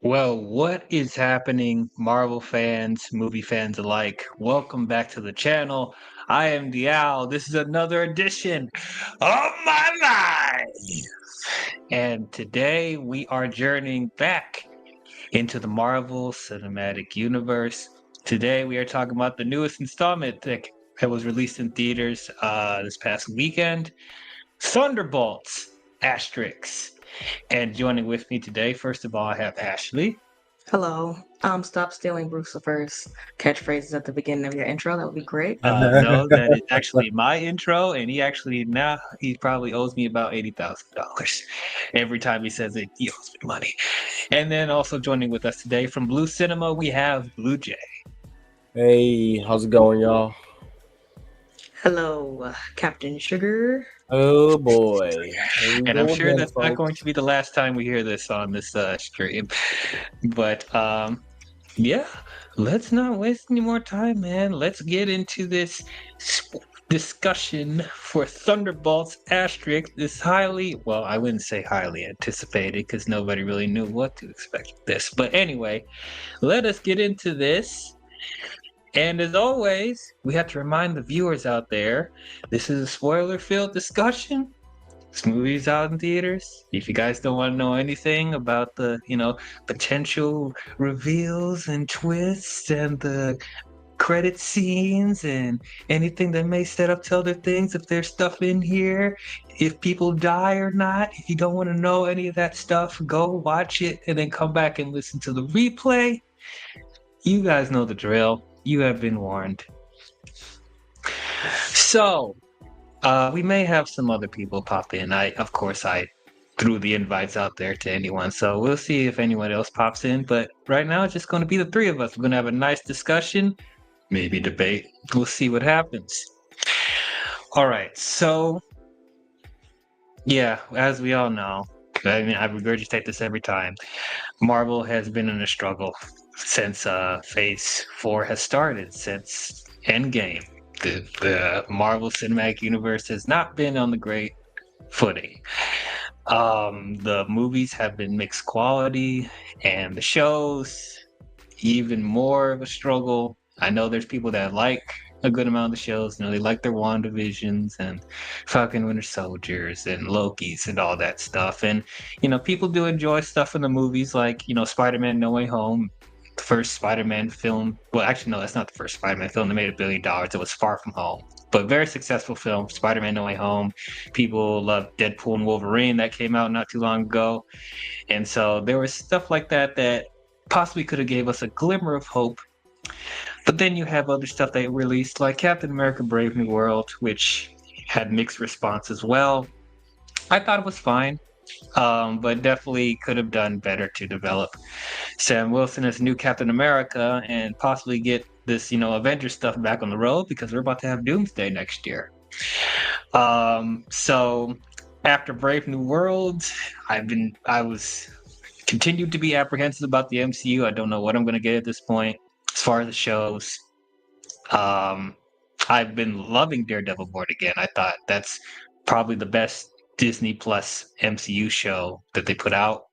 Well, what is happening, Marvel fans, movie fans alike? Welcome back to the channel. I am the Owl. This is another edition of my life. And today we are journeying back into the Marvel Cinematic Universe. Today we are talking about the newest installment that was released in theaters this past weekend, Thunderbolts, Asterix. And joining with me today, first of all, I have Ashley. Hello. Stop stealing Lucifer's catchphrases at the beginning of your intro. That would be great. No, that is actually my intro, and he probably owes me about $80,000 every time he says it. He owes me money. And then also joining with us today from Blue Cinema, we have Blue Jay. Hey, how's it going, y'all? Hello, Captain Sugar. Oh boy, here we And I'm go sure again, that's not going folks. to be the last time we hear this on this stream. But yeah, let's not waste any more time, man. Let's get into this discussion for Thunderbolts Asterisk. This well, I wouldn't say highly anticipated because nobody really knew what to expect with this. But anyway, let us get into this. And as always, we have to remind the viewers out there, this is a spoiler-filled discussion. This movie's out in theaters. If you guys don't want to know anything about the, potential reveals and twists and the credit scenes and anything that may set up to other things, if there's stuff in here, if people die or not, if you don't want to know any of that stuff, go watch it and then come back and listen to the replay. You guys know the drill. You have been warned. So, we may have some other people pop in. Of course, I threw the invites out there to anyone, so we'll see if anyone else pops in. But right now, it's just going to be the three of us. We're going to have a nice discussion, maybe debate. We'll see what happens. All right, so yeah, as we all know, I mean, I regurgitate this every time. Marvel has been in a struggle since Phase 4 has started, since Endgame. The Marvel Cinematic Universe has not been on the great footing. The movies have been mixed quality, and the shows even more of a struggle. I know there's people that like a good amount of the shows. They like their WandaVisions and Falcon Winter Soldiers and Lokis and all that stuff. And people do enjoy stuff in the movies, like Spider-Man: No Way Home. The first Spider-Man film. Well, actually, no, that's not the first Spider-Man film that made $1 billion. It was Far From Home, but very successful film. Spider-Man: No Way Home. People love Deadpool and Wolverine that came out not too long ago, and so there was stuff like that possibly could have gave us a glimmer of hope. But then you have other stuff they released, like Captain America: Brave New World, which had mixed response as well. I thought it was fine, but definitely could have done better to develop Sam Wilson as new Captain America and possibly get this, Avengers stuff back on the road, because we're about to have Doomsday next year. So after Brave New World, I was continued to be apprehensive about the MCU. I don't know what I'm going to get at this point as far as the shows. I've been loving Daredevil Born Again. I thought that's probably the best Disney Plus MCU show that they put out.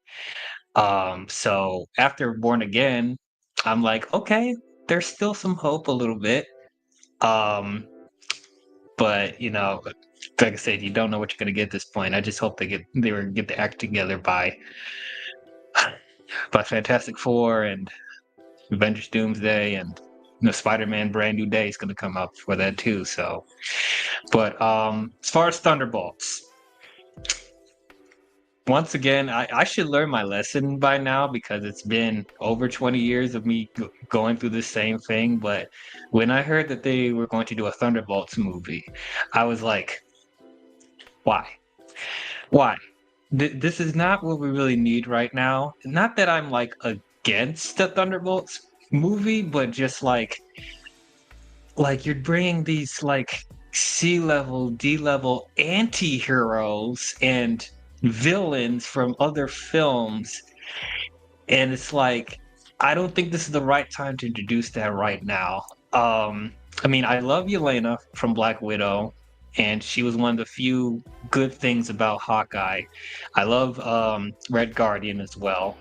So after Born Again, I'm like, okay, there's still some hope a little bit. But like I said, you don't know what you're gonna get at this point. I just hope they get the act together by Fantastic Four and Avengers Doomsday, and Spider-Man Brand New Day is gonna come out for that too. So, but as far as Thunderbolts, once again, I should learn my lesson by now, because it's been over 20 years of me going through the same thing. But when I heard that they were going to do a Thunderbolts movie, I was like, why? Why? This is not what we really need right now. Not that I'm like against the Thunderbolts movie, but just like you're bringing these like C-level, D-level anti-heroes and villains from other films, and it's like, I don't think this is the right time to introduce that right now. I mean, I love Yelena from Black Widow, and she was one of the few good things about Hawkeye. I love Red Guardian as well.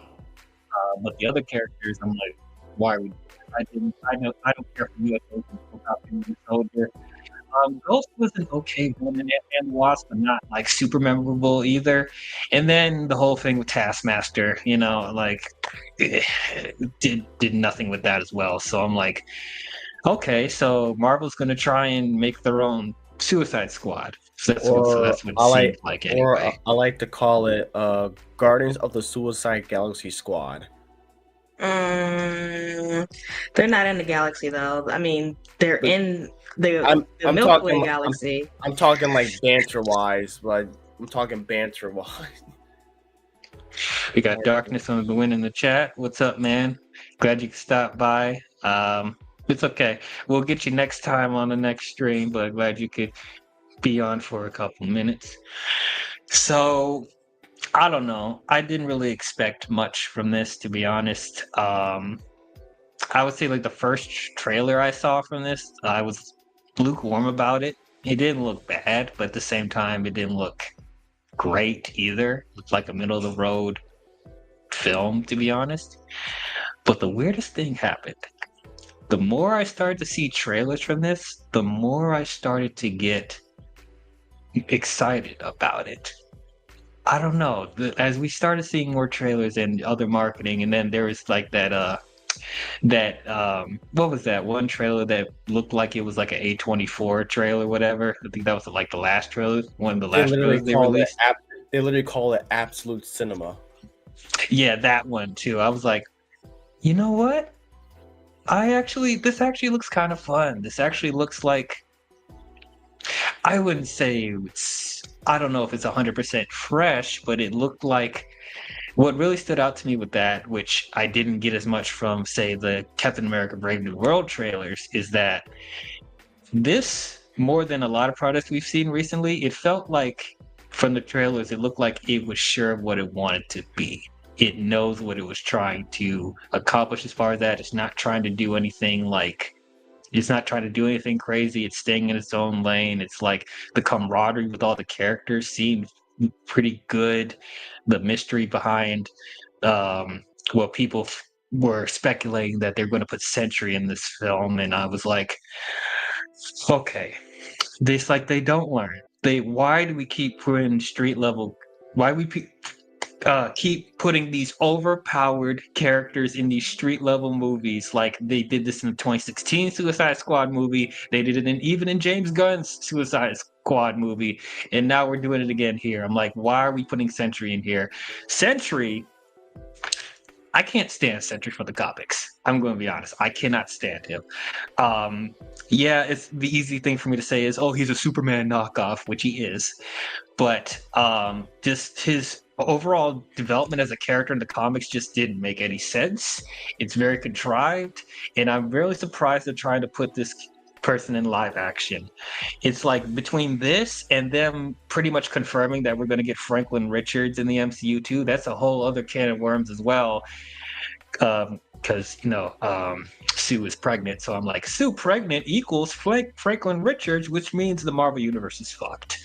But the other characters, I'm like, why are we? I don't care for U.S. Agent Falcon and Soldier. Ghost was an okay villain and Wasp, but not like super memorable either. And then the whole thing with Taskmaster, like did nothing with that as well. So I'm like, okay, so Marvel's gonna try and make their own Suicide Squad. So that's what it seemed like anyway. I like to call it Guardians of the Suicide Galaxy Squad. They're not in the galaxy though. I mean, they're in the I'm Milky Way talking galaxy. I'm talking like banter wise, but I'm talking banter wise. We got Darkness on the Wind in the chat. What's up, man? Glad you could stop by. It's okay. We'll get you next time on the next stream, but glad you could be on for a couple minutes. So, I don't know. I didn't really expect much from this, to be honest. I would say like the first trailer I saw from this, I was lukewarm about it. It didn't look bad, but at the same time, it didn't look great either. It looked like a middle of the road film, to be honest. But the weirdest thing happened. The more I started to see trailers from this, the more I started to get excited about it. I don't know. As we started seeing more trailers and other marketing, and then there was like that what was that one trailer that looked like it was like an A24 trailer, whatever. I think that was like the last trailer, one of the last trailers they released. They literally call it Absolute Cinema. Yeah, that one too. I was like, you know what? This actually looks kind of fun. This actually looks like, I wouldn't say I don't know if it's 100% fresh, but it looked like what really stood out to me with that, which I didn't get as much from, say, the Captain America Brave New World trailers, is that this, more than a lot of products we've seen recently, it felt like from the trailers, it looked like it was sure of what it wanted to be. It knows what it was trying to accomplish as far as that. It's not trying to do anything crazy. It's staying in its own lane. It's like the camaraderie with all the characters seemed pretty good. The mystery behind, people were speculating that they're going to put Sentry in this film, and I was like, okay, they don't learn. Why do we keep putting street level? Why we keep putting these overpowered characters in these street level movies? Like they did this in the 2016 Suicide Squad movie. They did it even in James Gunn's Suicide Squad movie, and now we're doing it again here. I'm like, why are we putting Sentry in here? Sentry, I can't stand Sentry for the comics. I'm going to be honest. I cannot stand him. Yeah, it's the easy thing for me to say is, oh, he's a Superman knockoff, which he is. But just his overall development as a character in the comics just didn't make any sense. It's very contrived, and I'm really surprised they're trying to put this person in live action. It's like between this and them pretty much confirming that we're going to get Franklin Richards in the MCU too, that's a whole other can of worms as well. Because Sue is pregnant, so I'm like, Sue pregnant equals Franklin Richards, which means the Marvel universe is fucked.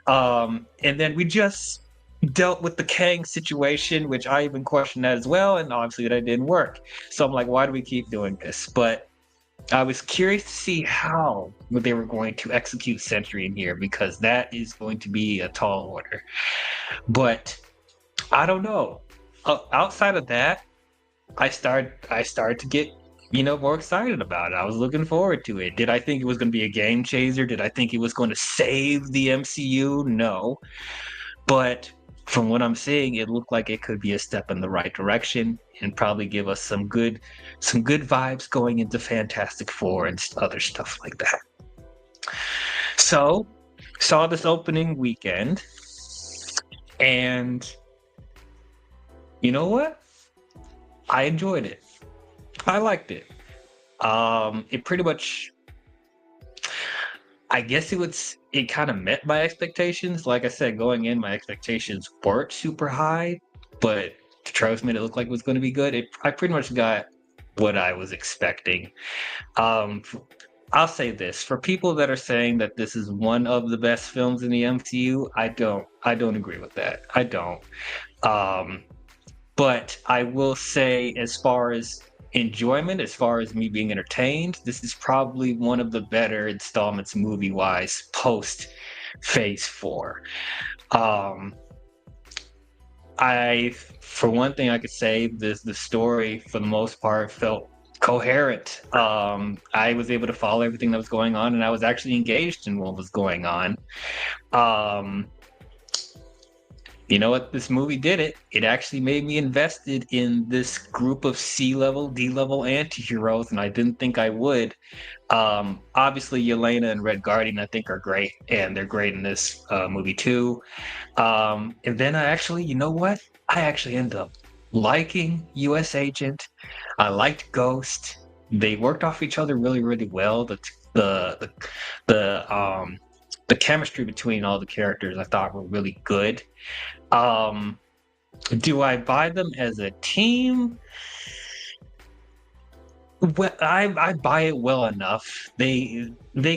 And then we just dealt with the Kang situation, which I even questioned that as well, and obviously that didn't work. So I'm like, why do we keep doing this? But I was curious to see how they were going to execute Sentry in here, because that is going to be a tall order. But I don't know. Outside of that, I started to get more excited about it. I was looking forward to it. Did I think it was going to be a game changer? Did I think it was going to save the MCU? No. But from what I'm seeing, it looked like it could be a step in the right direction and probably give us some good vibes going into Fantastic Four and other stuff like that. So, saw this opening weekend, and you know what? I enjoyed it. I liked it. It pretty much, I guess it kind of met my expectations. Like I said, going in, my expectations weren't super high, but the trailers made it look like it was going to be good. I pretty much got what I was expecting. I'll say this: for people that are saying that this is one of the best films in the MCU, I don't agree with that. I don't. But I will say, as far as enjoyment, as far as me being entertained, this is probably one of the better installments movie wise post Phase 4. Um, for one thing, I could say the story for the most part felt coherent. I was able to follow everything that was going on, and I was actually engaged in what was going on. Um, you know what? This movie did it. It actually made me invested in this group of C-level, D-level anti-heroes, and I didn't think I would. Obviously, Yelena and Red Guardian, I think, are great, and they're great in this movie too. And then you know what? I actually end up liking U.S. Agent. I liked Ghost. They worked off each other really, really well. The the um the chemistry between all the characters I thought were really good. Um, do I buy them as a team? Well, I buy it well enough. They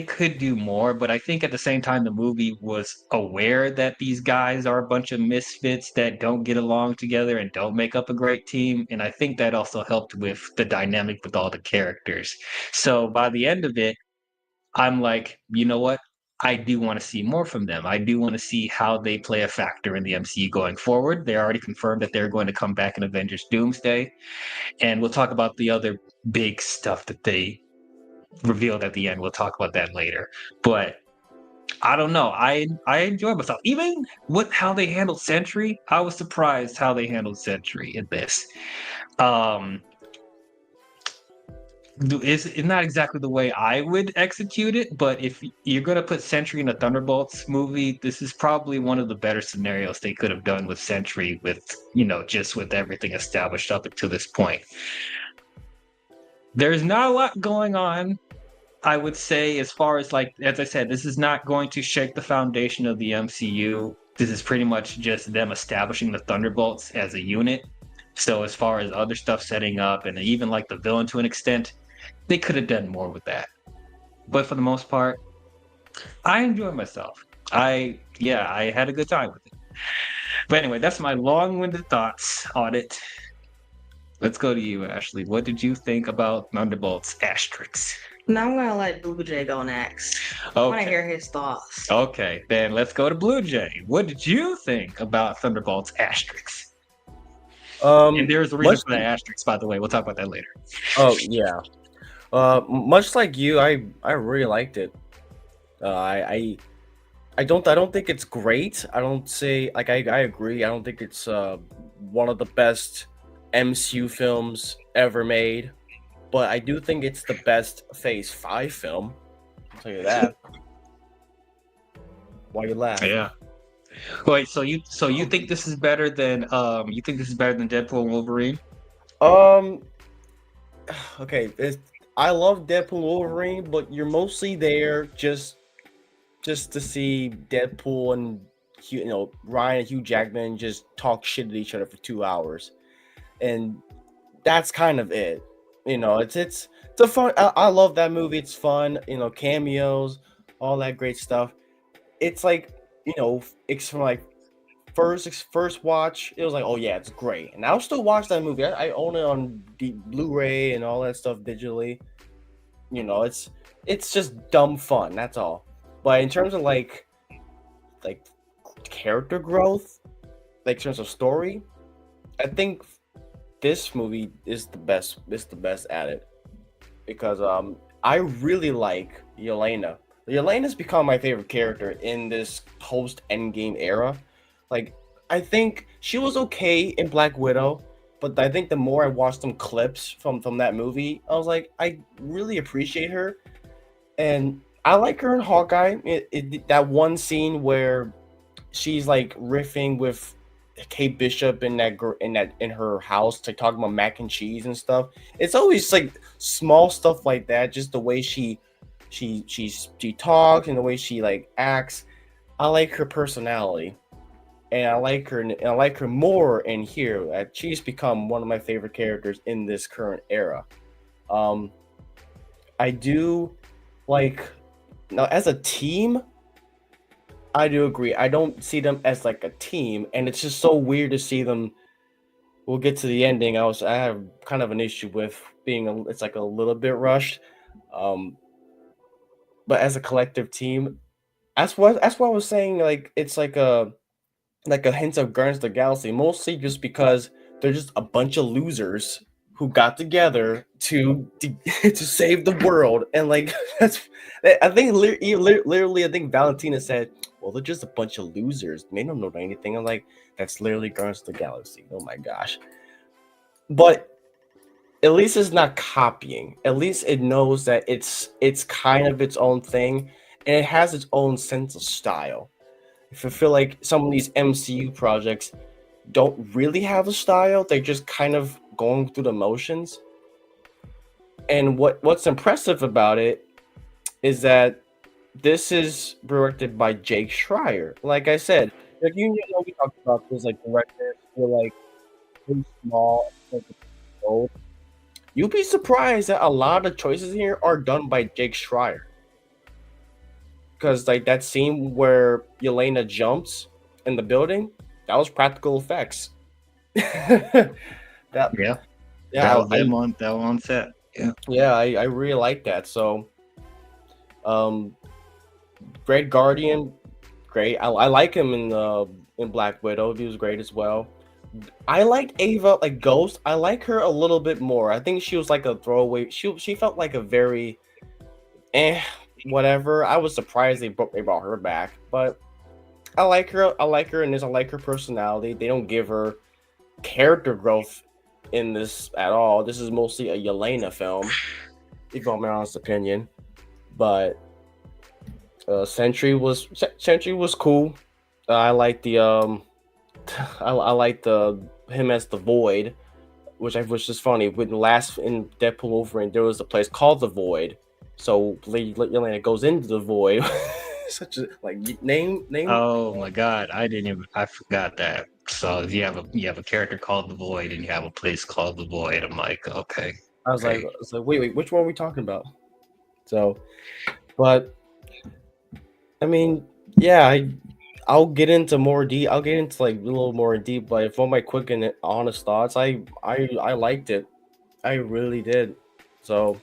could do more, but I think at the same time the movie was aware that these guys are a bunch of misfits that don't get along together and don't make up a great team, and I think that also helped with the dynamic with all the characters. So by the end of it, I'm like, you know what? I do want to see more from them. I do want to see how they play a factor in the MCU going forward. They already confirmed that they're going to come back in Avengers Doomsday, and we'll talk about the other big stuff that they revealed at the end. We'll talk about that later. But I don't know. I enjoy myself. Even with how they handled Sentry, I was surprised how they handled Sentry in this. Um it's not exactly the way I would execute it, but if you're gonna put Sentry in a Thunderbolts movie, this is probably one of the better scenarios they could have done with Sentry, with just with everything established up until this point. There's not a lot going on, I would say, as far as, like, as I said, this is not going to shake the foundation of the MCU. This is pretty much just them establishing the Thunderbolts as a unit. So as far as other stuff setting up and even like the villain to an extent, they could have done more with that. But for the most part, I enjoyed myself. I had a good time with it. But anyway, that's my long-winded thoughts on it. Let's go to you, Ashley. What did you think about Thunderbolts Asterix? Now I'm gonna let Blue Jay go next. I want to Okay. hear his thoughts. Okay, then let's go to Blue Jay. What did you think about Thunderbolts Asterix? And there's a reason for that asterisk, by the way. We'll talk about that later. Oh yeah. Much like you, I really liked it. I don't think it's great. I don't say, like, I agree. I don't think it's one of the best MCU films ever made, but I do think it's the best Phase 5 film. I'll tell you that. Why you laugh? Yeah. Wait, so you think this is better than Deadpool and Wolverine? Okay, I love Deadpool and Wolverine, but you're mostly there just to see Deadpool and Ryan and Hugh Jackman just talk shit at each other for 2 hours, and that's kind of it. It's a fun. I love that movie. It's fun. Cameos, all that great stuff. It's like it's from like first watch. It was like, oh yeah, it's great, and I'll still watch that movie. I own it on Blu-ray and all that stuff digitally. It's just dumb fun. That's all. But in terms of like character growth, like in terms of story, I think this movie is the best. It's the best at it because I really like Yelena. Yelena's become my favorite character in this post Endgame era. Like, I think she was okay in Black Widow, but I think the more I watched some clips from that movie, I was like, I really appreciate her, and I like her in Hawkeye. That one scene where she's like riffing with Kate Bishop in her house, like talking about mac and cheese and stuff. It's always like small stuff like that, just the way she talks and the way she like acts. I like her personality, and I like her more in here. She's become one of my favorite characters in this current era. I do like, now as a team, I do agree. I don't see them as like a team, and it's just so weird to see them we'll get to the ending. I have kind of an issue with it's like a little bit rushed. Um, but as a collective team, that's what I was saying. Like it's like a hint of Guardians of the Galaxy, mostly just because they're just a bunch of losers who got together to save the world, and like that's I think literally I think Valentina said, "Well, they're just a bunch of losers. They don't know anything." I'm like, that's literally Guardians of the Galaxy. Oh my gosh! But at least it's not copying. At least it knows that it's kind of its own thing, and it has its own sense of style. If I feel like some of these MCU projects don't really have a style, they're just kind of going through the motions. And what's impressive about it is that this is directed by Jake Schreier. Like I said, like we talked about this, like directors feel like pretty small, like old. You'd be surprised that a lot of choices here are done by Jake Schreier. Because like that scene where Yelena jumps in the building, that was practical effects. that Yeah, yeah, that one set. Yeah. I really like that. So, great Guardian, great. I like him in Black Widow. He was great as well. I liked Ava, like Ghost. I like her a little bit more. I think she was like a throwaway. She felt like a very whatever. I was surprised they brought her back, but I like her. I like her in this. I like her personality. They don't give her character growth in this at all. This is mostly a Yelena film, if you want my honest opinion. But Sentry was cool. I like the I like the him as the Void, which is funny. When last in Deadpool Wolverine, there was a place called the Void, so Yelena goes into the Void. Such a like name. Oh my God, I forgot that. So you have a character called the Void, and you have a place called the Void. I'm like, okay. I was like, wait, which one are we talking about? So, but I mean, yeah, I'll get into I'll get into like a little more deep. But for my quick and honest thoughts, I liked it. I really did. So,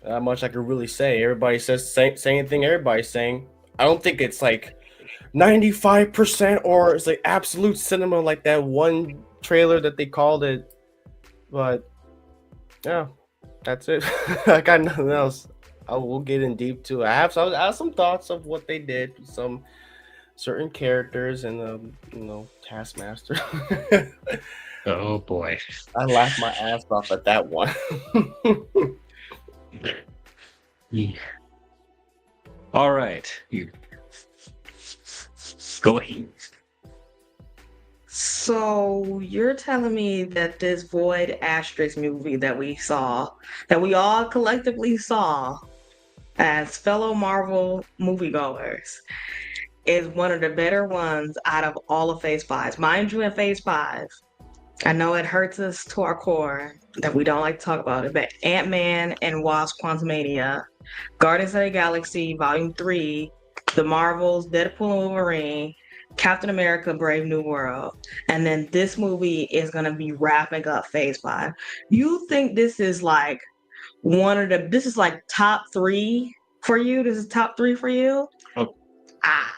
not much I could really say. Everybody says same thing. Everybody's saying. I don't think it's like 95% or it's like absolute cinema like that one trailer that they called it. But yeah, that's it. I got nothing else. We'll get in deep too. I have some thoughts of what they did, some certain characters, and Taskmaster. Oh boy, I laughed my ass off at that one. Yeah. All right, you go ahead. So you're telling me that this Void Asterisk movie that we all collectively saw as fellow Marvel moviegoers, is one of the better ones out of all of Phase 5. Mind you, in Phase 5, I know it hurts us to our core that we don't like to talk about it, but Ant-Man and Wasp Quantumania, Guardians of the Galaxy Volume 3, The Marvels, Deadpool and Wolverine, Captain America Brave New World, and then this movie is going to be wrapping up Phase 5. You think this is like this is like top 3 for you? This is top 3 for you? Oh. Ah.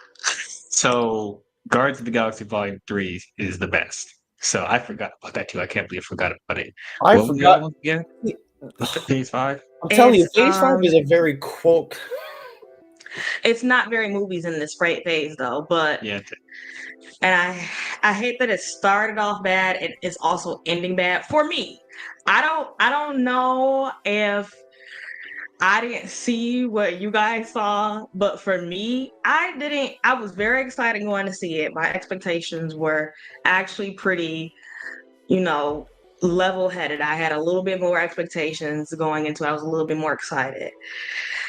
So Guardians of the Galaxy Volume 3 is the best. So I forgot about that too. I can't believe I forgot about it. I What was the forgot. other one again? Phase 5? I'm telling you, It's, Phase 5 is a very quote. It's not very movies in this phase though, but Yeah. and I hate that it started off bad and it's also ending bad for me. I don't know if I didn't see what you guys saw, but for me, I was very excited going to see it. My expectations were actually pretty, level-headed. I had a little bit more expectations going into it. I was a little bit more excited.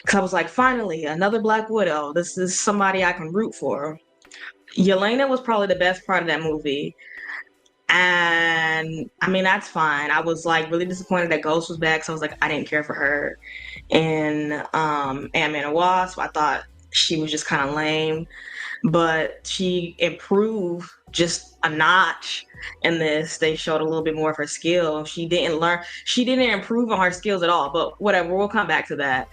Because I was like, finally, another Black Widow. This is somebody I can root for. Yelena was probably the best part of that movie. And I mean, that's fine. I was like really disappointed that Ghost was back. So I was like, I didn't care for her. And Ant-Man and Wasp, I thought she was just kind of lame, but she improved just a notch in this. They showed a little bit more of her skill. She didn't improve on her skills at all, but whatever, we'll come back to that.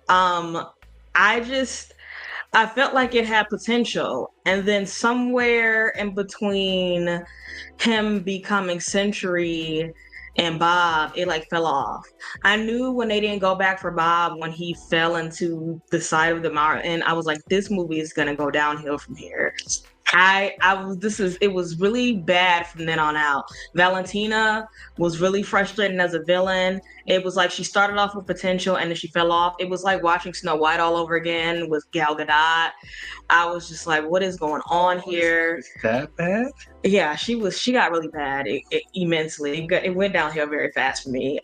Um, I felt like it had potential. And then somewhere in between him becoming Century and Bob, it like fell off. I knew when they didn't go back for Bob when he fell into the side of the mountain, I was like, this movie is gonna go downhill from here. It was really bad from then on out. Valentina was really frustrating as a villain. It was like she started off with potential and then she fell off. It was like watching Snow White all over again with Gal Gadot. I was just like, what is going on here? Is that bad? Yeah, she got really bad immensely. It went downhill very fast for me.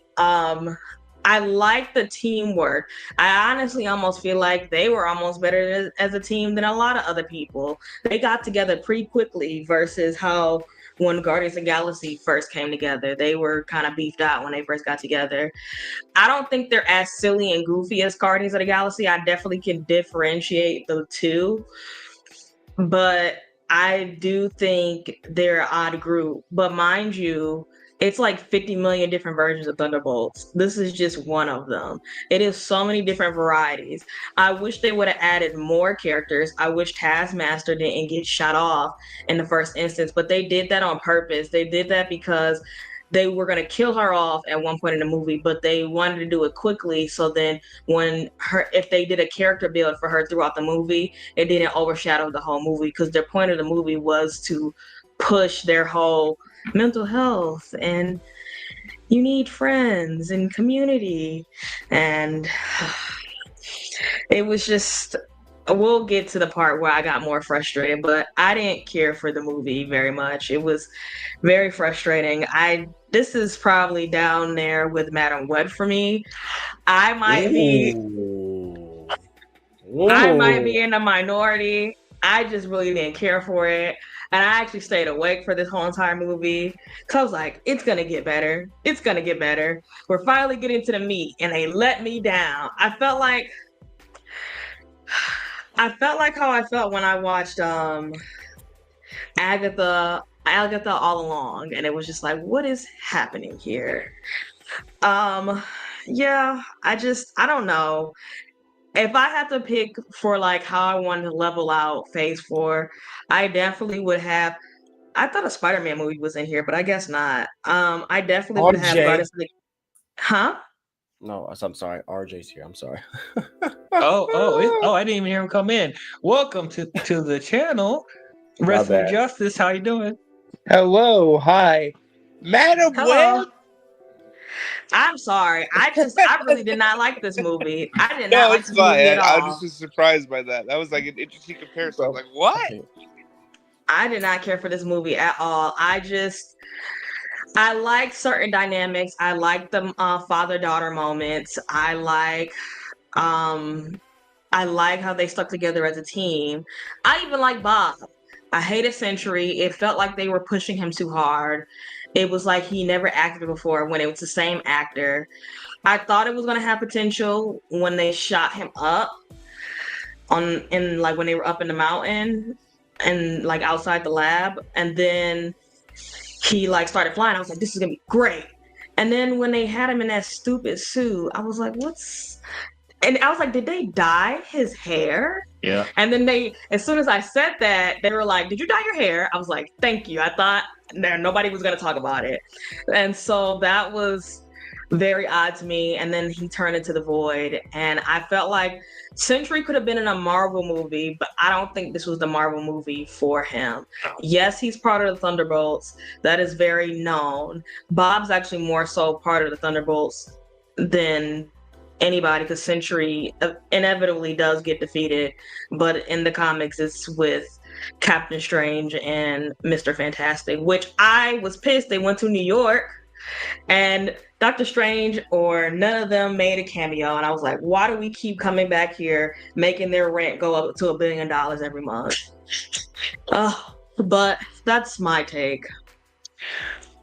I like the teamwork. I honestly almost feel like they were almost better as a team than a lot of other people. They got together pretty quickly versus how when Guardians of the Galaxy first came together, they were kind of beefed out when they first got together. I don't think they're as silly and goofy as Guardians of the Galaxy. I definitely can differentiate the two, but I do think they're an odd group. But mind you, it's like 50 million different versions of Thunderbolts. This is just one of them. It is so many different varieties. I wish they would have added more characters. I wish Taskmaster didn't get shot off in the first instance, but they did that on purpose. They did that because they were going to kill her off at one point in the movie, but they wanted to do it quickly. So then if they did a character build for her throughout the movie, it didn't overshadow the whole movie, because their point of the movie was to push their whole mental health and you need friends and community. And it was just, we'll get to the part where I got more frustrated, but I didn't care for the movie very much. It was very frustrating. This is probably down there with Madam Web for me. I might be in the minority. I just really didn't care for it. And I actually stayed awake for this whole entire movie because I was like, it's going to get better. It's going to get better. We're finally getting to the meat, and they let me down. I felt like how I felt when I watched Agatha All Along, and it was just like, what is happening here? Yeah, I don't know. If I had to pick for like how I wanted to level out Phase 4, I definitely would have. I thought a Spider-Man movie was in here, but I guess not. I definitely would have Guardians of the. Huh? No, I'm sorry. RJ's here. I'm sorry. I didn't even hear him come in. Welcome to the channel, Wrestling Justice. How you doing? Hello, hi, Madam Web. I'm sorry. I really did not like this movie. I did not like this movie at all. I just was surprised by that. That was like an interesting comparison. I was like, what? I did not care for this movie at all. I like certain dynamics. I like the father-daughter moments. I like how they stuck together as a team. I even like Bob. I hated Century. It felt like they were pushing him too hard. It was like he never acted before when it was the same actor. I thought it was going to have potential when they shot him up when they were up in the mountain and like outside the lab. And then he like started flying. I was like, this is going to be great. And then when they had him in that stupid suit, I was like, and I was like, did they dye his hair? Yeah. And then as soon as I said that, they were like, did you dye your hair? I was like, thank you. I thought nobody was going to talk about it. And so that was very odd to me. And then he turned into the Void. And I felt like Sentry could have been in a Marvel movie, but I don't think this was the Marvel movie for him. Yes, he's part of the Thunderbolts. That is very known. Bob's actually more so part of the Thunderbolts than anybody, because Sentry inevitably does get defeated, but in the comics it's with Captain Strange and Mr. Fantastic, which I was pissed they went to New York and Doctor Strange or none of them made a cameo, and I was like, why do we keep coming back here making their rent go up to $1 billion every month? But that's my take.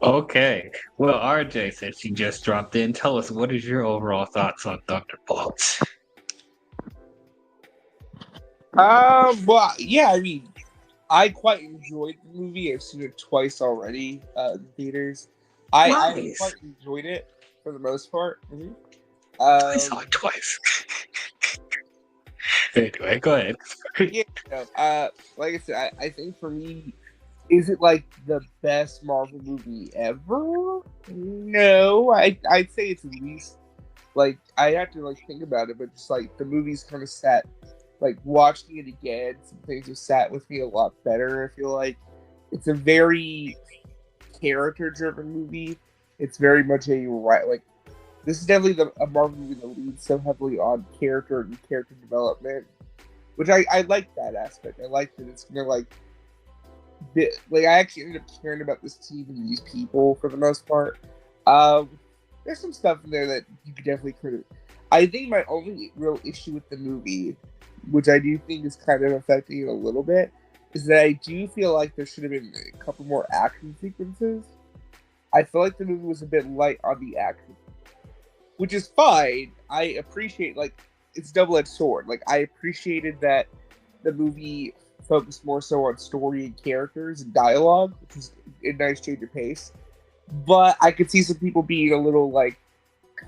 Okay. Well, RJ said she just dropped in. Tell us, what is your overall thoughts on Thunderbolts? Well, yeah. I mean, I quite enjoyed the movie. I've seen it twice already in theaters. I quite Nice. enjoyed it for the most part. I saw Um, it twice. Anyway, go ahead. yeah. Like I said, I think for me, is it like the best Marvel movie ever? No, I'd say it's at least like I have to like think about it, but just like the movie's kind of set. Like watching it again, some things have sat with me a lot better. I feel like it's a very character-driven movie. It's very much a right like this is definitely a Marvel movie that leads so heavily on character and character development, which I like that aspect. I like that it's gonna like I actually ended up caring about this team and these people for the most part. There's some stuff in there that you could definitely criticize. I think my only real issue with the movie, which I do think is kind of affecting it a little bit, is that I do feel like there should have been a couple more action sequences. I feel like the movie was a bit light on the action, which is fine. I appreciate like it's a double-edged sword. Like I appreciated that the movie focused more so on story and characters and dialogue, which is a nice change of pace. But I could see some people being a little like,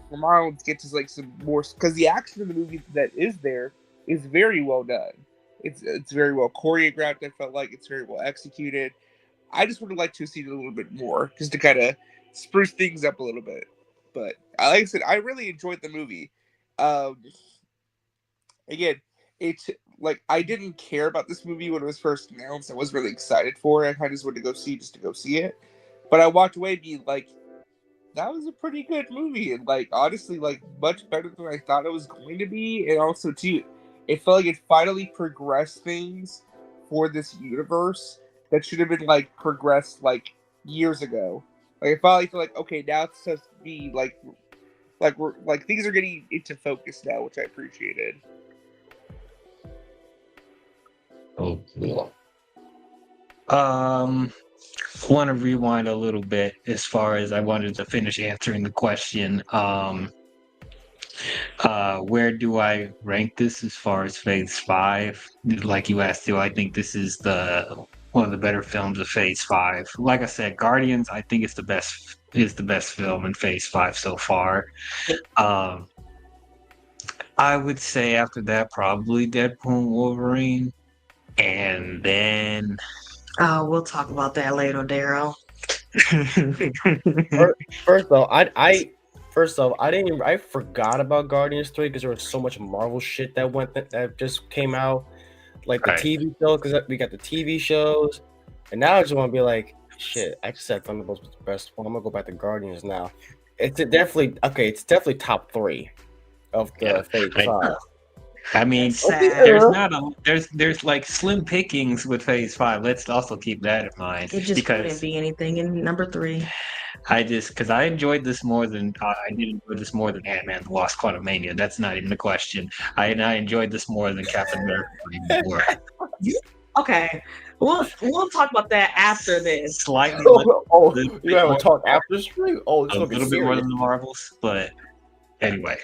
come on, let's get to like some more, because the action in the movie that is there is very well done. It's very well choreographed. I felt like it's very well executed. I just would have liked to have seen it a little bit more, just to kind of spruce things up a little bit. But like I said, I really enjoyed the movie. Again, it's like I didn't care about this movie when it was first announced. I was really excited for it. I kind of just wanted to go see just to go see it. But I walked away being like, that was a pretty good movie, and like honestly, like much better than I thought it was going to be. And also too, it felt like it finally progressed things for this universe that should have been like progressed like years ago. Like I finally feel like okay, now it's supposed to be like we're like things are getting into focus now, which I appreciated. Oh, cool. Want to rewind a little bit as far as I wanted to finish answering the question. Where do I rank this as far as Phase 5? Like you asked, do I think this is the one of the better films of Phase 5? Like I said, Guardians, I think it's the best film in Phase 5 so far. I would say after that, probably Deadpool and Wolverine. And then We'll talk about that later, Daryl. First though, I forgot about Guardians 3 because there was so much Marvel shit that just came out, like the Right. TV show, because we got the TV shows, and now I just want to be like, shit, I just said Thunderbolts was the best one. I'm gonna go back to Guardians now. It's definitely top 3 of the Phase 5. I mean, Sad. there's like slim pickings with Phase 5. Let's also keep that in mind. It just because couldn't be anything in number 3. because I enjoyed this more than I did enjoy this more than Ant-Man: The Lost Quantumania. That's not even a question. I enjoyed this more than Captain America War. Okay, we'll talk about that after this. Slightly You have a talk after stream? Oh, it's a gonna be little bit more serious. than the Marvels, but anyway.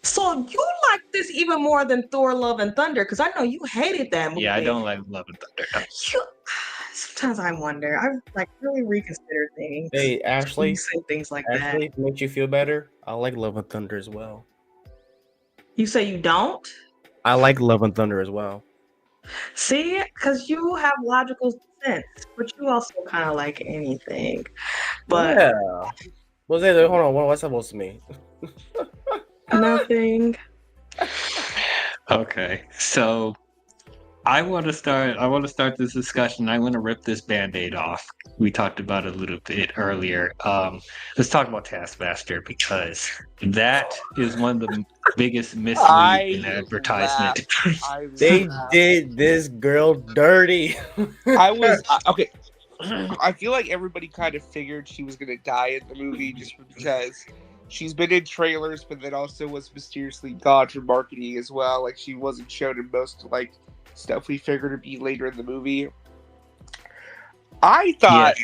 So you like this even more than Thor: Love and Thunder? Because I know you hated that movie. Yeah, I don't like Love and Thunder. Sometimes I wonder. I like really reconsider things. Hey, Ashley. You say things like Ashley, to make you feel better, I like Love and Thunder as well. You say you don't? I like Love and Thunder as well. See, because you have logical sense, but you also kind of like anything. But yeah. Hold on. What's that supposed to mean? nothing. Okay, so I want to start this discussion. I want to rip this Band-Aid off. We talked about it a little bit earlier. Let's talk about Taskmaster, because that is one of the biggest misleads in advertisement. They did this girl dirty. Okay. I feel like everybody kind of figured she was gonna die in the movie just because she's been in trailers, but then also was mysteriously gone from marketing as well. Like she wasn't shown in most like stuff we figured to be later in the movie. I thought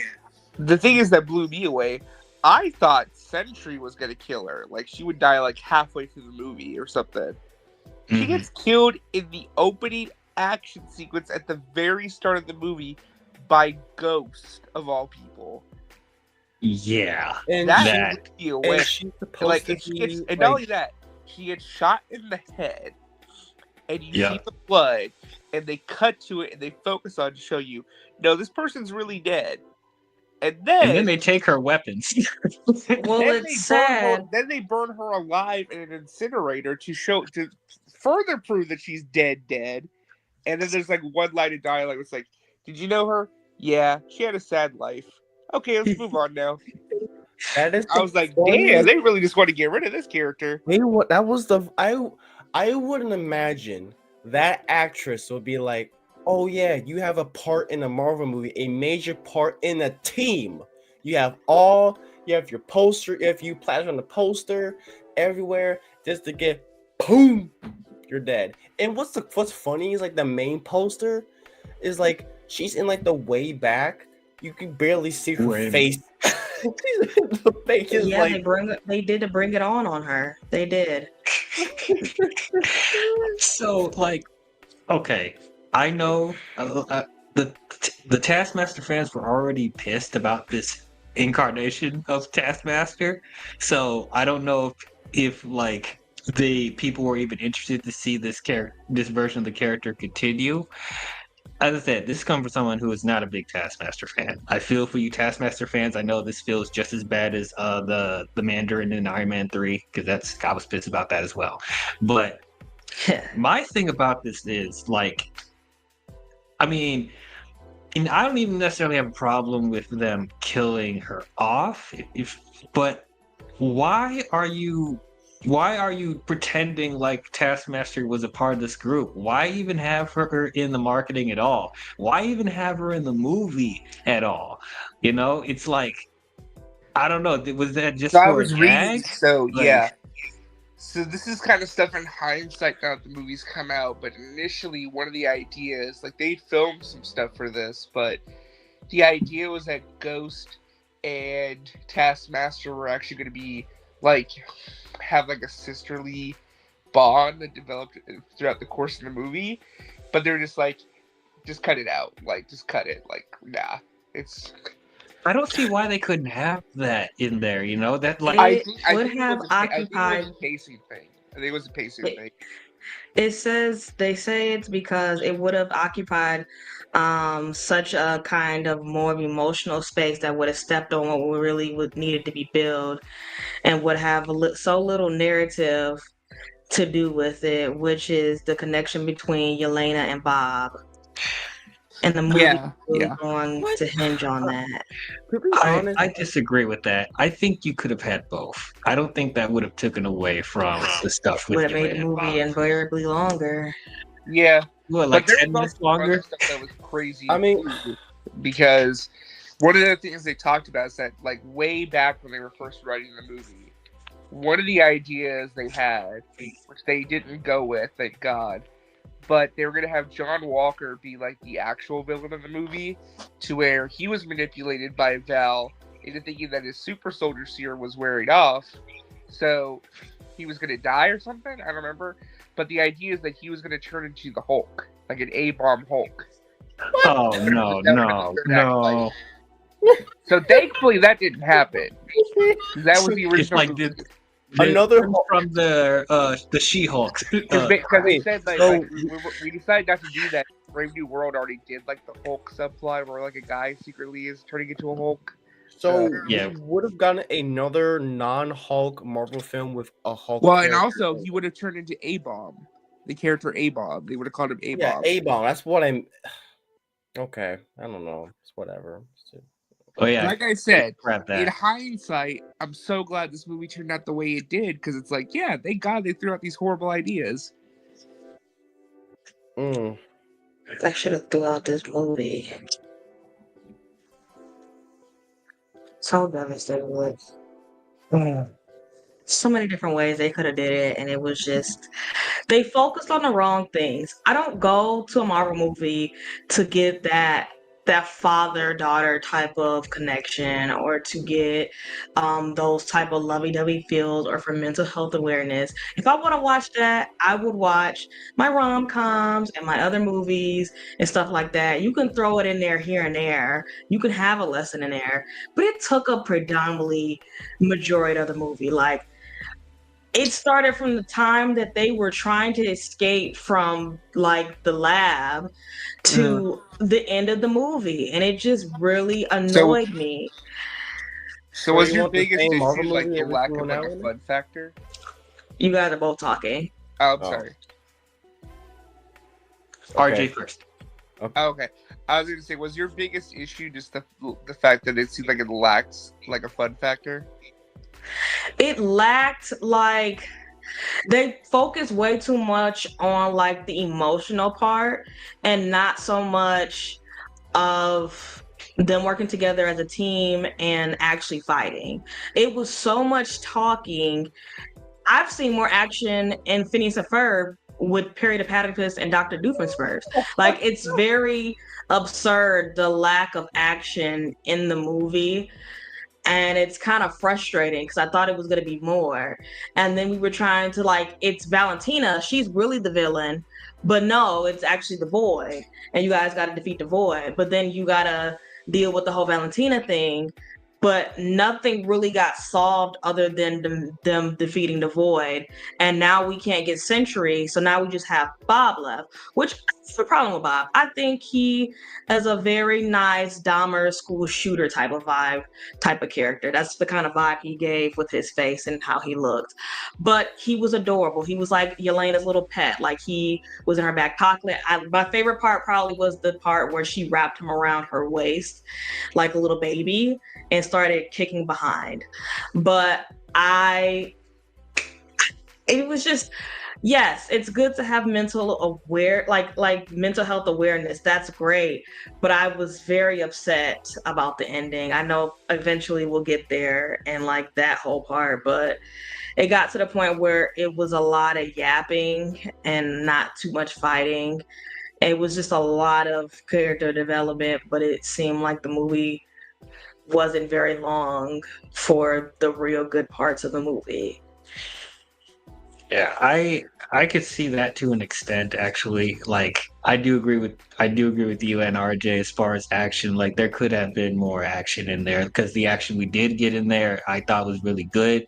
the thing is that blew me away. I thought Sentry was gonna kill her. Like she would die like halfway through the movie or something. She gets killed in the opening action sequence at the very start of the movie by Ghost of all people. Yeah, And That that. would be a and win. she's supposed Like, to and she be gets, and like, not only that, she gets shot in the head, and you Yeah. see the blood, and they cut to it, and they focus on to show you, no, this person's really dead. And And then then they take her weapons. Well, then it's they burn her. sad. Then they burn her alive in an incinerator to further prove that she's dead. And then there's like one line of dialogue. It's like, "Did you know her? Yeah, she had a sad life. Okay, let's move on now." that is. I was like, "Damn, they really just want to get rid of this character." That was the I wouldn't imagine that actress would be like, oh yeah, you have a part in a Marvel movie, a major part in a team. You have your poster, if you plaster on the poster everywhere, just to get boom, you're dead. And what's funny is like the main poster is like she's in like the way back. You can barely see her When- face. The face is Yeah, like they did bring it on her. They did. So, like, okay, I know the Taskmaster fans were already pissed about this incarnation of Taskmaster. So I don't know if like the people were even interested to see this version of the character continue. As I said, this comes from someone who is not a big Taskmaster fan. I feel for you Taskmaster fans. I know this feels just as bad as the Mandarin in Iron Man 3, because I was pissed about that as well. But my thing about this is like, I mean, and I don't even necessarily have a problem with them killing her off, but why are you pretending like Taskmaster was a part of this group? Why even have her in the marketing at all? Why even have her in the movie at all? You know, it's like, I don't know. Was that just So I for a was reading. gag? So Like- yeah. So this is kind of stuff in hindsight now that the movies come out, but initially one of the ideas, like they filmed some stuff for this, but the idea was that Ghost and Taskmaster were actually going to be like have like a sisterly bond that developed throughout the course of the movie, but they're just like, just cut it out, like just cut it, like nah, it's. I don't see why they couldn't have that in there. You know, that like It I would think it have was I think it occupied. was a pacing thing. I think it was a pacing It- thing. It says they say it's because it would have occupied such a kind of more of emotional space that would have stepped on what really would needed to be built, and would have so little narrative to do with it, which is the connection between Yelena and Bob. And the movie Yeah, was yeah. going to hinge on that. to be honest, I disagree with that. I think you could have had both. I don't think that would have taken away from the stuff with Would have made the Yelena and movie Bob. invariably longer. Yeah, What, like but there 10 was minutes also some other longer? stuff that was crazy. I mean- too, because one of the things they talked about is that, like, way back when they were first writing the movie, one of the ideas they had, which they didn't go with, thank God, but they were going to have John Walker be like the actual villain of the movie, to where he was manipulated by Val into thinking that his super soldier serum was wearing off, so he was going to die or something. I don't remember, but the idea is that he was going to turn into the Hulk, like an A-bomb Hulk. Oh no, no. So thankfully that didn't happen. That was the It's original. like movie. Another from the She-Hulk. Because they said like, so- like we decided not to do that. Brave New World already did like the Hulk subplot where like a guy secretly is turning into a Hulk. So Yeah. we would have gotten another non-Hulk Marvel film with a Hulk. Well, and character. also he would have turned into A-Bomb, the character A-Bomb. They would have called him A-Bomb. yeah, A-bomb. That's what I'm. Okay, I don't know. It's whatever. Oh yeah, Like I said, grab in that. hindsight, I'm so glad this movie turned out the way it did, because it's like, yeah, thank God they threw out these horrible ideas. Mm. I should have threw out this movie. So devastated with. So many different ways they could have did it, and it was just they focused on the wrong things. I don't go to a Marvel movie to get that that father-daughter type of connection, or to get those type of lovey-dovey feels, or for mental health awareness. If I want to watch that, I would watch my rom-coms and my other movies and stuff like that. You can throw it in there here and there. You can have a lesson in there, but it took up predominantly majority of the movie. Like, it started from the time that they were trying to escape from like the lab to the end of the movie, and it just really So, annoyed me. so Or was you your want the biggest same Marvel issue like movie the every lack single of like now a and then? fun factor? You guys are both talking. Oh, I'm Oh. sorry. RJ first. Oh, okay. I was gonna say, was your biggest issue just the fact that it seemed like it lacks like a fun factor? It lacked, like, they focused way too much on like the emotional part and not so much of them working together as a team and actually fighting. It was so much talking. I've seen more action in Phineas and Ferb with Perry the Platypus and Dr. Doofenshmirtz. Like, it's very absurd, the lack of action in the movie. And it's kind of frustrating because I thought it was going to be more. And then we were trying to, like, it's Valentina. She's really the villain. But no, it's actually the void. And you guys got to defeat the void. But then you got to deal with the whole Valentina thing. But nothing really got solved other than them defeating the void. And now we can't get Century. So now we just have Bob left, which is the problem with Bob. I think he has a very nice Dahmer school shooter type of vibe, type of character. That's the kind of vibe he gave with his face and how he looked. But he was adorable. He was like Yelena's little pet. Like, he was in her back pocket. My favorite part probably was the part where she wrapped him around her waist like a little baby and started kicking behind. But it was just, yes, it's good to have mental health awareness. That's great. But I was very upset about the ending. I know eventually we'll get there and like that whole part, but it got to the point where it was a lot of yapping and not too much fighting. It was just a lot of character development, but it seemed like the movie wasn't very long for the real good parts of the movie. Yeah, I could see that to an extent actually. Like, I do agree with you and RJ as far as action. Like, there could have been more action in there because the action we did get in there I thought was really good.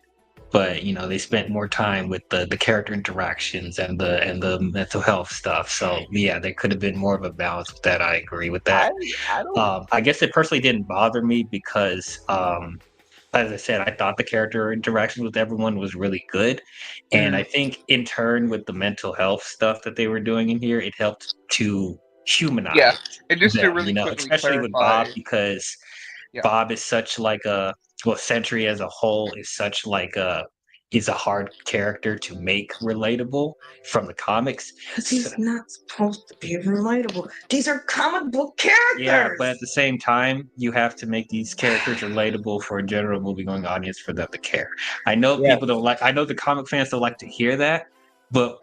But they spent more time with the character interactions and the mental health stuff. So yeah, there could have been more of a balance with that. I agree with that. I don't. I guess it personally didn't bother me because as I said, I thought the character interactions with everyone was really good. And I think in turn with the mental health stuff that they were doing in here, it helped to humanize Yeah, and just to them, really quickly especially with clarify, Bob, because Yeah. Bob is such like Sentry as a whole is such like is a hard character to make relatable from the comics. Because he's not supposed to be relatable. These are comic book characters. Yeah, but at the same time, you have to make these characters relatable for a general movie-going audience for them to care. I know Yeah. people don't like. I know the comic fans don't like to hear that, but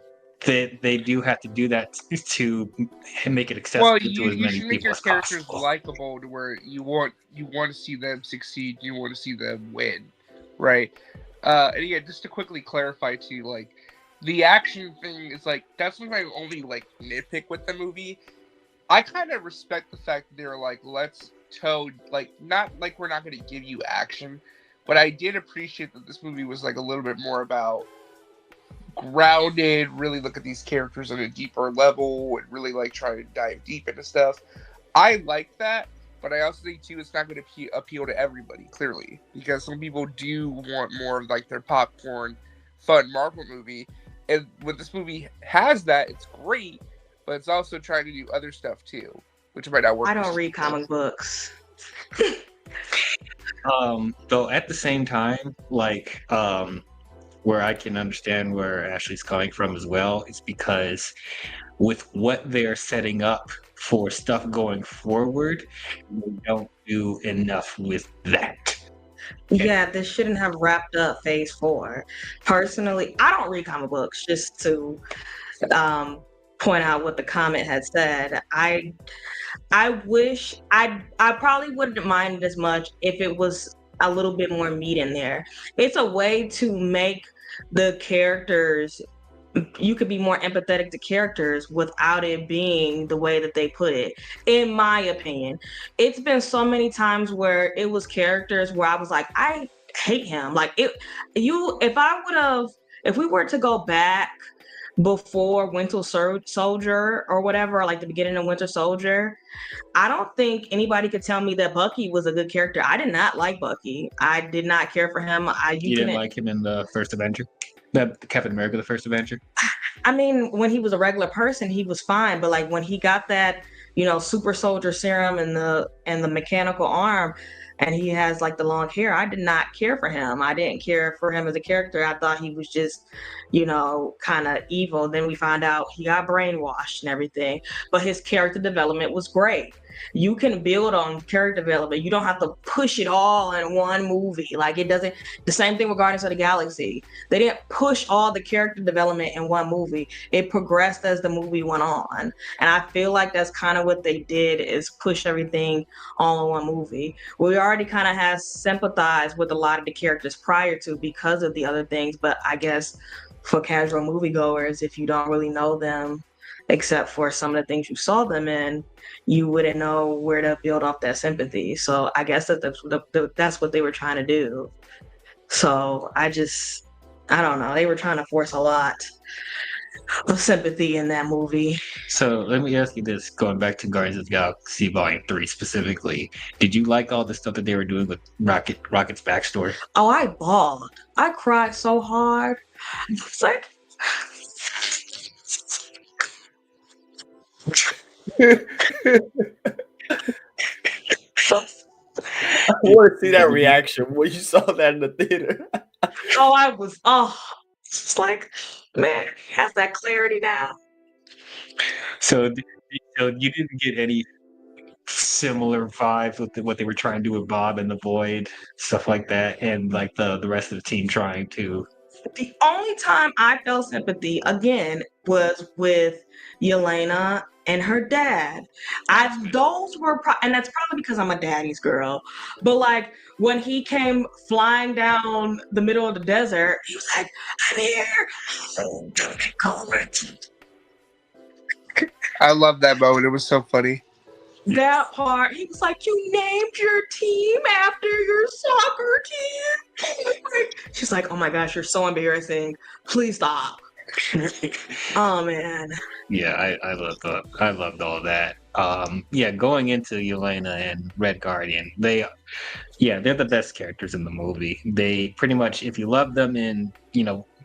they do have to do that to make it accessible well, to you as many should make people your as characters possible. likable to where you want to see them succeed, you want to see them win, right? And yeah, just to quickly clarify too, like the action thing is like that's my only like nitpick with the movie. I kind of respect the fact that they're like, let's toe, like, not like we're not going to give you action, but I did appreciate that this movie was like a little bit more about grounded, really look at these characters on a deeper level and really like try to dive deep into stuff. I like that, but I also think too it's not going to appeal to everybody, clearly, because some people do want more of like their popcorn, fun Marvel movie, and when this movie has that, it's great. But it's also trying to do other stuff too, which might not work. I don't read comic books. Though at the same time, like where I can understand where Ashley's coming from as well, is because with what they're setting up for stuff going forward, they don't do enough with that. Yeah, this shouldn't have wrapped up phase 4. Personally, I don't read comic books just to point out what the comment had said. I wish I probably wouldn't mind as much if it was a little bit more meat in there. It's a way to make the characters, you could be more empathetic to characters without it being the way that they put it, in my opinion. It's been so many times where it was characters where I was like, I hate him. Like if we were to go back before Soldier or whatever, like the beginning of Winter Soldier, I don't think anybody could tell me that Bucky was a good character. I did not like Bucky. I did not care for him. You didn't like him in the first Avenger? The Captain America, the first Avenger? I mean, when he was a regular person, he was fine. But like when he got that, super soldier serum and the mechanical arm, and he has like the long hair, I did not care for him. I didn't care for him as a character. I thought he was just, kind of evil. Then we found out he got brainwashed and everything. But his character development was great. You can build on character development. You don't have to push it all in one movie. Like it doesn't. The same thing with Guardians of the Galaxy. They didn't push all the character development in one movie. It progressed as the movie went on. And I feel like that's kind of what they did, is push everything all in one movie. We already kind of have sympathized with a lot of the characters prior to because of the other things. But I guess for casual moviegoers, if you don't really know them, except for some of the things you saw them in, you wouldn't know where to build off that sympathy. So I guess that's what they were trying to do. So I don't know. They were trying to force a lot of sympathy in that movie. So let me ask you this, going back to Guardians of the Galaxy Volume 3 specifically, did you like all the stuff that they were doing with Rocket's backstory? Oh, I bawled. I cried so hard. It's like... I want to see that reaction when you saw that in the theater. It's like, man, he has that clarity now. So you didn't get any similar vibes with what they were trying to do with Bob and the Void, stuff like that, and like the rest of the team trying to... The only time I felt sympathy, again, was with Yelena and her dad. Those were, and that's probably because I'm a daddy's girl. But like when he came flying down the middle of the desert, he was like, "I'm here." I love that moment. It was so funny. That part, he was like, "You named your team after your soccer team." She's like, "Oh my gosh, you're so embarrassing. Please stop." Oh man. Yeah, I loved all that. Going into Yelena and Red Guardian, they're the best characters in the movie. They pretty much, if you love them in,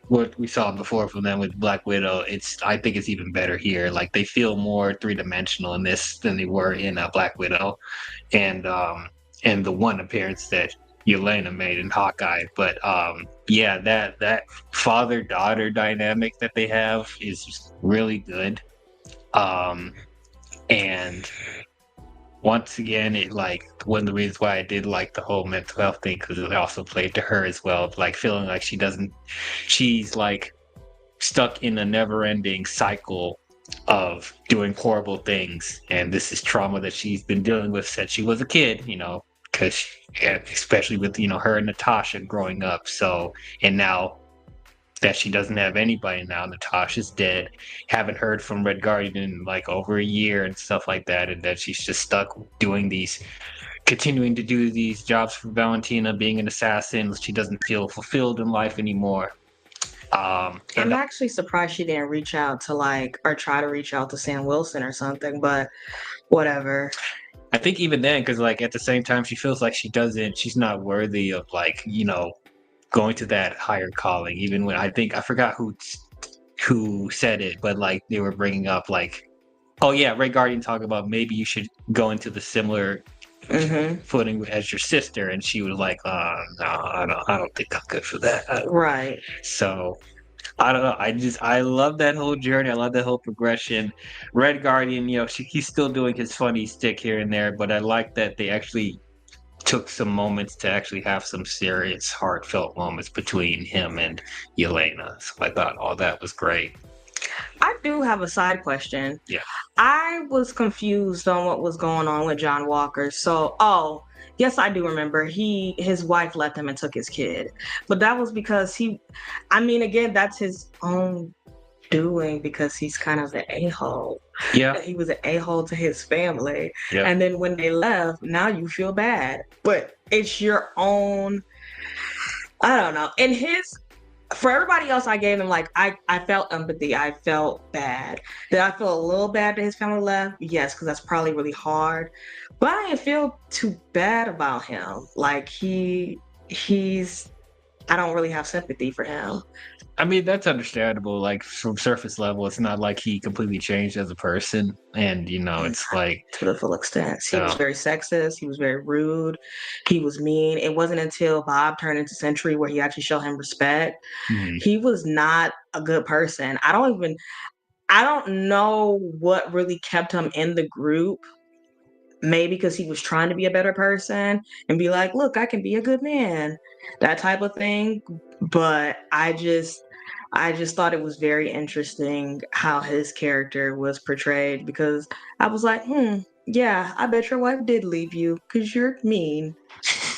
what we saw before from them with Black Widow, I think it's even better here. Like they feel more three-dimensional in this than they were in Black Widow, and the one appearance that Yelena made in Hawkeye. But that father-daughter dynamic that they have is just really good. And once again, it like one of the reasons why I did like the whole mental health thing, because it also played to her as well, like feeling like she's like stuck in a never-ending cycle of doing horrible things, and this is trauma that she's been dealing with since she was a kid, because especially with her and Natasha growing up. So, and now that she doesn't have anybody, now Natasha's dead, haven't heard from Red Guardian in like over a year and stuff like that, and that she's just stuck continuing to do these jobs for Valentina, being an assassin. She doesn't feel fulfilled in life anymore. I'm actually surprised she didn't reach out to or try to reach out to Sam Wilson or something, but whatever. I think even then, because like at the same time, she feels like she's not worthy of going to that higher calling. Even when I forgot who said it, but like they were bringing up like, oh yeah, Red Guardian talking about maybe you should go into the similar footing as your sister, and she was like, no, I don't think I'm good for that. Right. So I don't know. I love that whole journey. I love that whole progression. Red Guardian, he's still doing his funny stick here and there, but I like that they actually took some moments to actually have some serious, heartfelt moments between him and Yelena. So I thought all that was great. I do have a side question. Yeah. I was confused on what was going on with John Walker. So, yes, I do remember his wife left him and took his kid. But that was because again, that's his own doing because he's kind of an a-hole. Yeah. He was an a-hole to his family. Yeah. And then when they left, now you feel bad. But it's your own, I don't know. And for everybody else, I gave him I felt empathy. I felt bad. Did I feel a little bad that his family left? Yes, because that's probably really hard. But I didn't feel too bad about him. Like he's I don't really have sympathy for him. I mean, that's understandable. Like from surface level, it's not like he completely changed as a person. And it's like To the full extent. He was Yeah. very sexist. He was very rude. He was mean. It wasn't until Bob turned into Century where he actually showed him respect. mhm. He was not a good person. I don't know what really kept him in the group. Maybe because he was trying to be a better person and be like, look, I can be a good man, that type of thing. But I just thought it was very interesting how his character was portrayed because I was like, yeah, I bet your wife did leave you because you're mean.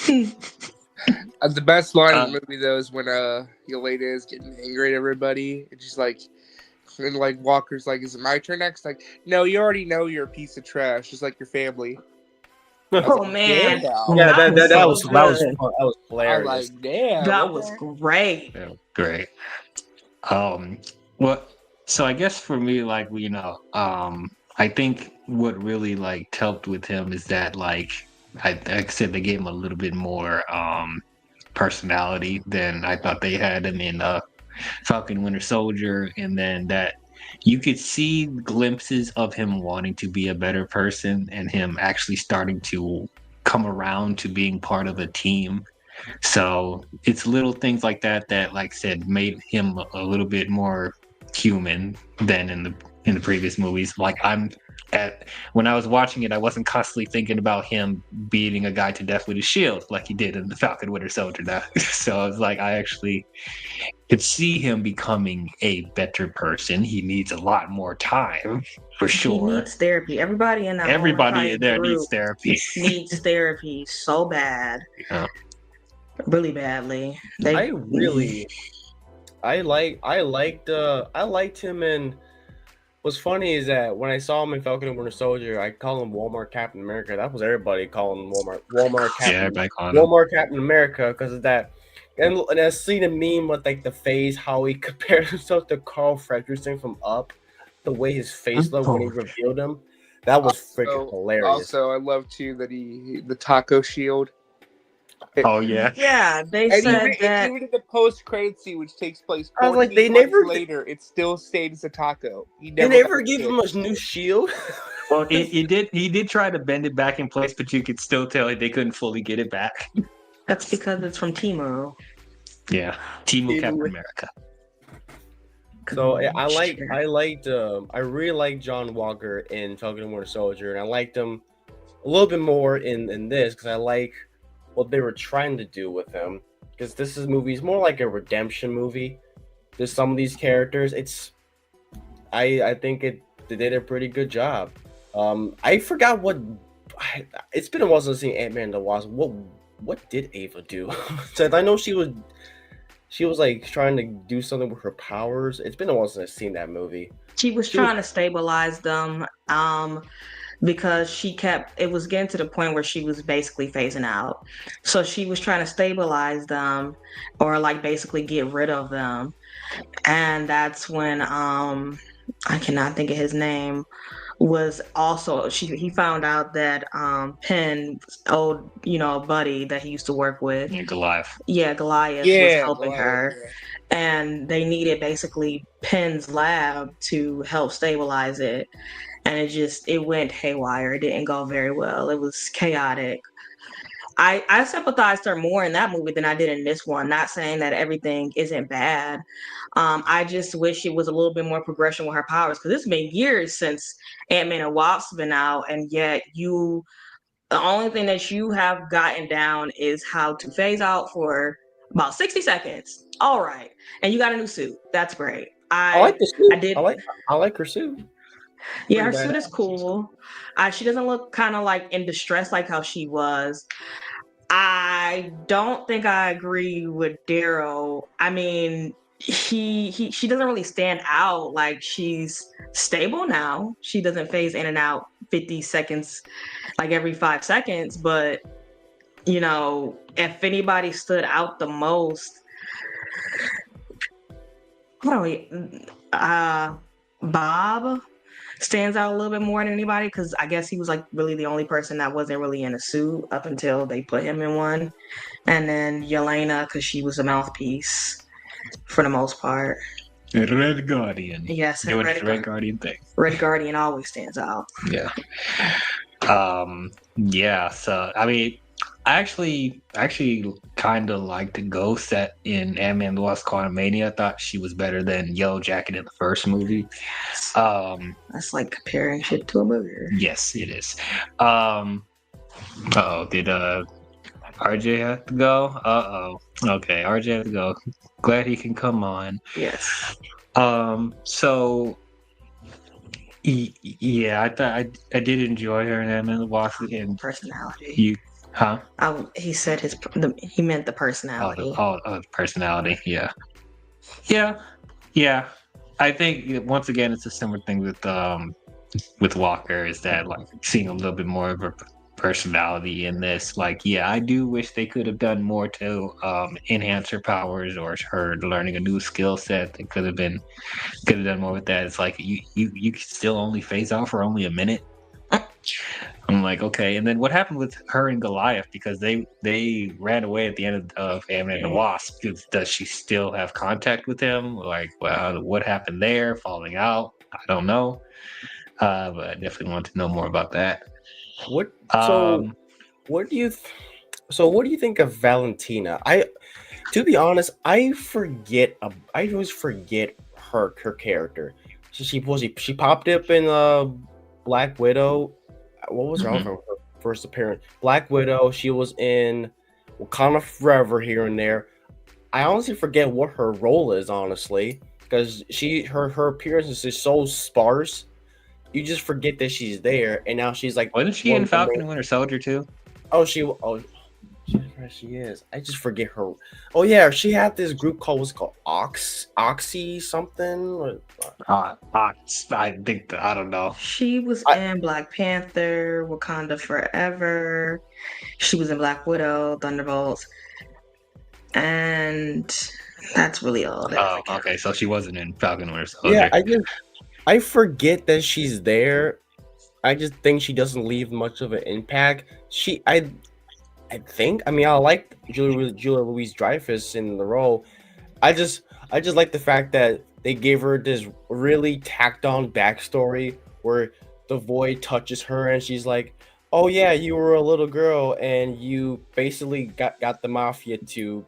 The best line in Uh, the movie though is when Yelena is getting angry at everybody, and she's like, and like Walker's like, "Is it my turn next?" Like, no, you already know you're a piece of trash, just like your family. I was Oh like, man, damn. Yeah, That that was so was good. fun. That was I'm hilarious. like, damn. that was okay. great. Yeah, great. Well, so I guess for me, I think what really helped with him is that like I said, they gave him a little bit more personality than I thought they had him in Falcon Winter Soldier, and then that you could see glimpses of him wanting to be a better person and him actually starting to come around to being part of a team. So it's little things like that that, like I said, made him a little bit more human than in the previous movies. When I was watching it, I wasn't constantly thinking about him beating a guy to death with a shield like he did in the Falcon Winter Soldier. Now, so I was like, I actually could see him becoming a better person. He needs a lot more time for He sure. needs therapy. Everybody in that whole Everybody entire in there group needs therapy. needs therapy so bad. Yeah. Really badly. I liked him. And what's funny is that when I saw him in Falcon and Winter Soldier, I call him Walmart Captain America. That was everybody calling him Walmart Yeah, Captain everybody calling him. Walmart Captain America because of that. And I seen a meme with like the face, how he compared himself to Carl Fredricksen from Up, the way his face looked when he revealed him. That was freaking hilarious. Also, I love too that the taco shield. Oh yeah. Yeah, they And said that. even in the post-credit scene, which takes place I was like, 14 they months never- later, it still stayed as a taco. They never gave him a new shield. Well, he did try to bend it back in place, but you could still tell they couldn't fully get it back. That's because it's from Timo. Yeah, Team Team Captain Wi- America. So yeah, I really liked John Walker in Falcon and Winter Soldier, and I liked him a little bit more in this because I like what they were trying to do with him. Because this movie is more like a redemption movie. There's some of these characters. I think they did a pretty good job. I forgot what. It's been a while since I've seen Ant-Man and the Wasp. What did Ava do? So I know she was like trying to do something with her powers. It's been a while since I've seen that movie. She was trying to stabilize them because it was getting to the point where she was basically phasing out. So she was trying to stabilize them or like basically get rid of them. And that's when I cannot think of his name, was also he found out that Penn, old buddy that he used to work with, Yeah, Goliath. Goliath was helping her. And they needed basically Penn's lab to help stabilize it. And it went haywire. It didn't go very well. It was chaotic. I sympathized her more in that movie than I did in this one. Not saying that everything isn't bad. I just wish it was a little bit more progression with her powers, because it's been years since Ant-Man and Wasp's been out, and yet the only thing that you have gotten down is how to phase out for about 60 seconds. All right. And you got a new suit. That's great. I like the suit. I did. I like her suit. Yeah, her Pretty suit badass. is cool. She doesn't look kind of like in distress like how she was. I don't think I agree with Daryl. I mean, she doesn't really stand out. Like she's stable now. She doesn't phase in and out 50 seconds, like every 5 seconds. But you know, if anybody stood out the most, what are we? Bob stands out a little bit more than anybody because I guess he was like really the only person that wasn't really in a suit up until they put him in one. And then Yelena because she was a mouthpiece for the most part. Red Guardian. Yes, Doing the Red Guardian thing. Red Guardian always stands out. Yeah. Yeah. So I mean, I actually kind of liked the Ghost that in Ant-Man and the Wasp: Quantumania. I thought she was better than Yellow Jacket in the first movie. That's like comparing shit to a burger. Yes, it is. Did RJ have to go? Okay, RJ has to go. Glad he can come on. Yes. So yeah, I thought I did enjoy her in Ant-Man and the Wasp and personality. Huh? He said he meant the personality. The personality. Yeah. I think once again it's a similar thing with Walker, is that like seeing a little bit more of her personality in this. Like, yeah, I do wish they could have done more to enhance her powers or her learning a new skill set. They could have done more with that. It's like you could still only phase out for only a minute. I'm like, okay. And then what happened with her and Goliath? Because they ran away at the end of Ant-Man and the Wasp. Does she still have contact with him? Like, well, what happened there? Falling out? I don't know. But I definitely want to know more about that. What do you think of Valentina? To be honest, I always forget her character. She popped up in Black Widow. What was her first appearance? Black Widow. She was in Wakanda Forever here and there. I honestly forget what her role is, honestly, because her appearance is just so sparse. You just forget that she's there, and now she's like. Wasn't she in Falcon and Winter Soldier too? She is. I just forget her. Oh yeah, she had this group called what's it called Oxy something. Ox. I don't know. She was in Black Panther, Wakanda Forever. She was in Black Widow, Thunderbolts, and that's really all. Oh, okay. So she wasn't in Falcon and Winter Soldier. Yeah, I forget that she's there. I just think she doesn't leave much of an impact. I like Julia Louis-Dreyfus in the role. I just like the fact that they gave her this really tacked on backstory where the Void touches her and she's like, "Oh yeah, you were a little girl and you basically got the Mafia to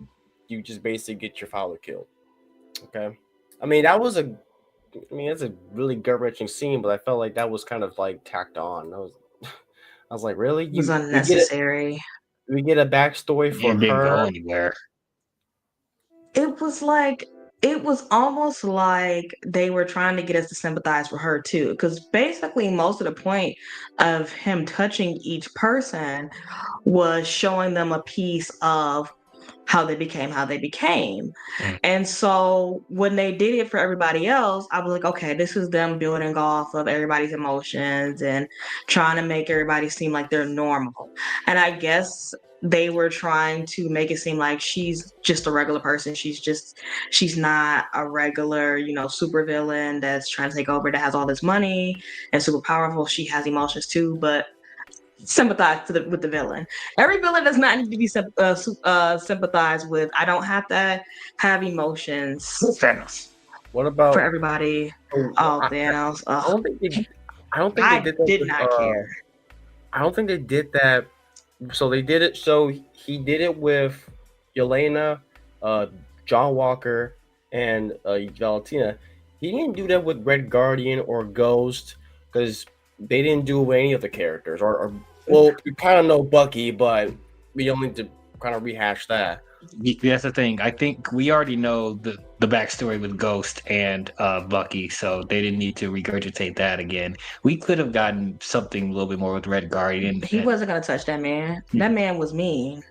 you just basically get your father killed." Okay, that's a really gut-wrenching scene, but I felt like that was kind of like tacked on. I was like, really? It was unnecessary. We get a backstory for her. It didn't go anywhere. It was almost like they were trying to get us to sympathize with her too, because basically most of the point of him touching each person was showing them a piece of how they became. And so when they did it for everybody else, I was like, okay, this is them building off of everybody's emotions and trying to make everybody seem like they're normal. And I guess they were trying to make it seem like she's just a regular person. She's not a regular, super villain that's trying to take over, that has all this money and super powerful. She has emotions too, but sympathize with the villain. Every villain does not need to be sympathized with. I don't have to have emotions. Thanos. What about for everybody? Thanos. I don't think they did that. Care. I don't think they did that. So they did it. So he did it with Yelena, John Walker, and Valentina. He didn't do that with Red Guardian or Ghost because they didn't do any of the characters. Or well, we kind of know Bucky, but we only kind of rehash that. That's the thing. I think we already know the backstory with Ghost and Bucky, so they didn't need to regurgitate that again. We could have gotten something a little bit more with Red Guardian. He wasn't gonna touch that man. That man was mean.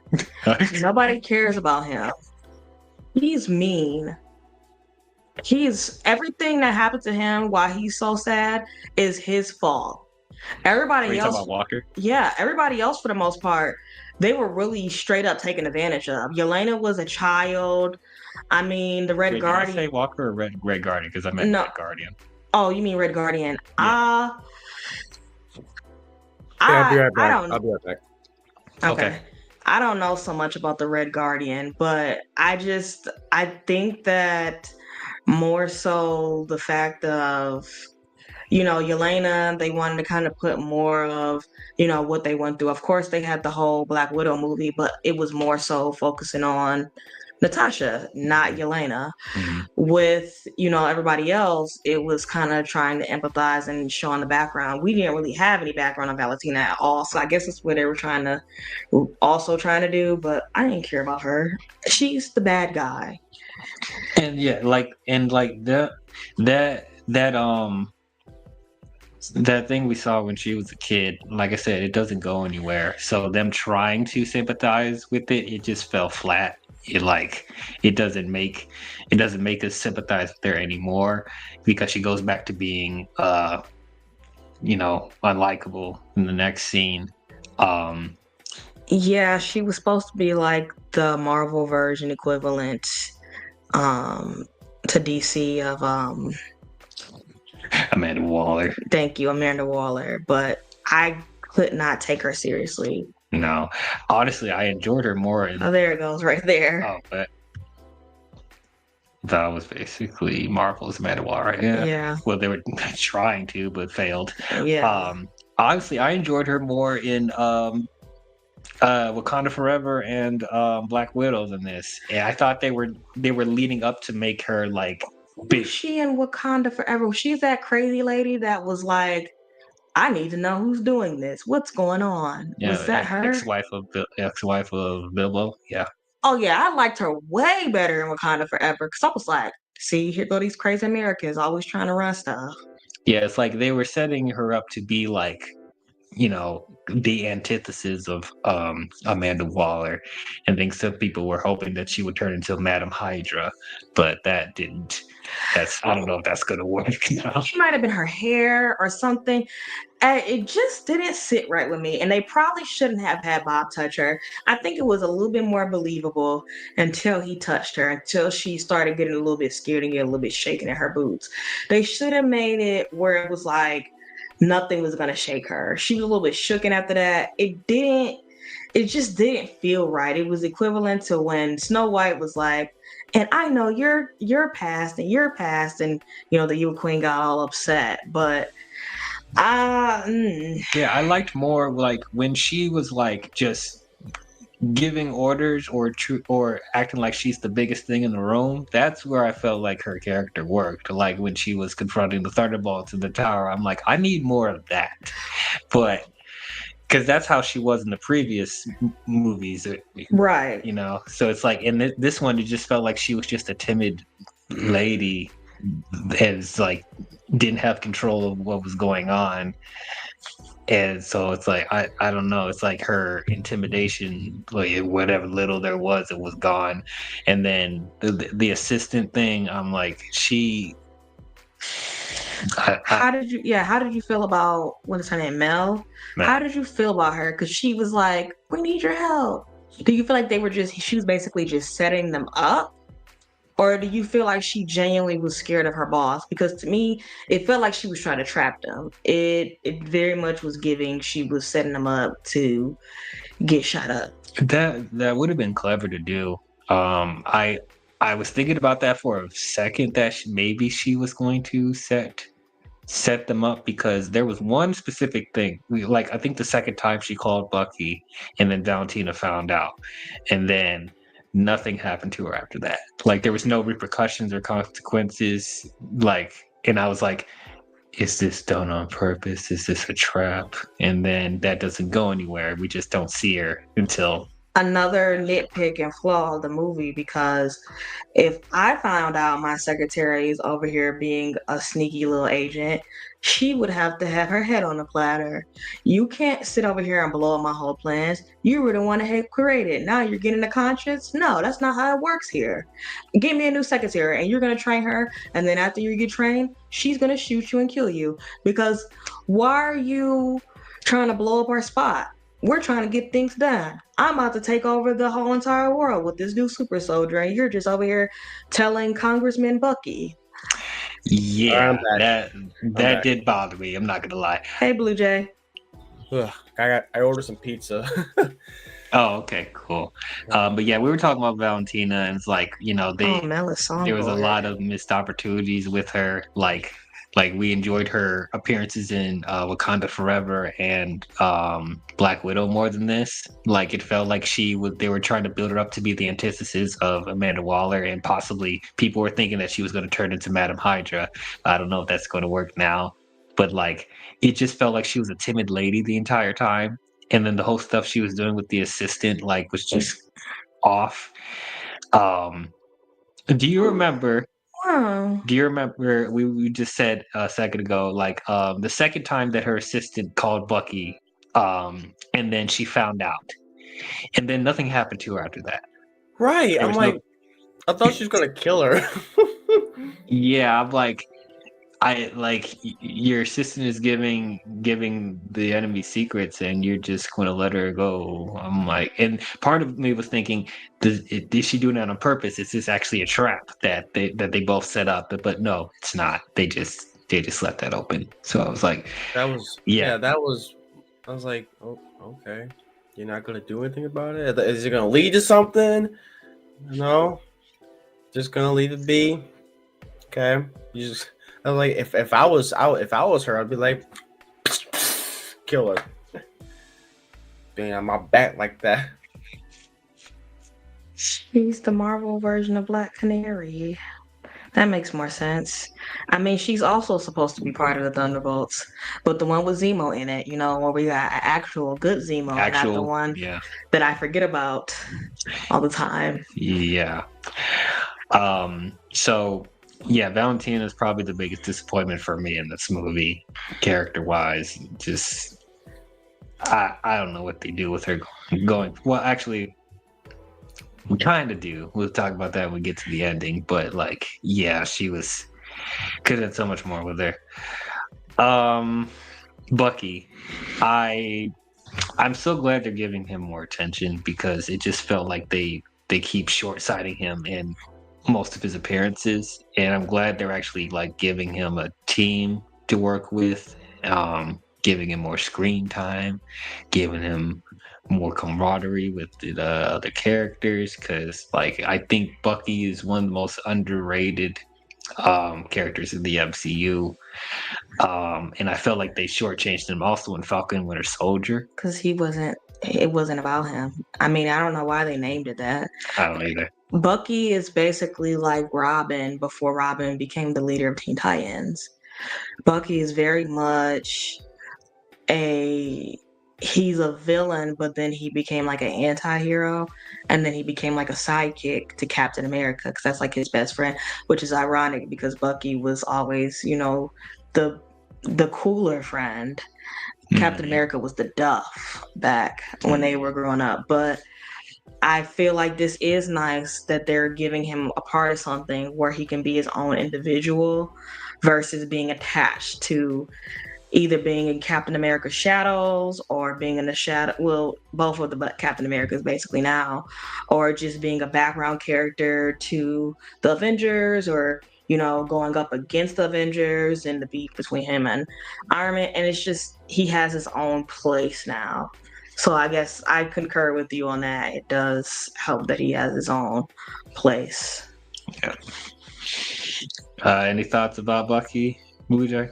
Nobody cares about him. He's mean. He's everything that happened to him while he's so sad is his fault. Everybody Are you else, talking about Walker? yeah, everybody else for the most part, they were really straight up taken advantage of. Yelena was a child. I mean, the Red Wait, did I Guardian. say Walker or Red Guardian? Because I meant No. Red Guardian. Oh, you mean Red Guardian? Yeah. I'll be right back. I don't. I'll be right back. Okay. I don't know so much about the Red Guardian, but I think that more so the fact of, Yelena, they wanted to kind of put more of, what they went through. Of course, they had the whole Black Widow movie, but it was more so focusing on Natasha, not Yelena. Mm-hmm. With, everybody else, it was kind of trying to empathize and show on the background. We didn't really have any background on Valentina at all. So I guess that's what they were trying to do, but I didn't care about her. She's the bad guy. And yeah, that thing we saw when she was a kid, like I said, it doesn't go anywhere. So them trying to sympathize with it just fell flat. It doesn't make us sympathize with her anymore because she goes back to being unlikable in the next scene. Yeah, she was supposed to be like the Marvel version equivalent to DC of Amanda Waller. Thank you, Amanda Waller. But I could not take her seriously. No, honestly, I enjoyed her more. Oh, there it goes, right there. Oh, but that was basically Marvel's Amanda Waller. Yeah. Well, they were trying to, but failed. Yeah. Honestly, I enjoyed her more in Wakanda Forever and Black Widow than this. And I thought they were leading up to make her like big. She in Wakanda Forever. She's that crazy lady that was like, I need to know who's doing this. What's going on? Yeah, was that her? Ex-wife of Bilbo. Yeah. Oh yeah, I liked her way better in Wakanda Forever because I was like, see, here go these crazy Americans always trying to run stuff. Yeah, it's like they were setting her up to be like, the antithesis of Amanda Waller, and I think some people were hoping that she would turn into Madam Hydra, but that didn't. I don't know if that's gonna work now. She might have been her hair or something. It just didn't sit right with me, and they probably shouldn't have had Bob touch her. I think it was a little bit more believable until he touched her, until she started getting a little bit scared and getting a little bit shaken in her boots. They should have made it where it was like nothing was gonna shake her. She was a little bit shooken after that. It just didn't feel right. It was equivalent to when Snow White was like, and I know you're past and you're past, and the Evil Queen got all upset, but yeah, I liked more like when she was like just giving orders or acting like she's the biggest thing in the room. That's where I felt like her character worked. Like when she was confronting the Thunderbolts in the tower, I'm like, I need more of that. But because that's how she was in the previous movies, right? So it's like in this one, it just felt like she was just a timid lady, as like didn't have control of what was going on. And so it's like I don't know. It's like her intimidation, like whatever little there was, it was gone. And then the assistant thing, I'm like, how did you feel about what is her name, Mel? How did you feel about her? Because she was like, we need your help. Do you feel like she was basically just setting them up? Or do you feel like she genuinely was scared of her boss? Because to me, it felt like she was trying to trap them. It very much was giving she was setting them up to get shot up. That would have been clever to do. I was thinking about that for a second, that maybe she was going to set them up, because there was one specific thing. Like, I think the second time she called Bucky, and then Valentina found out, and then nothing happened to her after that. Like, there was no repercussions or consequences. Like, and I was like, is this done on purpose? Is this a trap? And then that doesn't go anywhere. We just don't see her until another nitpick and flaw of the movie, because if I found out my secretary is over here being a sneaky little agent, she would have to have her head on a platter. You can't sit over here and blow up my whole plans. You were the one that had created. Now you're getting a conscience? No, that's not how it works here. Give me a new secretary and you're going to train her. And then after you get trained, she's going to shoot you and kill you. Because why are you trying to blow up our spot? We're trying to get things done. I'm about to take over the whole entire world with this new super soldier, and you're just over here telling Congressman Bucky. Yeah, I'm back. that did bother me. I'm not gonna lie. Hey, Blue Jay. Ugh, I ordered some pizza. Oh, okay, cool. But yeah, we were talking about Valentina, and it's like, you know, there was a lot of missed opportunities with her. Like we enjoyed her appearances in Wakanda Forever and Black Widow more than this. Like it felt like they were trying to build her up to be the antithesis of Amanda Waller, and possibly people were thinking that she was going to turn into Madam Hydra. I don't know if that's going to work now, but like it just felt like she was a timid lady the entire time. And then the whole stuff she was doing with the assistant like was just off. Do you remember Wow. Do you remember we just said a second ago, like the second time that her assistant called Bucky, and then she found out, and then nothing happened to her after that. Right. There I'm was like, I thought she was gonna kill her. Yeah, I'm like, your assistant is giving the enemy secrets, and you're just going to let her go. I'm like, and part of me was thinking, is she doing that on purpose? Is this actually a trap that they both set up? But no, it's not. They just left that open. So I was like, That was yeah. that was. I was like, oh, okay. You're not gonna do anything about it. Is it gonna lead to something? No, just gonna leave it be. Okay. You just. I was like, if I was her, I'd be like, kill her. Being on my back like that. She's the Marvel version of Black Canary. That makes more sense. I mean, she's also supposed to be part of the Thunderbolts, but the one with Zemo in it, where we got actual good Zemo, not the one Yeah. that I forget about all the time. Yeah. So yeah, Valentina is probably the biggest disappointment for me in this movie, character-wise. Just I don't know what they do with her going. Well, actually, we kind of do. We'll talk about that when we get to the ending. But like, yeah, she could have done so much more with her. Bucky, I'm so glad they're giving him more attention, because it just felt like they keep short-sighting him in most of his appearances, and I'm glad they're actually like giving him a team to work with, giving him more screen time, giving him more camaraderie with the other characters, because like I think Bucky is one of the most underrated characters in the MCU, and I felt like they shortchanged him also in Falcon and Winter Soldier, because it wasn't about him. I mean, I don't know why they named it that. I don't either. Bucky is basically like Robin before Robin became the leader of Teen Titans. Bucky is very much he's a villain, but then he became like an anti-hero, and then he became like a sidekick to Captain America, because that's like his best friend, which is ironic because Bucky was always, the cooler friend. Captain America was the duff back when they were growing up. But I feel like this is nice that they're giving him a part of something where he can be his own individual versus being attached to either being in Captain America's shadows or being in the shadow. Well, both of the Captain Americas basically now, or just being a background character to the Avengers, or going up against the Avengers and the beef between him and Iron Man. And it's just, he has his own place now. So I guess I concur with you on that. It does help that he has his own place. Yeah. Any thoughts about Bucky, Blue Jay?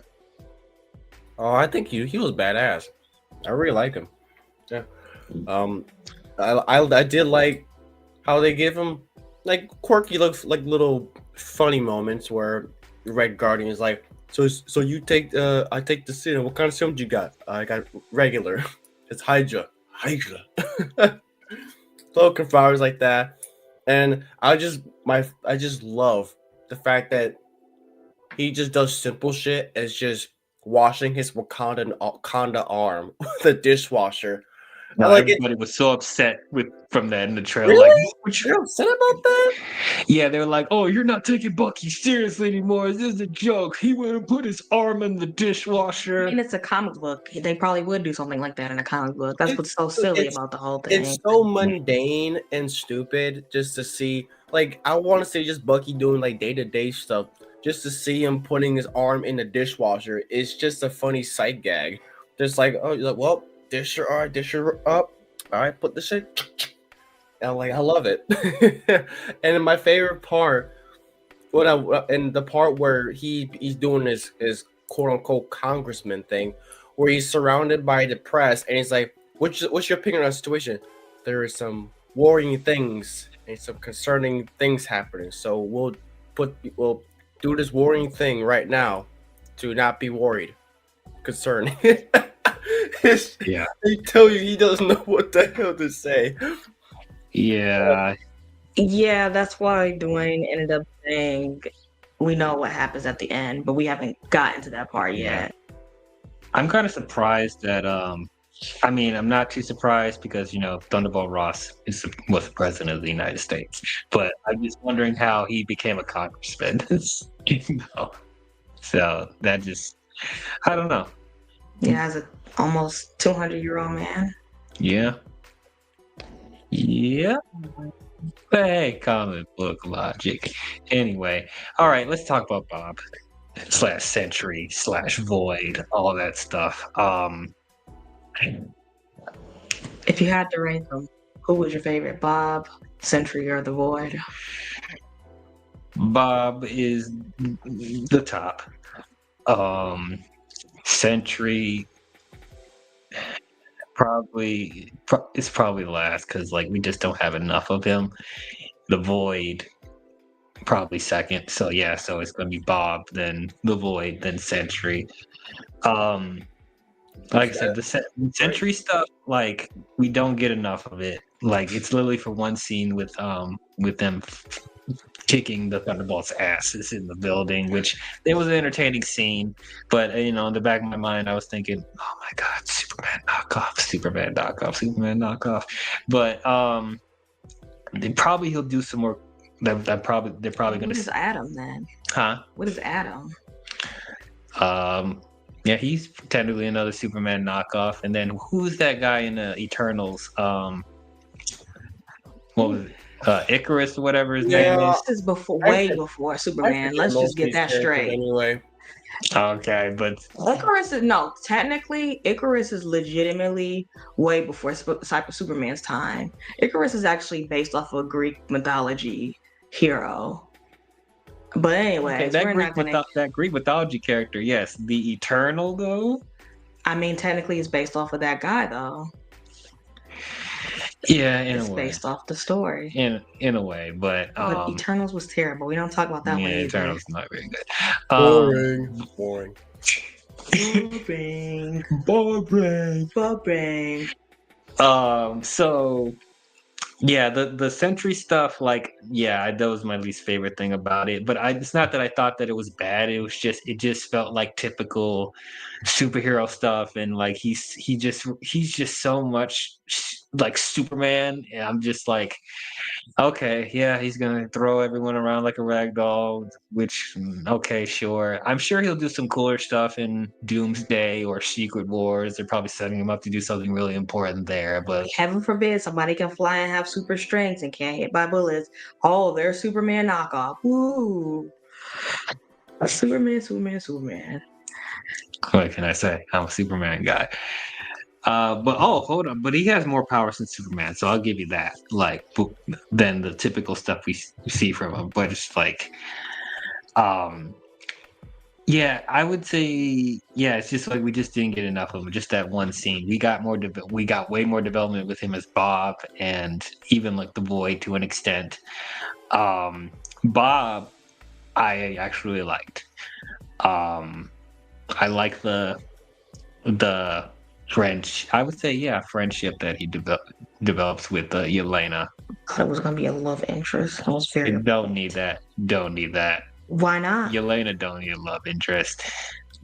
Oh, I think he was badass. I really like him. Yeah. I did like how they give him like quirky, looks like little funny moments where Red Guardian is like, so you take I take the serum. What kind of serum you got? I got regular. It's Hydra. little flowers like that, and I just love the fact that he just does simple shit as just washing his Wakanda arm with a dishwasher. No, And like it, everybody was so upset from that in the trailer. Like, really? You're upset about that? yeah, they were like, "Oh, you're not taking Bucky seriously anymore. This is a joke. He went and put his arm in the I dishwasher." mean, it's a comic book. They probably would do something like that in a comic book. That's It's what's so silly it's about the whole it's thing. so mundane and stupid just to see. Like I want to see just Bucky doing like day-to-day stuff. Just to see him putting his arm in the dishwasher is just a funny sight gag. Just like, oh, you're like, well, dish her up. All right, put the shit. And I'm like, I love it. And my favorite part, and the part where he's doing his quote unquote congressman thing, where he's surrounded by the press, and he's like, what's your opinion on the situation? There is some worrying things and some concerning things happening. So we'll do this worrying thing right now to not be worried, concerning. Yeah. They tell you he doesn't know what the hell to say. Yeah. Yeah, that's why Dwayne ended up saying, "We know what happens at the end, but we haven't gotten to that part Yeah. yet." I'm kind of surprised that I mean, I'm not too surprised because Thunderbolt Ross was the president of the United States, but I'm just wondering how he became a congressman. So that just, I don't know. Yeah, as a almost 200-year-old man. Yeah. Yeah. But hey, comic book logic. Anyway, all right, let's talk about Bob / Sentry / Void, all that stuff. If you had to rank them, who was your favorite, Bob, Sentry, or the Void? Bob is the top. Sentry is probably last because like we just don't have enough of him. The Void probably second. So yeah, so it's gonna be Bob, then the Void, then Sentry. Like I said, the Sentry stuff, like we don't get enough of it. Like it's literally for one scene with them kicking the Thunderbolts' asses in the building, which it was an entertaining scene. But in the back of my mind, I was thinking, "Oh my God, Superman knockoff, Superman knockoff, Superman knockoff." But he'll do some more. They're probably What gonna. is Adam then? Huh? What is Adam? Yeah, he's technically another Superman knockoff. And then who's that guy in the Eternals? What was it? Icarus or whatever his name is. This is way before Superman. Let's just get that straight. Anyway. Okay, but technically, Icarus is legitimately way before Superman's time. Icarus is actually based off of a Greek mythology hero. But anyway, that Greek mythology character, yes. The Eternal, though? I mean, technically, it's based off of that guy, though. Yeah, it's based off the story. In a way, but Eternals was terrible. We don't talk about that one either. Eternals not very good. Boring. Boring. So yeah, the Sentry stuff, like, yeah, that was my least favorite thing about it. But it's not that I thought that it was bad. It just felt like typical superhero stuff, and like he's just so much like Superman, and I'm just like, okay, yeah, he's gonna throw everyone around like a rag doll, which okay, sure. I'm sure he'll do some cooler stuff in Doomsday or Secret Wars. They're probably setting him up to do something really important there, but heaven forbid somebody can fly and have super strength and can't hit by bullets. Oh, they're Superman knockoff. Woo! Superman. What can I say? I'm a Superman guy. But hold on. But he has more powers than Superman, so I'll give you that. Like, than the typical stuff we see from him. But it's like, yeah, I would say, yeah, it's just like we just didn't get enough of him. Just that one scene. We got way more development with him as Bob, and even like the Void to an extent. Bob, I actually liked. I like the French. I would say, yeah, friendship that he develops with Yelena. thought it was gonna be a love interest. I was very. Don't need that. Don't need that. Why not? Yelena don't need a love interest.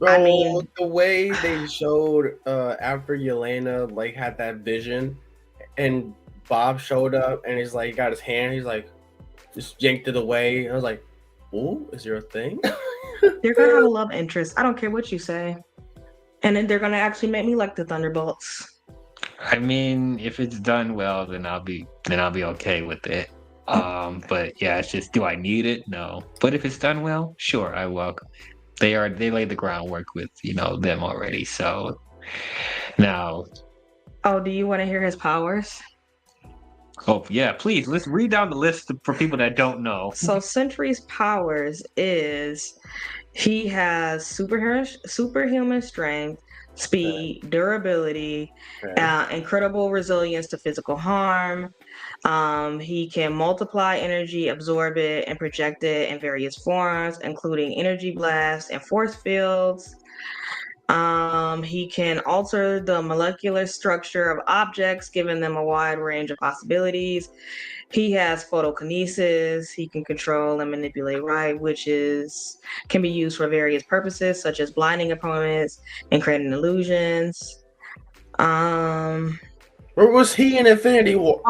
I So mean- the way they showed after Yelena like had that vision, and Bob showed up and he's like got his hand, he's like just yanked it away. I was like, "Oh, is there a thing?" They're gonna have a love interest. I don't care what you say. And then they're gonna actually make me like the Thunderbolts. I mean, if it's done well, then I'll be okay with it. But yeah, it's just, do I need it? No. But if it's done well, sure, I welcome it. They laid the groundwork with them already. So now, Oh, do you want to hear his powers? oh yeah, please let's read down the list for people that don't know. So Sentry's powers is he has superhuman strength, speed, durability, incredible resilience to physical harm. He can multiply energy, absorb it, and project it in various forms, including energy blasts and force fields. He can alter the molecular structure of objects, giving them a wide range of possibilities. He has photokinesis. He can control and manipulate light, which can be used for various purposes, such as blinding opponents and creating illusions. Where was he in Infinity War?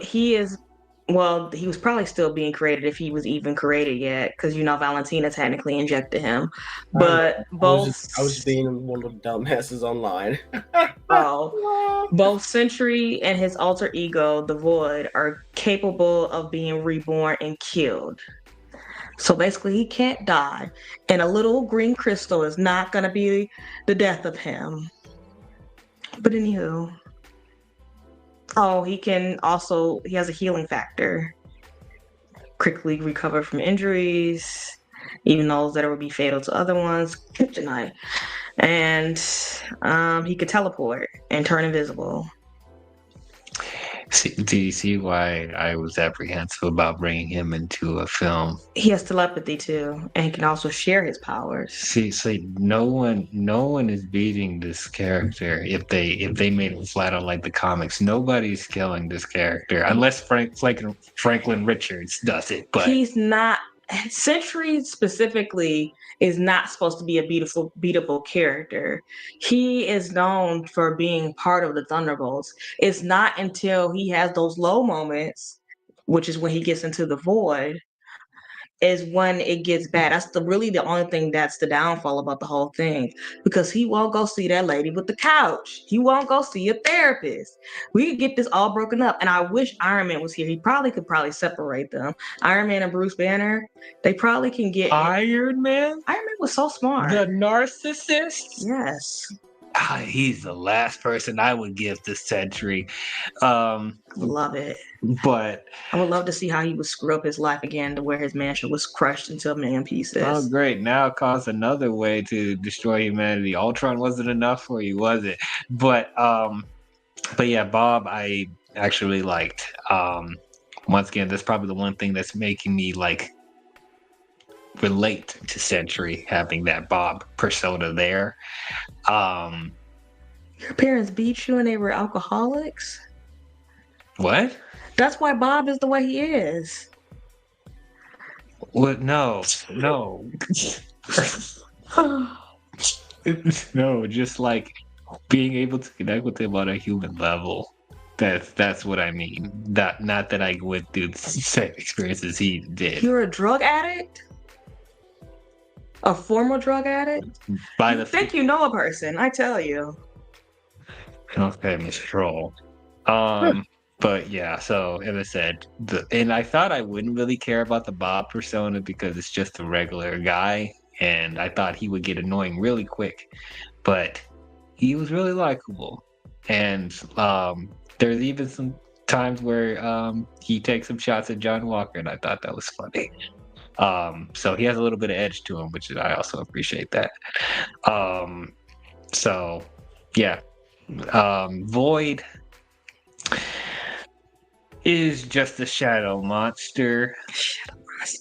He is. Well, he was probably still being created if he was even created yet, because Valentina technically injected him. But I was just being one of the dumbasses online. Both Sentry and his alter ego, the Void, are capable of being reborn and killed. So basically, he can't die, and a little green crystal is not going to be the death of him. But anywho. Oh, he has a healing factor. Quickly recover from injuries, even those that would be fatal to other ones. Kryptonite. And he could teleport and turn invisible. Do you see why I was apprehensive about bringing him into a film? He has telepathy too, and he can also share his powers. See, no one is beating this character if they made it flat out like the comics. Nobody's killing this character unless Franklin Richards does it. But he's not. Sentry specifically is not supposed to be a beatable character. He is known for being part of the Thunderbolts. It's not until he has those low moments, which is when he gets into the Void, is when it gets bad. That's really the only thing that's the downfall about the whole thing, because he won't go see that lady with the couch. He won't go see a therapist. We could get this all broken up, and I wish Iron Man was here. He could separate them. Iron Man and Bruce Banner, they probably can get Iron Man. Iron Man was so smart. The narcissist. Yes. He's the last person I would give this Sentry. Love it. But I would love to see how he would screw up his life again, to where his mansion was crushed into a million pieces. oh, great! Now it caused another way to destroy humanity. Ultron wasn't enough for you, was it? But yeah, Bob, I actually liked. Once again, that's probably the one thing that's making me relate to Sentry, having that Bob persona there. Your parents beat you and they were alcoholics? What? That's why Bob is the way he is. What? No. No, just being able to connect with him on a human level. That's what I mean. Not that I went through the same experiences he did. You're a drug addict? A former drug addict? You think you know a person, I tell you. Okay, Mr. Troll. But yeah, so as I said, and I thought I wouldn't really care about the Bob persona because it's just a regular guy, and I thought he would get annoying really quick, but he was really likable. And there's even some times where he takes some shots at John Walker, and I thought that was funny. So he has a little bit of edge to him, which I also appreciate that. So yeah, Void is just a shadow monster.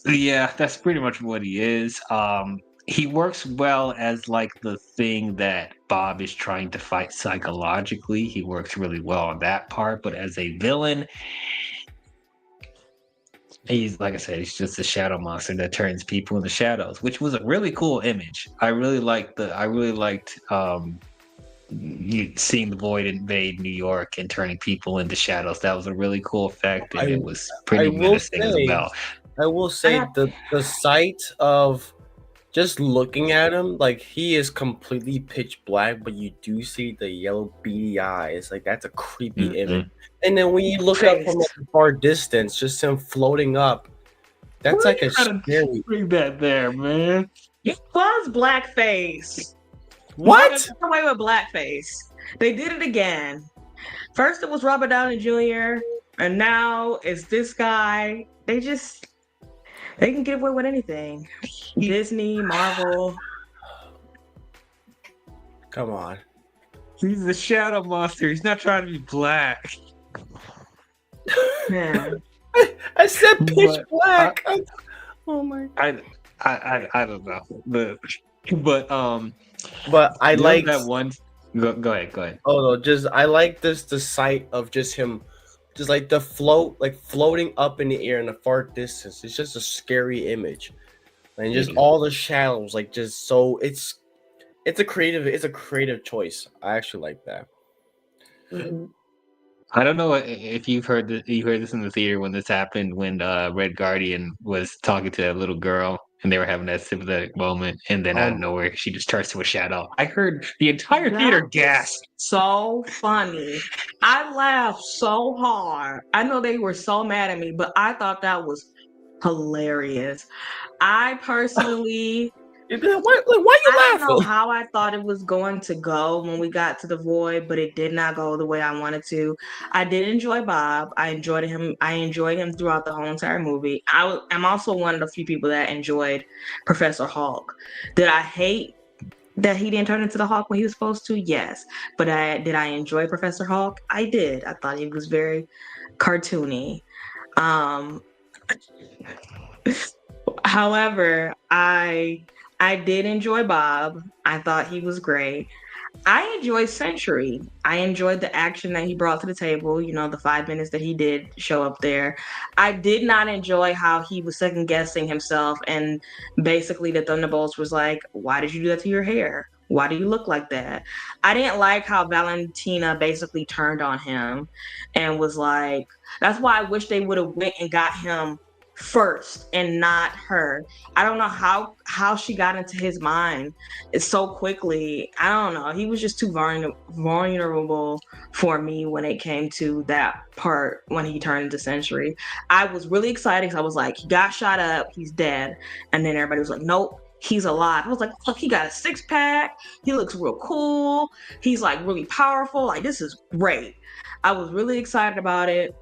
Yeah, that's pretty much what he is. he works well as like the thing that Bob is trying to fight psychologically. He works really well on that part, but as a villain, he's like I said, he's just a shadow monster that turns people into shadows, which was a really cool image. I really liked you seeing the void invade New York and turning people into shadows. That was a really cool effect, and it was pretty menacing as well. I will say the sight of just looking at him, like he is completely pitch black, but you do see the yellow beady eyes. Like that's a creepy image. And then when you look up from like a far distance, just him floating up, that's like a scary. Bring that there, man. It was blackface. What? Get away with blackface. They did it again. First it was Robert Downey Jr. and now it's this guy. They can get away with anything. Disney, Marvel. Come on. He's a shadow monster. He's not trying to be black. Man. I said pitch black. Oh my. I don't know, but I like that one. Go ahead. Oh no, just I like the sight of just him, just like the floating up in the air in the far distance. It's just a scary image, and just all the shadows, like just so it's a creative choice. I actually like that. Mm-hmm. I don't know if you heard this in the theater when this happened, when Red Guardian was talking to that little girl and they were having that sympathetic moment, and then out of nowhere she just turns to a shadow. I heard the entire theater gasp. So funny. I laughed so hard. I know they were so mad at me, but I thought that was hilarious. I personally You'd be like, why you I laughing? don't know how I thought it was going to go when we got to the void, but it did not go the way I wanted to. I did enjoy Bob. I enjoyed him throughout the whole entire movie. I'm also one of the few people that enjoyed Professor Hulk. Did I hate that he didn't turn into the Hulk when he was supposed to? Yes. But did I enjoy Professor Hulk? I did. I thought he was very cartoony. However, I did enjoy Bob. I thought he was great. I enjoyed Century. I enjoyed the action that he brought to the table, the 5 minutes that he did show up there. I did not enjoy how he was second guessing himself, and basically the Thunderbolts was like, why did you do that to your hair? Why do you look like that? I didn't like how Valentina basically turned on him and was like, that's why I wish they would have went and got him first and not her. I don't know how she got into his mind so quickly. I don't know. He was just too vulnerable for me when it came to that part when he turned into Century. I was really excited because I was like, he got shot up, he's dead. And then everybody was like, nope, he's alive. I was like, look, he got a 6-pack. He looks real cool. He's like really powerful. Like, this is great. I was really excited about it.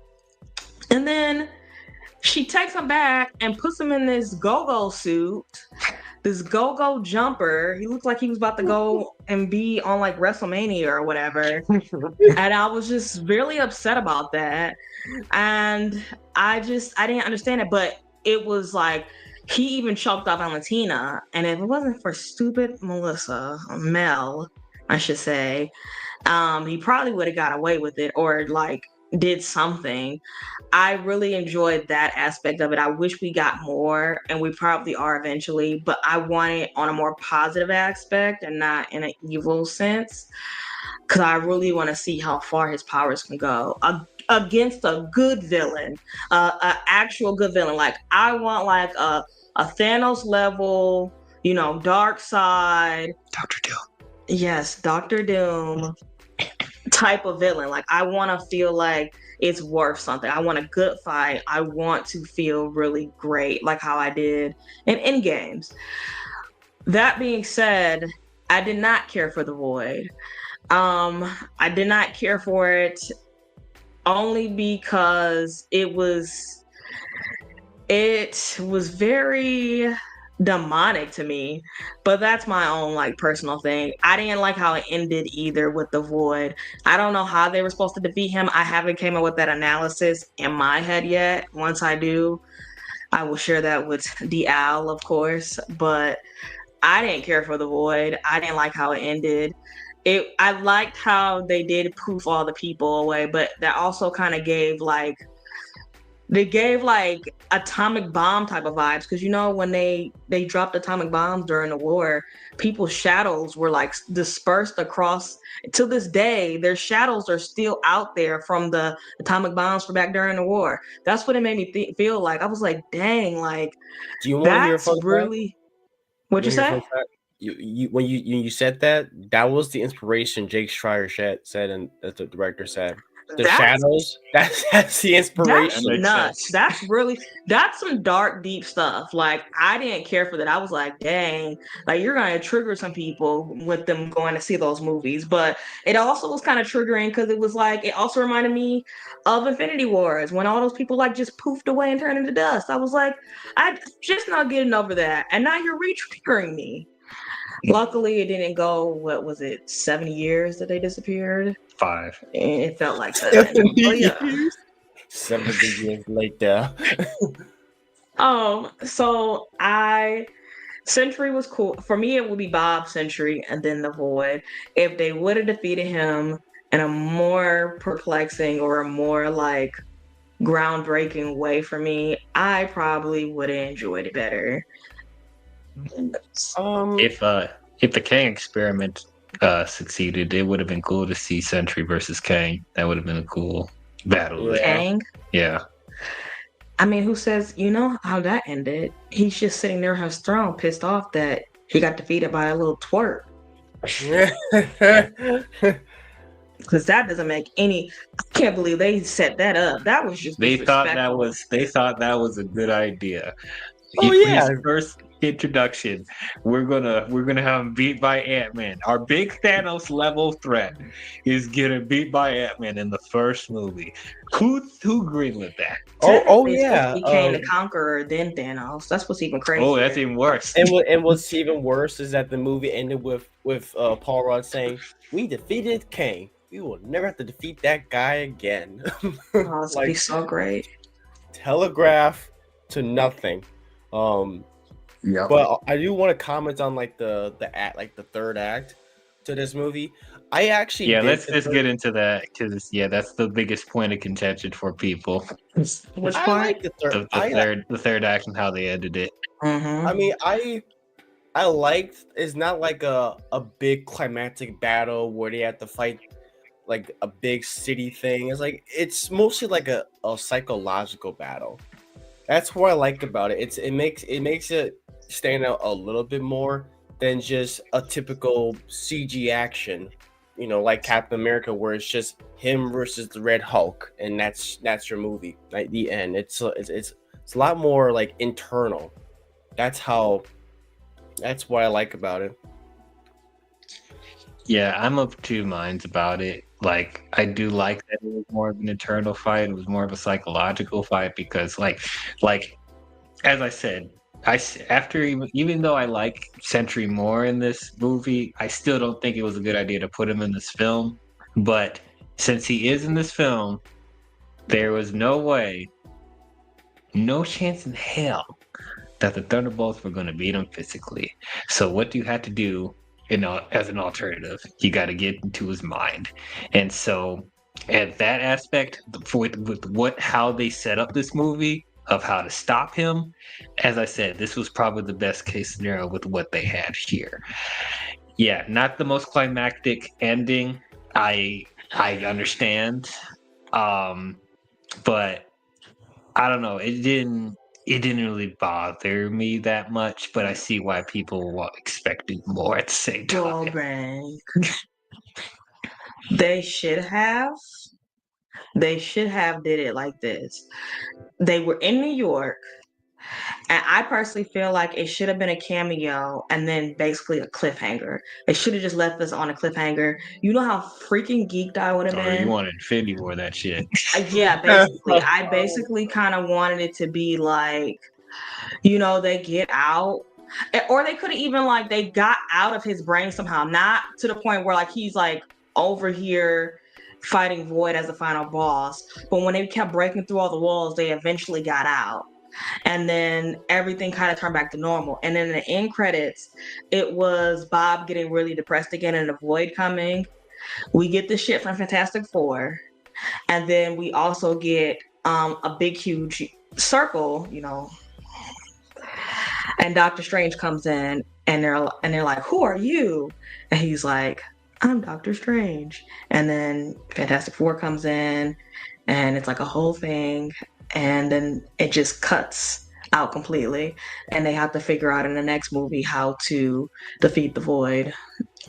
And then she takes him back and puts him in this go-go suit, this go-go jumper. He looked like he was about to go and be on like WrestleMania or whatever. And I was just really upset about that. And I didn't understand it, but it was like, he even choked off Valentina. And if it wasn't for stupid Mel, I should say, he probably would have got away with it or like did something. I really enjoyed that aspect of it. I wish we got more, and we probably are eventually, but I want it on a more positive aspect and not in an evil sense, because I really want to see how far his powers can go against a good villain, an actual good villain. Like, I want like a Thanos level, dark side. Dr. Doom. Yes, Dr. Doom type of villain. Like, I want to feel like it's worth something. I want a good fight. I want to feel really great, like how I did in Endgames. That being said, I did not care for the Void. I did not care for it only because it was very demonic to me, but that's my own like personal thing. I didn't like how it ended either with the Void. I don't know how they were supposed to defeat him. I haven't came up with that analysis in my head yet. Once I do, I will share that with D-WIZZLE, of course. But I didn't care for the Void. I didn't like how it ended. I liked how they did poof all the people away, but that also kind of gave like they gave like atomic bomb type of vibes, because when they dropped atomic bombs during the war, people's shadows were like dispersed across. To this day, their shadows are still out there from the atomic bombs from back during the war. That's what it made me feel like. I was like, dang, like Do you want to hear a that's fun fact? really what you You wanna hear a say. fun fact? When you said that, that was the inspiration Jake Schreier said, and that the director said. The That's shadows. That's the That's inspiration. makes nuts. sense. That's some dark, deep stuff. Like, I didn't care for that. I was like, dang, like you're gonna trigger some people with them going to see those movies. But it also was kind of triggering because it was like it also reminded me of Infinity Wars when all those people like just poofed away and turned into dust. I was like, I'm just not getting over that. And now you're re-triggering me. Luckily, it didn't go, what was it, 70 years that they disappeared? 5. And it felt like that. But yeah. 70 years later. So Sentry was cool. For me, it would be Bob Sentry and then the Void. If they would have defeated him in a more perplexing or a more like groundbreaking way for me, I probably would have enjoyed it better. If the Kang experiment succeeded, it would have been cool to see Sentry versus Kang. That would have been a cool battle. Yeah. Kang? Yeah. I mean, who says, how that ended? He's just sitting there on his throne, pissed off that he got defeated by a little twerp. Because that doesn't make any. I can't believe they set that up. That was just They thought disrespectful. that was a good idea. Oh, yeah. His first introduction, we're gonna have him beat by Ant-Man. Our big Thanos level threat is getting beat by Ant-Man in the first movie. Who greenlit that? Oh Technically, it's supposed yeah. to be Kang the Conqueror, then Thanos. That's what's even crazy. Oh, that's even worse. And what's even worse is that the movie ended with Paul Rudd saying, "We defeated Kang. We will never have to defeat that guy again." Oh, it's be so great. Telegraph to nothing. Yeah. But I do want to comment on like the act, like the third act to this movie. I actually let's get into that because that's the biggest point of contention for people. Which I part? like the third. The third act and how they ended it. Mm-hmm. I mean, I liked. It's not like a big climactic battle where they have to fight like a big city thing. It's mostly like a psychological battle. That's what I like about it. It makes it stand out a little bit more than just a typical CG action, like Captain America, where it's just him versus the Red Hulk, and that's your movie, like the end. It's a lot more like internal. That's what I like about it. Yeah, I'm of two minds about it. Like, I do like that it was more of an internal fight. It was more of a psychological fight because, like as I said, even though I like Sentry more in this movie, I still don't think it was a good idea to put him in this film. But since he is in this film, there was no chance in hell that the Thunderbolts were going to beat him physically. So what do you have to do? As an alternative, you got to get into his mind, and so at that aspect, with how they set up this movie of how to stop him, as I said, this was probably the best case scenario with what they had here. Yeah, not the most climactic ending. I understand, but I don't know. It didn't really bother me that much, but I see why people were expecting more at the same time. They should have did it like this. They were in New York, and I personally feel like it should have been a cameo and then basically a cliffhanger. They should have just left us on a cliffhanger. You know how freaking geeked I would have been? You wanted Infinity War that shit. Yeah, basically. I basically kind of wanted it to be like, they get out. Or they could have even like they got out of his brain somehow, not to the point where like he's like over here fighting Void as the final boss. But when they kept breaking through all the walls, they eventually got out. and then everything kind of turned back to normal. And then in the end credits, it was Bob getting really depressed again and the void coming. We get the shit from Fantastic Four, and then we also get a big huge circle, and Doctor Strange comes in, and they're like, "Who are you?" And he's like, "I'm Doctor Strange." And then Fantastic Four comes in, and it's like a whole thing, and then it just cuts out completely, and they have to figure out in the next movie how to defeat the void.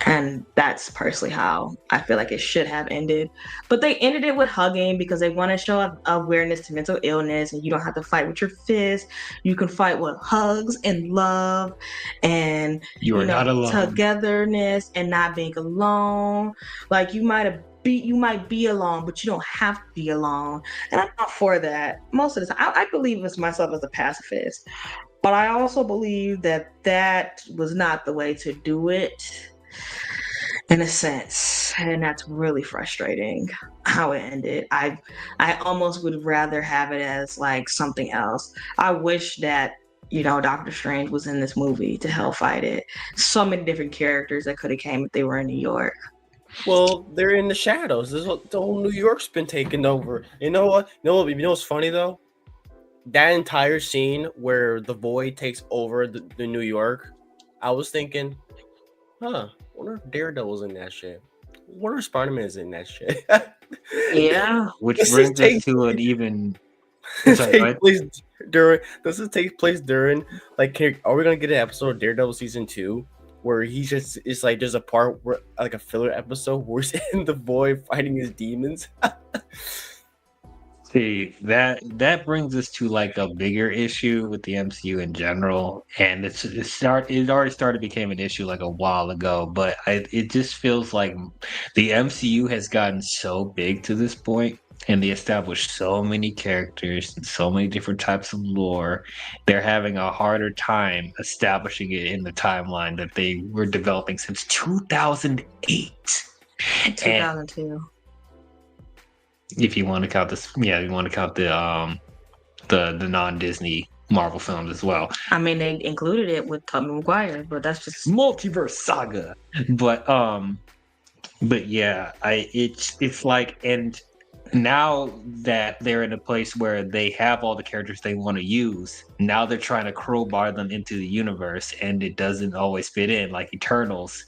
And that's personally how I feel like it should have ended. But they ended it with hugging because they want to show awareness to mental illness, and you don't have to fight with your fists. You can fight with hugs and love and You are not alone. togetherness and not being alone. Like you might be alone, but you don't have to be alone. And I'm not for that. Most of the time, I believe as myself as a pacifist, but I also believe that was not the way to do it. In a sense, and that's really frustrating how it ended. I almost would rather have it as like something else. I wish that Doctor Strange was in this movie to help fight it. So many different characters that could have came if they were in New York. Well, they're in the shadows. The whole New York's been taken over. You know what? You know what's funny though? That entire scene where the void takes over the New York, I was thinking, I wonder if Daredevil's in that shit. I wonder if Spider-Man's in that shit. Yeah. Which brings us to an even. Sorry, Does it take place during like? Are we gonna get an episode of Daredevil season 2 where it's like there's a part where like a filler episode where he's in the void fighting his demons? See, that brings us to like a bigger issue with the MCU in general, and it already started became an issue like a while ago, but it just feels like the MCU has gotten so big to this point, and they established so many characters and so many different types of lore. They're having a harder time establishing it in the timeline that they were developing since 2008. 2002. If you want to count this, yeah, you want to count the non-Disney Marvel films as well. I mean, they included it with Tobey Maguire, but that's just multiverse saga. But yeah, it's like, and now that they're in a place where they have all the characters they want to use, now they're trying to crowbar them into the universe, and it doesn't always fit in. Like Eternals,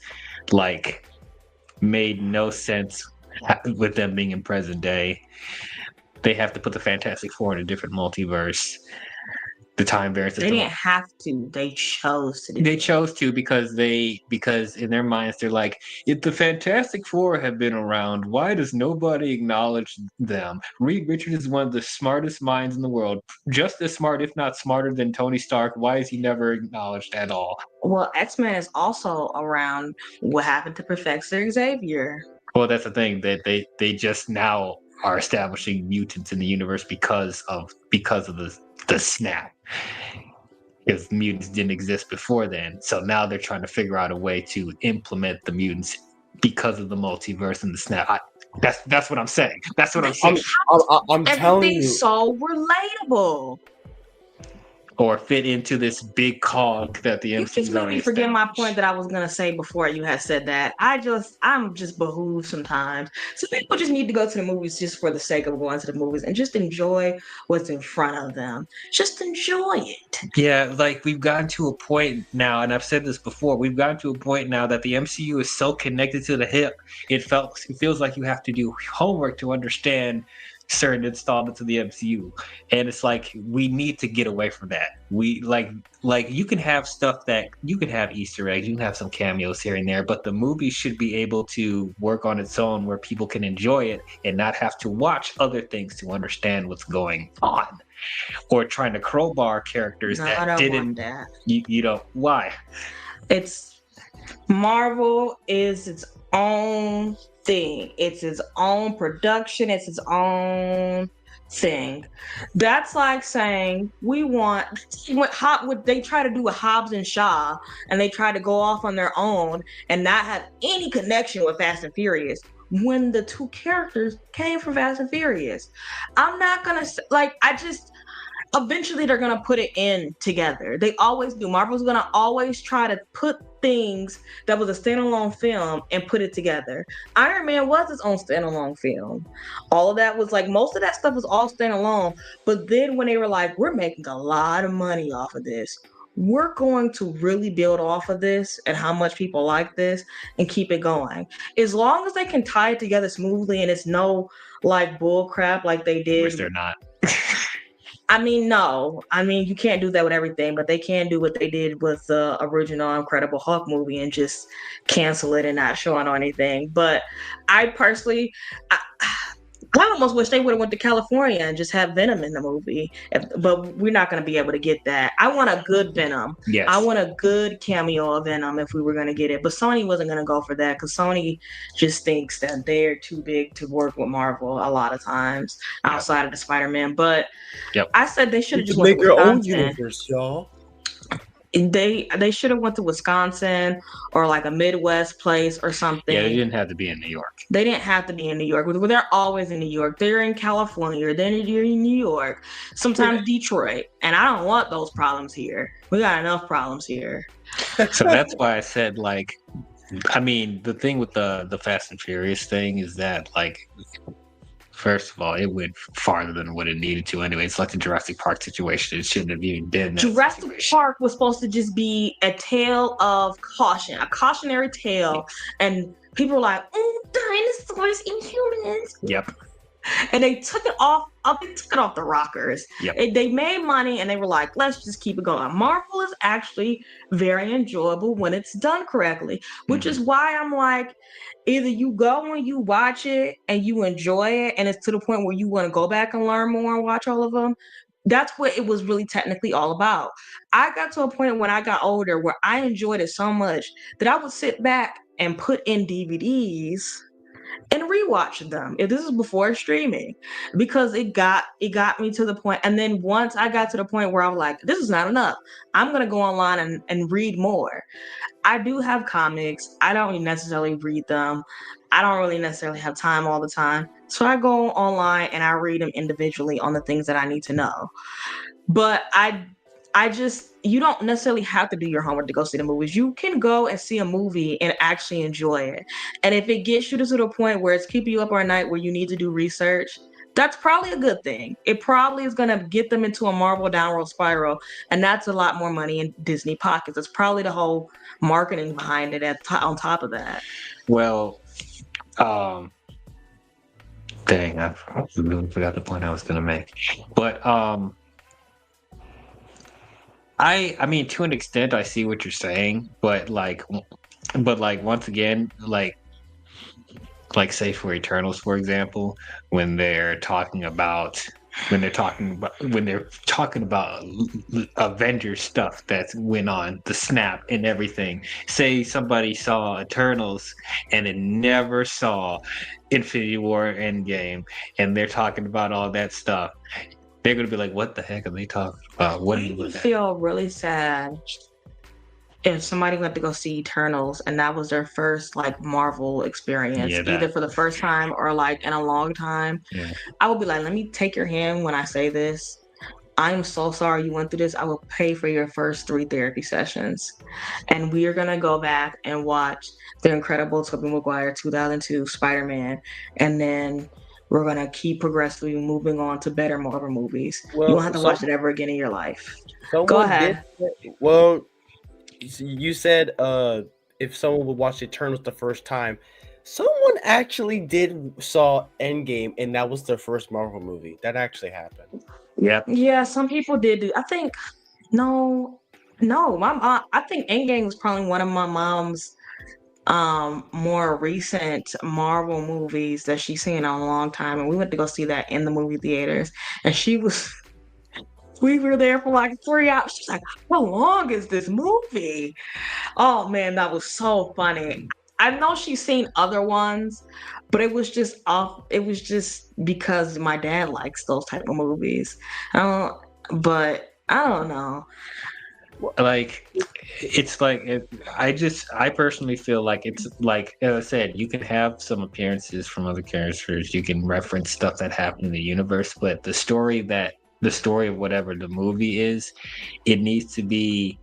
like made no sense with them being in present day. They have to put the Fantastic Four in a different multiverse. The time variance. They didn't have to. They chose to. They chose to because in their minds they're like, if the Fantastic Four have been around, why does nobody acknowledge them? Reed Richards is one of the smartest minds in the world, just as smart, if not smarter, than Tony Stark. Why is he never acknowledged at all? Well, X-Men is also around. What happened to Professor Xavier? Well, that's the thing, that they just now are establishing mutants in the universe because of the snap. Because mutants didn't exist before then. So now they're trying to figure out a way to implement the mutants because of the multiverse and the snap. That's what I'm saying. That's what I'm saying. I'm telling you. So relatable. Or fit into this big cog that the MCU. You just made me forget my point that I was gonna say before you had said that. I'm just behooved sometimes. So people just need to go to the movies just for the sake of going to the movies and just enjoy what's in front of them. Just enjoy it. Yeah, like we've gotten to a point now, and I've said this before, we've gotten to a point now that the MCU is so connected to the hip, it feels like you have to do homework to understand certain installments of the MCU, and it's like we need to get away from that. We like you can have stuff that you can have Easter eggs, you can have some cameos here and there, but the movie should be able to work on its own where people can enjoy it and not have to watch other things to understand what's going on, or trying to crowbar characters that didn't. You know why? It's Marvel is its own thing. It's its own production. It's its own thing. That's like saying they try to do with Hobbs and Shaw, and they try to go off on their own and not have any connection with Fast and Furious when the two characters came from Fast and Furious. I'm not gonna eventually they're gonna put it in together. They always do. Marvel's gonna always try to put things that was a standalone film and put it together. Iron Man was its own standalone film. All of that was like, most of that stuff was all standalone. But then when they were like, we're making a lot of money off of this, we're going to really build off of this and how much people like this and keep it going. As long as they can tie it together smoothly and it's no like bull crap like they did. Which they're not. I mean, no. I mean, you can't do that with everything, but they can do what they did with the original Incredible Hulk movie and just cancel it and not show it on anything. But I personally, I almost wish they would have went to California and just had Venom in the movie. But we're not going to be able to get that. I want a good Venom. Yes. I want a good cameo of Venom if we were going to get it. But Sony wasn't going to go for that because Sony just thinks that they're too big to work with Marvel a lot of times outside of the Spider-Man. But I said they should have just make went to your own Wisconsin. universe, y'all. They should have went to Wisconsin or like a Midwest place or something. Yeah, they didn't have to be in New York. They didn't have to be in New York. Well, they're always in New York. They're in California. They're in New York. Sometimes Detroit. And I don't want those problems here. We got enough problems here. So that's why I said, like, I mean, the thing with the Fast and Furious thing is that, like, first of all, it went farther than what it needed to anyway. It's like the Jurassic Park situation. It shouldn't have even been that Jurassic situation. Park was supposed to just be a tale of caution, a cautionary tale. And people were like, dinosaurs and humans. Yep. And they took it off. They took it off the rockers. Yep. They made money, and they were like, "Let's just keep it going." Marvel is actually very enjoyable when it's done correctly, which is why I'm like, either you go and you watch it and you enjoy it, and it's to the point where you want to go back and learn more and watch all of them. That's what it was really technically all about. I got to a point when I got older where I enjoyed it so much that I would sit back and put in DVDs and rewatch them if this is before streaming, because it got me to the point. And then once I got to the point where I was like, this is not enough, I'm gonna go online and read more. I do have comics. I don't necessarily read them. I don't really necessarily have time all the time, so I go online and I read them individually on the things that I need to know. But I just, you don't necessarily have to do your homework to go see the movies. You can go and see a movie and actually enjoy it. And if it gets you to the point where it's keeping you up all night where you need to do research, that's probably a good thing. It probably is going to get them into a Marvel downward spiral. And that's a lot more money in Disney pockets. It's probably the whole marketing behind it on top of that. Well, dang, I really forgot the point I was going to make. But, I mean, to an extent, I see what you're saying, but once again, like say for Eternals, for example, when they're talking about Avengers stuff that went on, the snap and everything. Say somebody saw Eternals and it never saw Infinity War Endgame, and they're talking about all that stuff. They're going to be like, what the heck are they talking about? What do you feel really sad if somebody went to go see Eternals and that was their first like Marvel experience, either for the first time or like in a long time. Yeah. I would be like, let me take your hand when I say this. I'm so sorry you went through this. I will pay for your first 3 therapy sessions. And we are going to go back and watch The Incredible Tobey Maguire 2002 Spider-Man. And then we're going to keep progressively moving on to better Marvel movies. You won't have to watch it ever again in your life. Go ahead. You said if someone would watch Eternals the first time, someone actually saw Endgame, and that was their first Marvel movie. That actually happened. Yeah, some people did do. I think my mom. I think Endgame was probably one of my mom's more recent Marvel movies that she's seen in a long time, and we went to go see that in the movie theaters, and we were there for like 3 hours. She's like, how long is this movie? Oh man, that was so funny. I know she's seen other ones, but it was just because my dad likes those type of movies. But I don't know. Like, it's like, I personally feel like it's like, as I said, you can have some appearances from other characters, you can reference stuff that happened in the universe, but the story that the story of whatever the movie is, it needs to be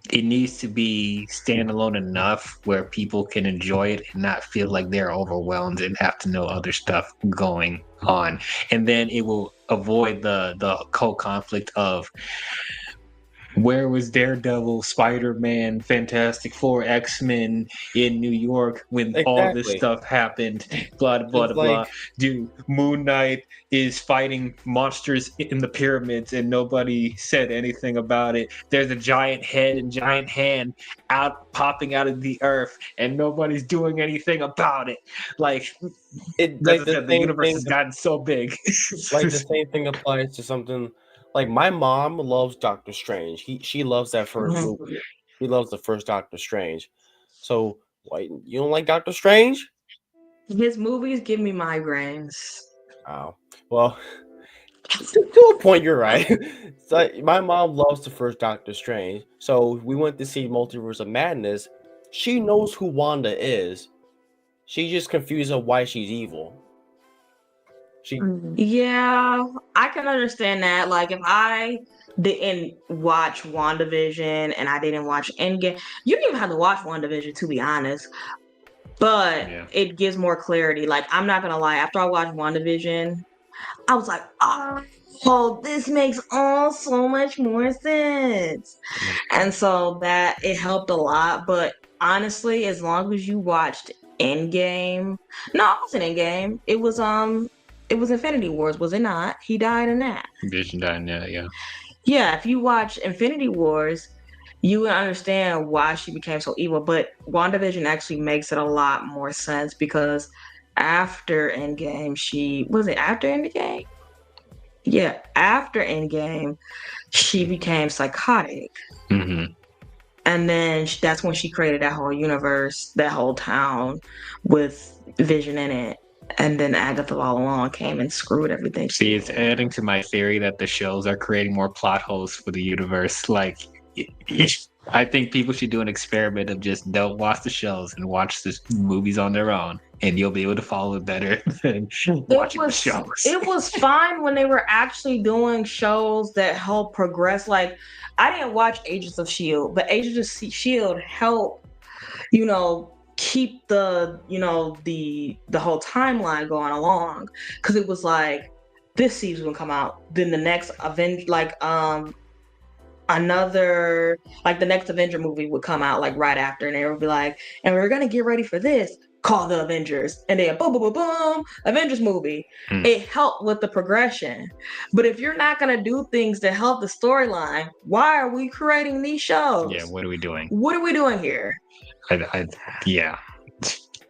standalone enough where people can enjoy it and not feel like they're overwhelmed and have to know other stuff going on. And then it will avoid the co-conflict of where was Daredevil, Spider-Man, Fantastic Four, X-Men in New York when all this Exactly. stuff happened? Blah blah It's blah. like Dude, Moon Knight is fighting monsters in the pyramids and nobody said anything about it. There's a giant head and giant hand popping out of the earth and nobody's doing anything about it. Like, it as like I the said, the same universe thing has gotten so big. like the same thing applies to something like my mom loves Doctor Strange. She loves that first Mhm. movie. She loves the first Doctor Strange. So why you don't like Doctor Strange? His movies give me migraines. Oh, well, to a point, you're right. So my mom loves the first Doctor Strange. So we went to see Multiverse of Madness. She knows who Wanda is. She just confused on why she's evil. She Yeah, I can understand that. Like, if I didn't watch WandaVision and I didn't watch Endgame, you didn't even have to watch WandaVision, to be honest. But Yeah. it gives more clarity. Like, I'm not gonna lie, after I watched WandaVision, I was like, oh, this makes all so much more sense. And so that it helped a lot. But honestly, as long as you watched Endgame, no, it wasn't Endgame. It was Infinity Wars, was it not? He died in that. Vision dying, yeah. Yeah, if you watch Infinity Wars, you would understand why she became so evil. But WandaVision actually makes it a lot more sense because after Endgame, was it after Endgame? Yeah, after Endgame, she became psychotic. Mm-hmm. And then that's when she created that whole universe, that whole town with Vision in it. And then Agatha all along came and screwed everything. See, it's adding to my theory that the shows are creating more plot holes for the universe. Like, I think people should do an experiment of just don't watch the shows and watch the movies on their own, and you'll be able to follow it better than watching the shows. It was fine when they were actually doing shows that help progress. Like, I didn't watch Agents of Shield, but Agents of Shield help, keep the whole timeline going along, because it was like this season will come out, then the next the next Avenger movie would come out like right after, and they would be like, and we're gonna get ready for this, call the Avengers, and then boom boom boom boom, Avengers movie. It helped with the progression. But if you're not gonna do things to help the storyline, why are we creating these shows? Yeah, what are we doing? What are we doing here? Yeah.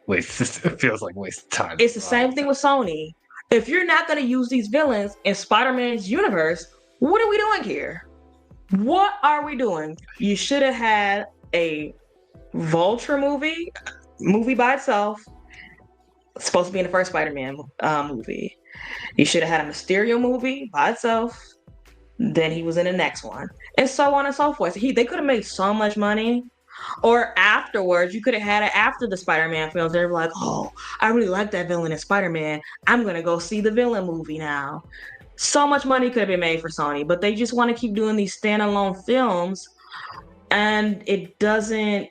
Wait, it feels like waste of time. It's the same thing with Sony. If you're not gonna use these villains in Spider-Man's universe, what are we doing here? What are we doing? You should have had a Vulture movie by itself. It's supposed to be in the first Spider-Man movie. You should have had a Mysterio movie by itself. Then he was in the next one, and so on and so forth. They could have made so much money. Or afterwards, you could have had it after the Spider-Man films. They were like, oh, I really like that villain in Spider-Man. I'm gonna go see the villain movie now. So much money could have been made for Sony, but they just want to keep doing these standalone films, and it doesn't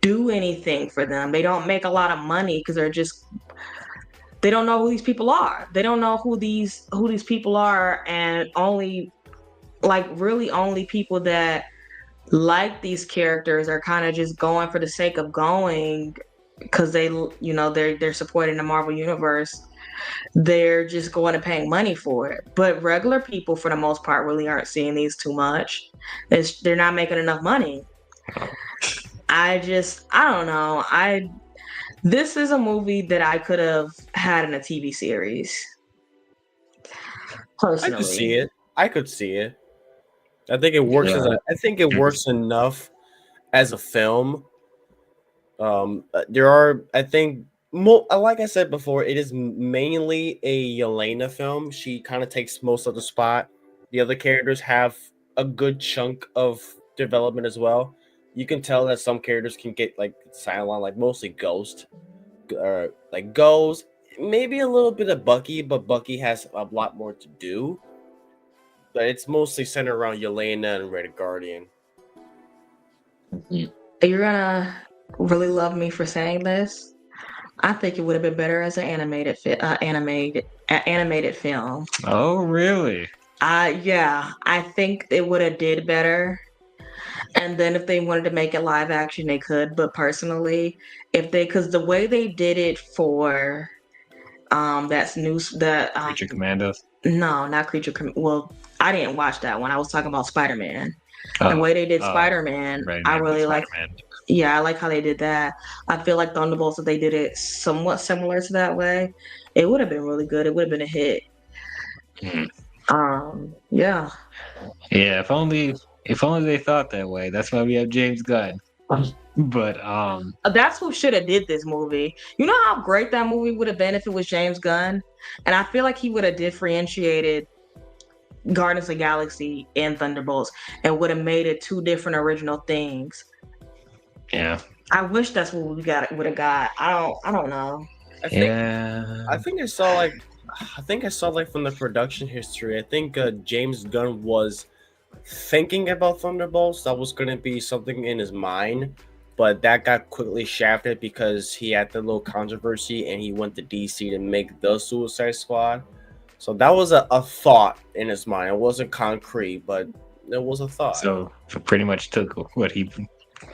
do anything for them. They don't make a lot of money because they don't know who these people are. They don't know who these people are, and only people that like these characters are kind of just going for the sake of going because they're supporting the Marvel universe. They're just going and paying money for it. But regular people, for the most part, really aren't seeing these too much. They're not making enough money. I don't know. This is a movie that I could have had in a TV series. Personally, I could see it. I think it works I think it works enough as a film. There are, I think, like I said before, it is mainly a Yelena film. She kind of takes most of the spot. The other characters have a good chunk of development as well. You can tell that some characters can get like silent, like mostly Ghost, like Ghost, maybe a little bit of Bucky, but Bucky has a lot more to do. but it's mostly centered around Yelena and Red Guardian. You're gonna really love me for saying this. I think it would have been better as an animated film. Oh, really? Yeah, I think it would have did better. And then if they wanted to make it live action, they could. But personally, because the way they did it for that's news that Creature Commandos. no, not well, I didn't watch that one. I was talking about Spider-Man. The Oh, way they did oh, Spider-Man, right, I man, really like. Spider-Man. Yeah, I like how they did that. I feel like Thunderbolts, if they did it somewhat similar to that way, it would have been really good. It would have been a hit. Yeah. Yeah, if only they thought that way. That's why we have James Gunn. But That's who should have did this movie. You know how great that movie would have been if it was James Gunn? And I feel like he would have differentiated Guardians of the Galaxy and Thunderbolts and would have made it two different original things. yeah. I wish that's what we would have got. I don't know. I think Yeah. I think I saw like from the production history. I think James Gunn was thinking about Thunderbolts. That was going to be something in his mind, but that got quickly shafted because he had the little controversy and he went to DC to make the Suicide Squad. So that was a thought in his mind. It wasn't concrete, but it was a thought. So pretty much took what he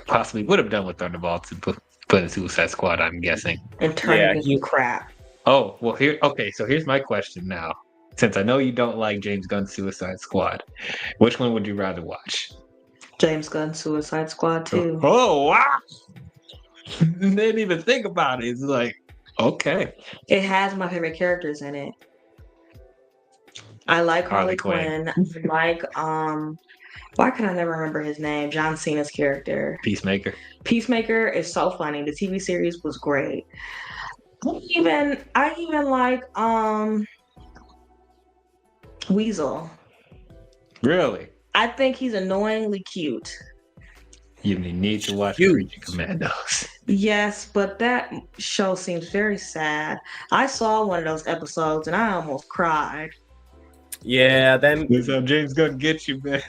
possibly would have done with Thunderbolts and put in Suicide Squad, I'm guessing. And turn it into crap. Oh, well, so here's my question now. Since I know you don't like James Gunn's Suicide Squad, which one would you rather watch? James Gunn Suicide Squad 2. Oh, wow. Didn't even think about it. It's like, okay. It has my favorite characters in it. I like Harley Quinn. I like why can I never remember his name? John Cena's character. Peacemaker. Peacemaker is so funny. The TV series was great. I even like Weasel. Really? I think he's annoyingly cute. You need to watch Creature Commandos. Yes, but that show seems very sad. I saw one of those episodes and I almost cried. Yeah, then That's how James Gunn gets you, man.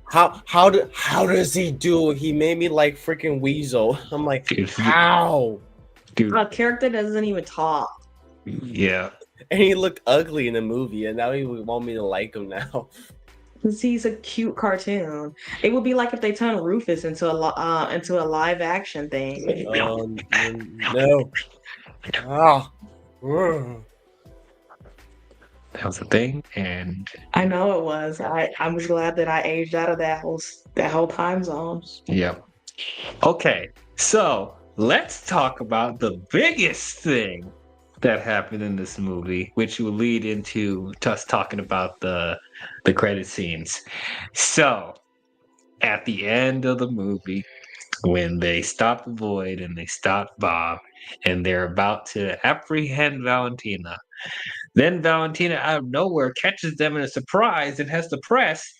how does he do it? He made me like freaking Weasel. I'm like, Dude. how? Dude. A character doesn't even talk. Yeah. And he looked ugly in the movie, and now he would want me to like him now. Because he's a cute cartoon. It would be like if they turned Rufus into a live action thing. No. Ah. That was a thing, and I know it was. I was glad that I aged out of that whole time zone. yep. Okay, so let's talk about the biggest thing that happened in this movie, which will lead into us talking about the credit scenes. So, at the end of the movie, when they stop the Void and they stop Bob, and they're about to apprehend Valentina, then Valentina out of nowhere catches them in a surprise and has the press,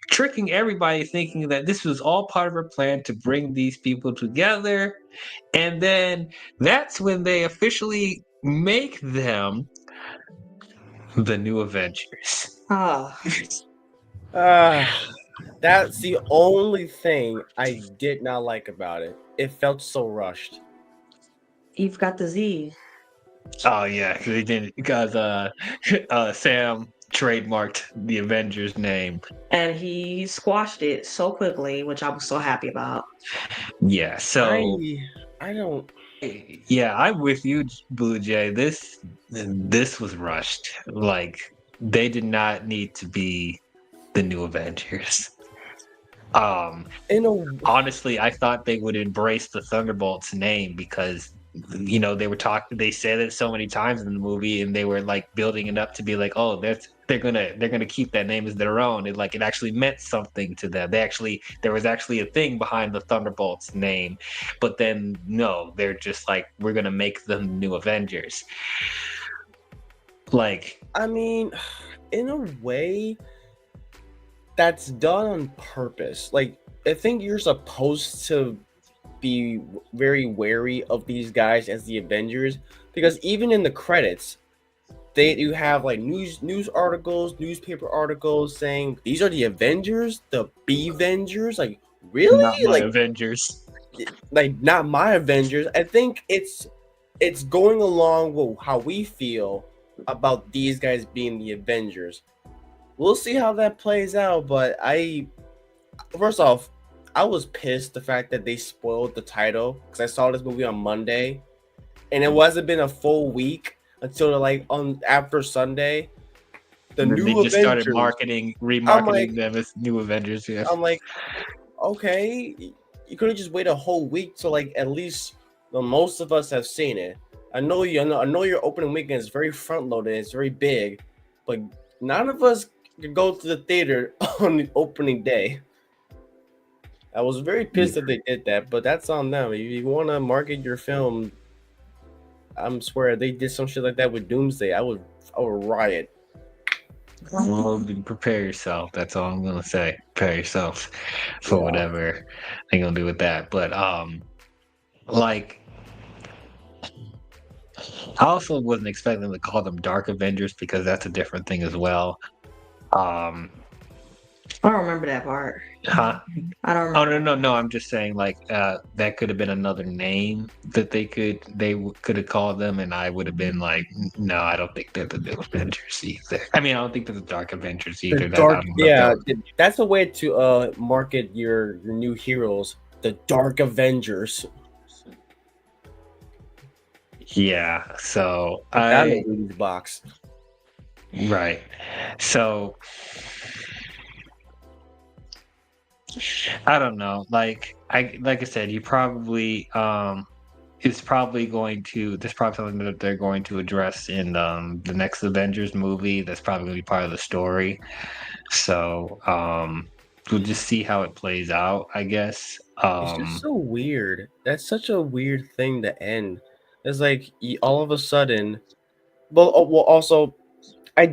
tricking everybody thinking that this was all part of her plan to bring these people together. And then that's when they officially make them the new Avengers. That's the only thing I did not like about it. It felt so rushed. You've got the Z. Oh yeah, they did it because Sam trademarked the Avengers name. And he squashed it so quickly, which I was so happy about. Yeah, so I don't. Yeah, I'm with you, Blue Jay. This was rushed. Like, they did not need to be the new Avengers. Honestly, I thought they would embrace the Thunderbolts name because they said it so many times in the movie, and they were like building it up to be like, oh, they're gonna keep that name as their own. It actually meant something to them. There was actually a thing behind the Thunderbolts name, but then no, they're just like, we're gonna make them new Avengers. Like, I mean, in a way, that's done on purpose. Like, I think you're supposed to be very wary of these guys as the Avengers, because even in the credits, you have like news articles, newspaper articles saying these are the Avengers, the B Avengers. Like Not really, my Avengers. like not my Avengers. I think it's going along with how we feel about these guys being the Avengers. We'll see how that plays out, but first off, I was pissed the fact that they spoiled the title because I saw this movie on Monday, and it wasn't been a full week until like on after Sunday, the And then new they just started Avengers. remarketing them as new Avengers. Yeah. I'm like, okay, you could have just waited a whole week so like at least most of us have seen it. I know your opening weekend is very front loaded, it's very big, but none of us could go to the theater on the opening day. I was very pissed that they did that, but that's on them. If you want to market your film, I'm swear they did some shit like that with Doomsday, I would riot. Well, prepare yourself. That's all I'm gonna say. Prepare yourself for whatever they're gonna do with that. But like, I also wasn't expecting to call them Dark Avengers because that's a different thing as well. I don't remember that part. Huh? I don't Oh remember. no! I'm just saying like that could have been another name that they could have called them, and I would have been like, no, I don't think they're the New Avengers either. I mean, I don't think they're the Dark Avengers The either. dark, yeah, That, that's a way to market your new heroes, the Dark Avengers. yeah. So Put that in a Wheaties box. right. So I don't know. Like I said, you probably it's probably going to there's probably something that they're going to address in the next Avengers movie. That's probably gonna be part of the story. So we'll just see how it plays out, I guess. It's just so weird. That's such a weird thing to end. It's like all of a sudden. Well, also, I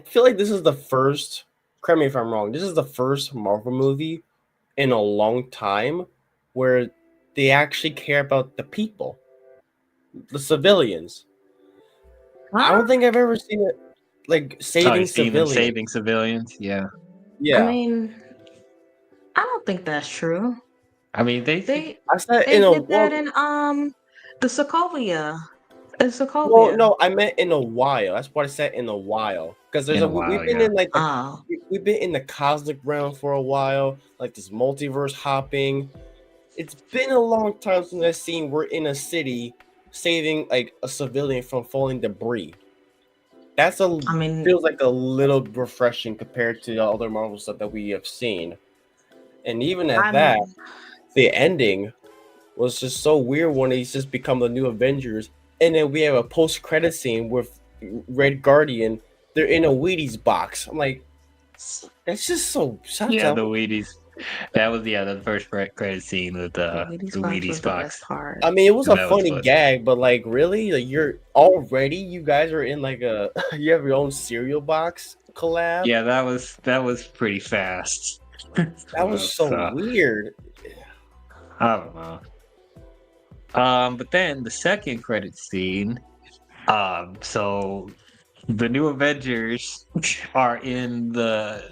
feel like this is the first. Correct me if I'm wrong. This is the first Marvel movie in a long time where they actually care about the people, the civilians. I don't think I've ever seen it like saving you see them civilians. saving civilians, yeah. I mean, I don't think that's true. I mean, They I said they in a did that in the Sokovia. In well, Sokovia. no, I meant in a while. That's what I said in a while. Because in a we've while, been yeah. in like Oh. we've been in the cosmic realm for a while, like this multiverse hopping. It's been a long time since I've seen we're in a city saving like a civilian from falling debris. That's I mean, feels like a little refreshing compared to the other Marvel stuff that we have seen. And even at that, the ending was just so weird when he's just become the new Avengers. And then we have a post-credit scene with Red Guardian. They're in a Wheaties box. I'm like, that's just so yeah, the Wheaties. That was the first credit scene with the Wheaties box. Part. I mean, it was a That funny was gag, but like, really, like you guys are in like you have your own cereal box collab. Yeah, that was pretty fast. That was so weird. I don't know. But then the second credit scene, so the new Avengers are in the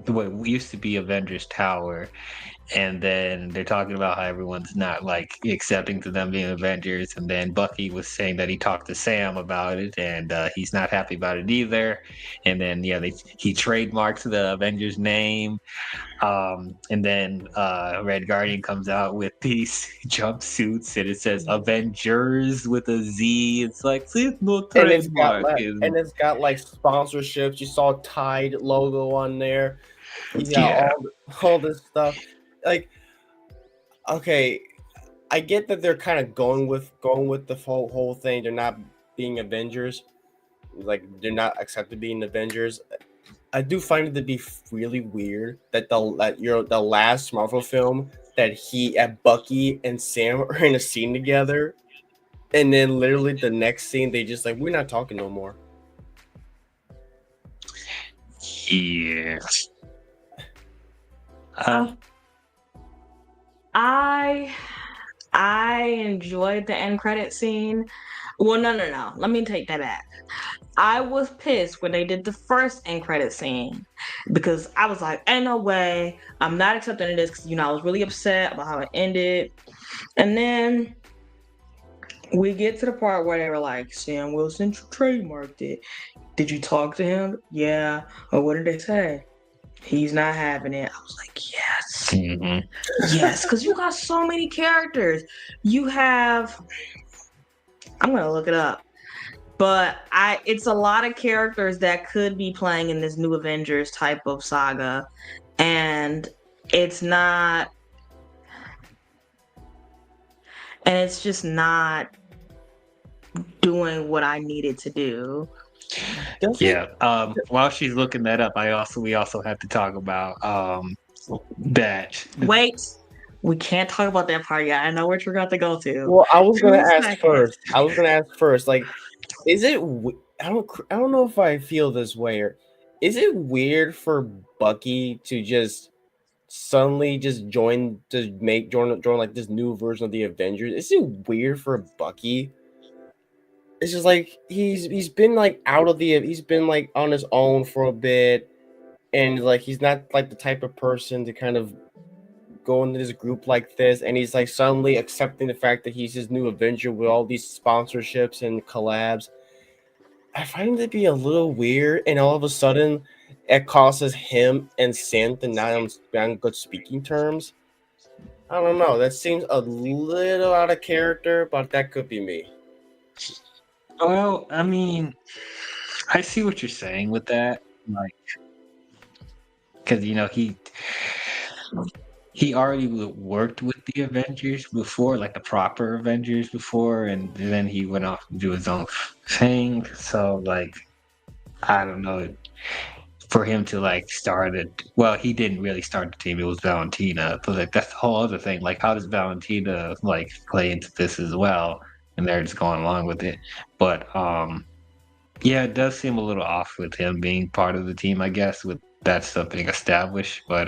what used to be Avengers Tower, and then they're talking about how everyone's not like accepting to them being Avengers, and then Bucky was saying that he talked to Sam about it, and he's not happy about it either, and then he trademarks the Avengers name. And then Red Guardian comes out with these jumpsuits and it says Avengers with a Z. It's like, see, no And trademark. it's got like sponsorships. You saw Tide logo on there. Yeah. All this stuff. Like, okay, I get that they're kind of going with the whole thing. They're not being Avengers. Like, they're not accepted being Avengers. I do find it to be really weird that the last Marvel film that Bucky and Sam are in a scene together, and then literally the next scene they just like, we're not talking no more. Yeah. I enjoyed the end credit scene. Well, no. Let me take that back. I was pissed when they did the first end credit scene because I was like, ain't no way. I'm not accepting this because, I was really upset about how it ended. And then we get to the part where they were like, Sam Wilson trademarked it. Did you talk to him? Yeah. Or what did they say? He's not having it. I was like, yes. Mhm. Yes, because you got so many characters. You have, I'm going to look it up. But it's a lot of characters that could be playing in this new Avengers type of saga. And it's not, and it's just not doing what I needed to do. Yeah. While she's looking that up, we also have to talk about that. Wait, we can't talk about that part yet. I know what you're going to go to. Well, I was gonna 2 ask seconds. first. Like, is it? I don't know if I feel this way, or is it weird for Bucky to just suddenly just join like this new version of the Avengers? Is it weird for Bucky? It's just like he's been like he's been like on his own for a bit, and like he's not like the type of person to kind of go into this group like this, and he's like suddenly accepting the fact that he's his new Avenger with all these sponsorships and collabs. I find it to be a little weird, and all of a sudden it causes him and Sam to not on good speaking terms. I don't know. That seems a little out of character, but that could be me. Well, I mean, I see what you're saying with that, like, because he already worked with the Avengers before, like the proper Avengers before, and then he went off to do his own thing. So, like, I don't know, for him to like start it. Well, he didn't really start the team; it was Valentina. But like, that's the whole other thing. Like, how does Valentina like play into this as well? And they're just going along with it. But yeah, it does seem a little off with him being part of the team, I guess, with that stuff being established. But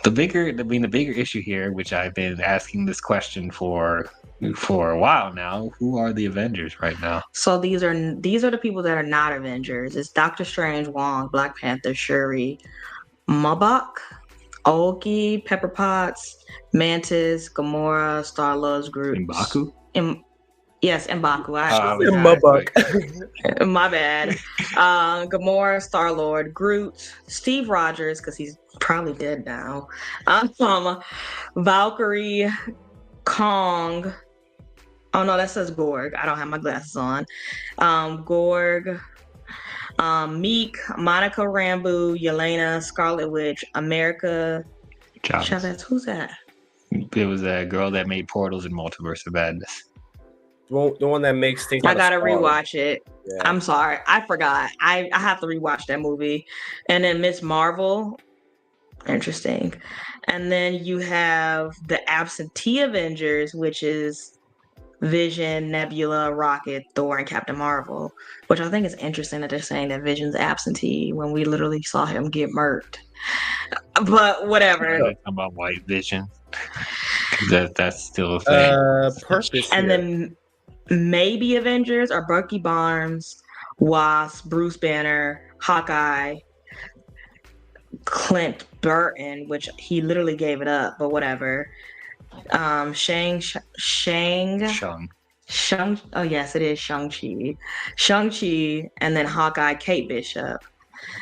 the bigger issue here, which I've been asking this question for a while now, who are the Avengers right now? So these are the people that are not Avengers. It's Doctor Strange, Wong, Black Panther, Shuri, Mabok, Aoki, Pepper Potts, Mantis, Gamora, Star-Lord's Groot. M'Baku? Yes, M'Baku. Mabok. My bad. Gamora, Star-Lord, Groot, Steve Rogers, because he's probably dead now. Valkyrie, Kong. Oh no, that says Gorg. I don't have my glasses on. Gorg, Meek, Monica Rambeau, Yelena, Scarlet Witch, America Chavez. Who's that? It was a girl that made portals in Multiverse of Madness. The one that makes things. I gotta rewatch it. Yeah. I'm sorry, I forgot. I have to rewatch that movie. And then Miss Marvel. Interesting. And then you have the absentee Avengers, which is Vision, Nebula, Rocket, Thor, and Captain Marvel, which I think is interesting that they're saying that Vision's absentee when we literally saw him get murked. But whatever. Talking about White Vision. That's still a thing. Purpose. And then maybe Avengers are Bucky Barnes, Wasp, Bruce Banner, Hawkeye, Clint Burton, which he literally gave it up, but whatever. Shang. Oh yes, it is Shang-Chi, and then Hawkeye, Kate Bishop.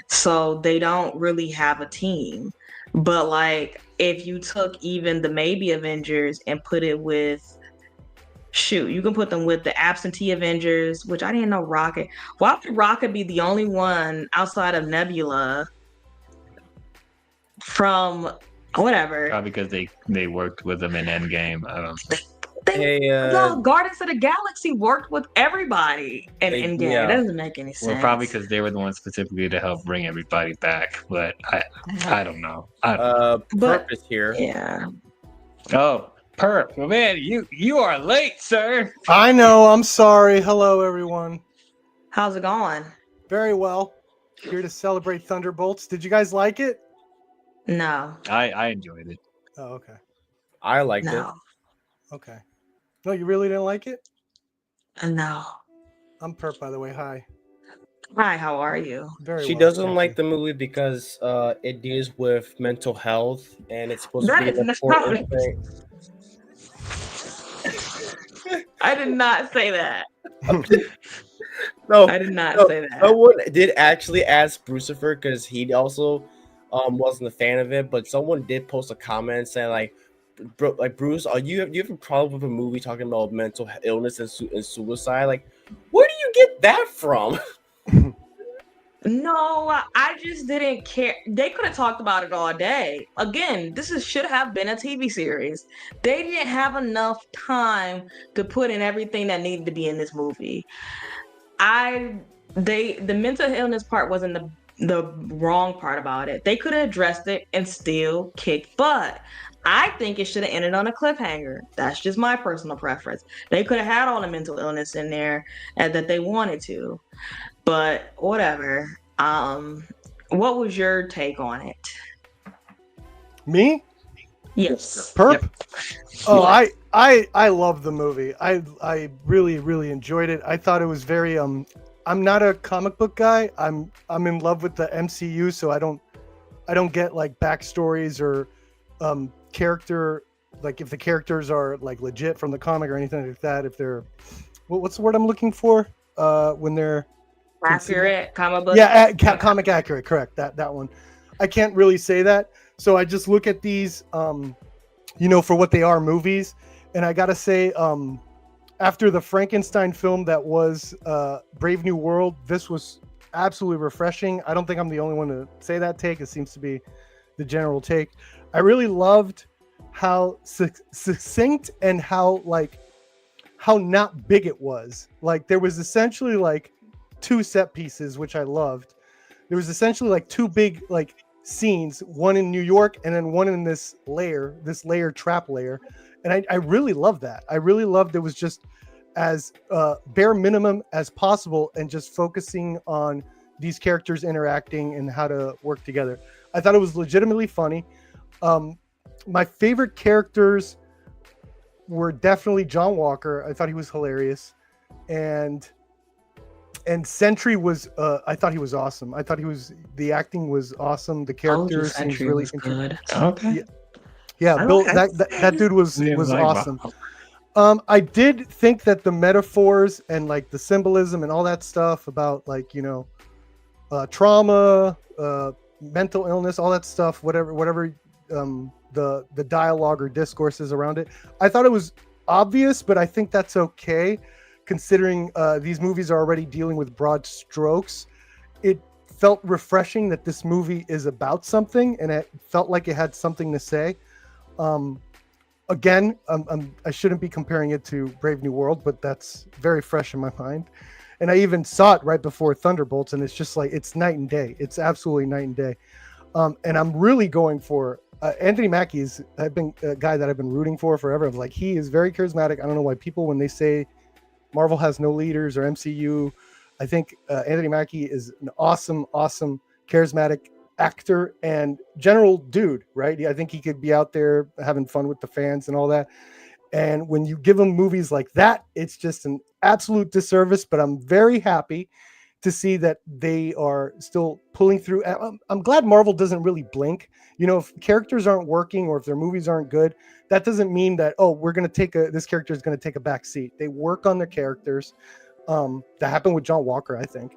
So they don't really have a team. But like, if you took even the maybe Avengers and put it with, you can put them with the absentee Avengers, which I didn't know Rocket. Why would Rocket be the only one outside of Nebula from whatever? Probably because they worked with them in Endgame. I don't know. Guardians of the Galaxy worked with everybody in Endgame. Yeah. It doesn't make any sense. Well, probably because they were the ones specifically to help bring everybody back. But I don't know. Purpose here. Yeah. Oh, Perp, man, you are late, sir. I know. I'm sorry. Hello, everyone. How's it going? Very well. Here to celebrate Thunderbolts. Did you guys like it? No. I enjoyed it. Oh, okay. I liked it. No. Okay. No, you really didn't like it? No. I'm Perp, by the way. Hi. Hi, how are you? Very She well. doesn't thank like you. the movie because it deals with mental health and it's supposed to That be is an not. important thing. I did not say that. No, I did not no, say that. someone did actually ask Brucifer because he also wasn't a fan of it, but someone did post a comment saying like, bro, like Bruce, you have a problem with a movie talking about mental illness and, and suicide? Like, where do you get that from? No, I just didn't care. They could have talked about it all day. Again, should have been a TV series. They didn't have enough time to put in everything that needed to be in this movie. The mental illness part wasn't the wrong part about it. They could have addressed it and still kicked butt. I think it should have ended on a cliffhanger. That's just my personal preference. They could have had all the mental illness in there and that they wanted to. But whatever. What was your take on it? Me? Yes. Perp? Yep. Oh, What? I love the movie. I really enjoyed it. I thought it was very I'm not a comic book guy. I'm in love with the MCU, so I don't get like backstories or character, like if the characters are like legit from the comic or anything like that. If they're what's the word I'm looking for? When they're Accurate comic book. yeah, comic accurate, correct. That one. I can't really say that. So I just look at these for what they are, movies. And I gotta say, after the Frankenstein film that was Brave New World, this was absolutely refreshing. I don't think I'm the only one to say that take. It seems to be the general take. I really loved how succinct and how not big it was. Like there was essentially like 2 set pieces, which I loved. There was essentially like 2 big like scenes, one in New York and then one in this trap layer. And I really loved that. I really loved it was just as bare minimum as possible and just focusing on these characters interacting and how to work together. I thought it was legitimately funny. My favorite characters were definitely John Walker. I thought he was hilarious. And Sentry was I thought he was awesome. I thought the acting was awesome. The characters seems really good. Okay. Yeah, Bill, that dude was awesome. I did think that the metaphors and like the symbolism and all that stuff about like trauma, mental illness, all that stuff, whatever the dialogue or discourses around it, I thought it was obvious, but I think that's okay considering these movies are already dealing with broad strokes. It felt refreshing that this movie is about something and it felt like it had something to say. Again, I shouldn't be comparing it to Brave New World, but that's very fresh in my mind. And I even saw it right before Thunderbolts, and it's just like it's night and day. It's absolutely night and day. And I'm really going for Anthony Mackie. I've been a guy that I've been rooting for forever. I'm like, he is very charismatic. I don't know why people, when they say Marvel has no leaders or MCU, I think Anthony Mackie is an awesome, charismatic actor and general dude, right? I think he could be out there having fun with the fans and all that. And when you give him movies like that, it's just an absolute disservice. But I'm very happy to see that they are still pulling through. I'm glad Marvel doesn't really blink. If characters aren't working or if their movies aren't good, that doesn't mean that, we're going to this character is going to take a back seat. They work on their characters. That happened with John Walker, I think.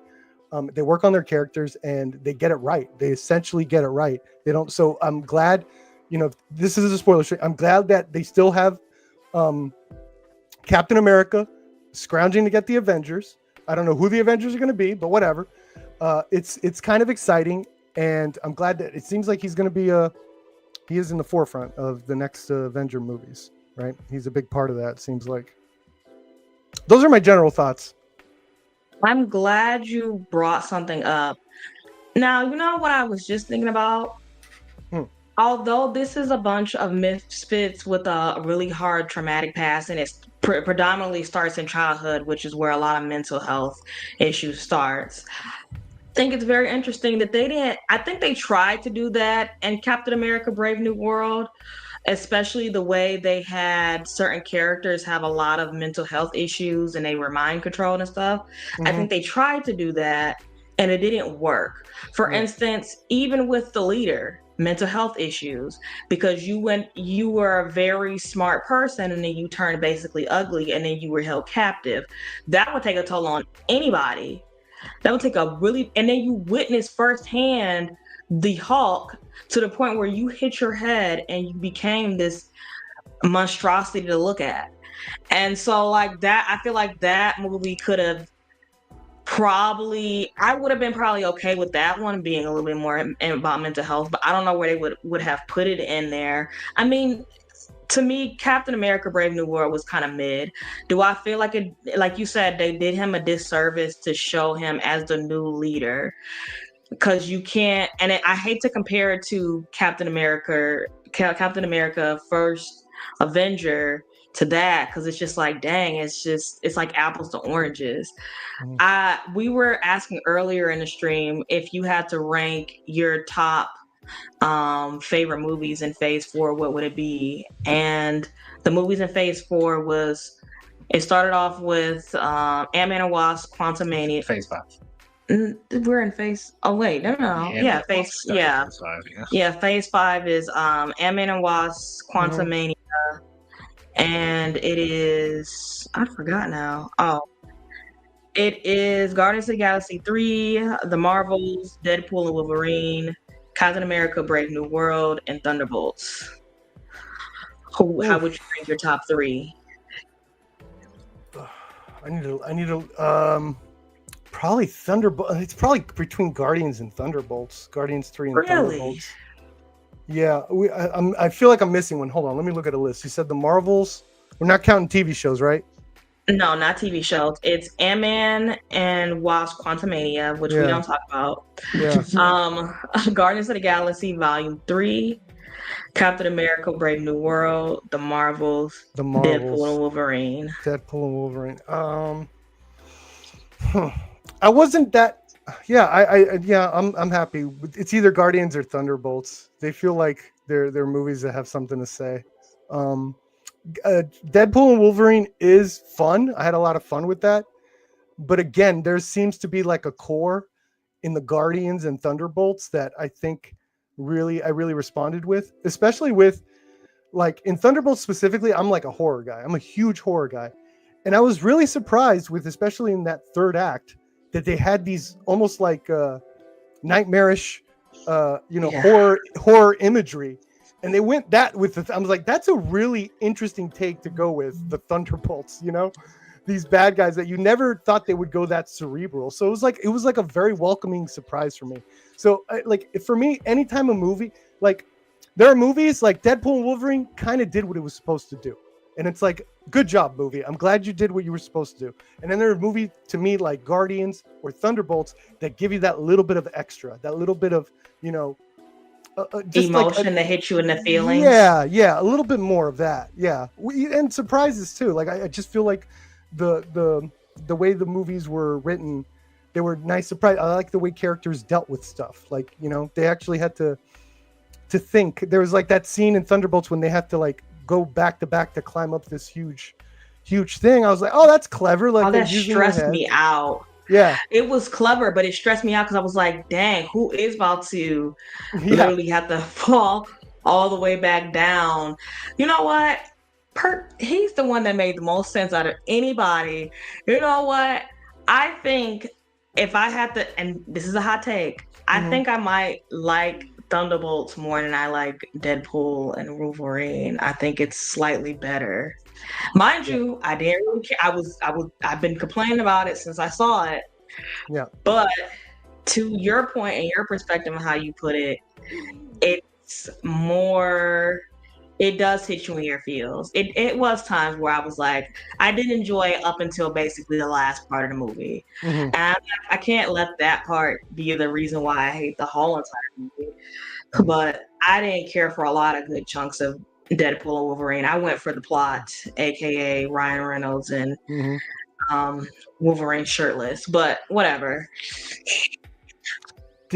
They work on their characters and they get it right. They essentially get it right. They don't. So I'm glad, this is a spoiler stream. I'm glad that they still have Captain America scrounging to get the Avengers. I don't know who the Avengers are going to be, but whatever. It's kind of exciting. And I'm glad that it seems like he's going to be he is in the forefront of the next Avenger movies, right? He's a big part of that. It seems like. Those are my general thoughts. I'm glad you brought something up. Now, you know what I was just thinking about? Although this is a bunch of misfits with a really hard traumatic past, and it predominantly starts in childhood, which is where a lot of mental health issues starts. think it's very interesting that they didn't. I think they tried to do that in Captain America: Brave New World, especially the way they had certain characters have a lot of mental health issues and they were mind controlled and stuff. I think they tried to do that and it didn't work. For instance, even with the leader, mental health issues, because you were a very smart person and then you turned basically ugly and then you were held captive. That would take a toll on anybody. That would take a really, and then you witness firsthand the Hulk to the point where you hit your head and you became this monstrosity to look at. And so like that, I feel like that movie could have I would have been probably okay with that one being a little bit more about mental health, but I don't know where they would have put it in there. I mean, to me, Captain America: Brave New World was kind of mid. Do I feel like it? Like you said, they did him a disservice to show him as the new leader, because you can't. And I hate to compare it to Captain America First Avenger to that, because it's just like, dang, it's like apples to oranges. We were asking earlier in the stream if you had to rank your top favorite movies in Phase 4, what would it be? And the movies in Phase 4 it started off with Ant-Man and Wasp: Quantumania. Phase 5. We're in Phase. Oh wait, no. Yeah, Phase. Yeah, Phase 5, yeah. Yeah, Phase 5 is Ant-Man and Wasp: Quantumania, and it is, I forgot now. Oh, it is Guardians of the Galaxy 3, The Marvels, Deadpool and Wolverine, Captain America: Brave New World, and Thunderbolts. How would you rank your top 3? I need to probably Thunderbolts. It's probably between Guardians and Thunderbolts. Guardians 3 and Thunderbolts. Yeah, I feel like I'm missing one. Hold on, let me look at a list. You said the Marvels. We're not counting TV shows, right? No, not TV shows. It's Ant-Man and Wasp: Quantumania, which we don't talk about. Yeah. Guardians of the Galaxy Volume 3, Captain America: Brave New World, The Marvels, Deadpool and Wolverine. I wasn't that. Yeah, I'm happy. It's either Guardians or Thunderbolts. They feel like they're movies that have something to say. Deadpool and Wolverine is fun. I had a lot of fun with that. But again, there seems to be like a core in the Guardians and Thunderbolts that I think I really responded with, especially with like in Thunderbolts specifically. I'm like a horror guy. I'm a huge horror guy. And I was really surprised with, especially in that third act, that they had these almost like nightmarish, horror imagery. And they went that with I was like, that's a really interesting take to go with the Thunderbolts, these bad guys that you never thought they would go that cerebral. So it was like a very welcoming surprise for me. So for me, anytime a movie, like there are movies like Deadpool and Wolverine kind of did what it was supposed to do. And it's like, good job, movie. I'm glad you did what you were supposed to do. And then there are movies to me like Guardians or Thunderbolts that give you that little bit of extra, that little bit of, just emotion that hits you in the feelings. Yeah, a little bit more of that. Yeah, and surprises too. Like I just feel like the way the movies were written, they were nice surprise. I like the way characters dealt with stuff. Like they actually had to think. There was like that scene in Thunderbolts when they have to like go back to back to climb up this huge thing. I was like, oh, that's clever. Like that stressed me out. Yeah, it was clever, but it stressed me out because I was like, dang, who is about to literally have to fall all the way back down? You know what? He's the one that made the most sense out of anybody. You know what? I think if I had to, and this is a hot take, I think I might like Thunderbolts more than I like Deadpool and Wolverine. I think it's slightly better. Mind you, I didn't really care. I've been complaining about it since I saw it. Yeah. But to your point and your perspective on how you put it, it's more, it does hit you in your feels. It was times where I was like, I did enjoy it up until basically the last part of the movie. And I can't let that part be the reason why I hate the whole entire movie. But I didn't care for a lot of good chunks of Deadpool and Wolverine. I went for the plot, aka Ryan Reynolds and Wolverine shirtless, but whatever.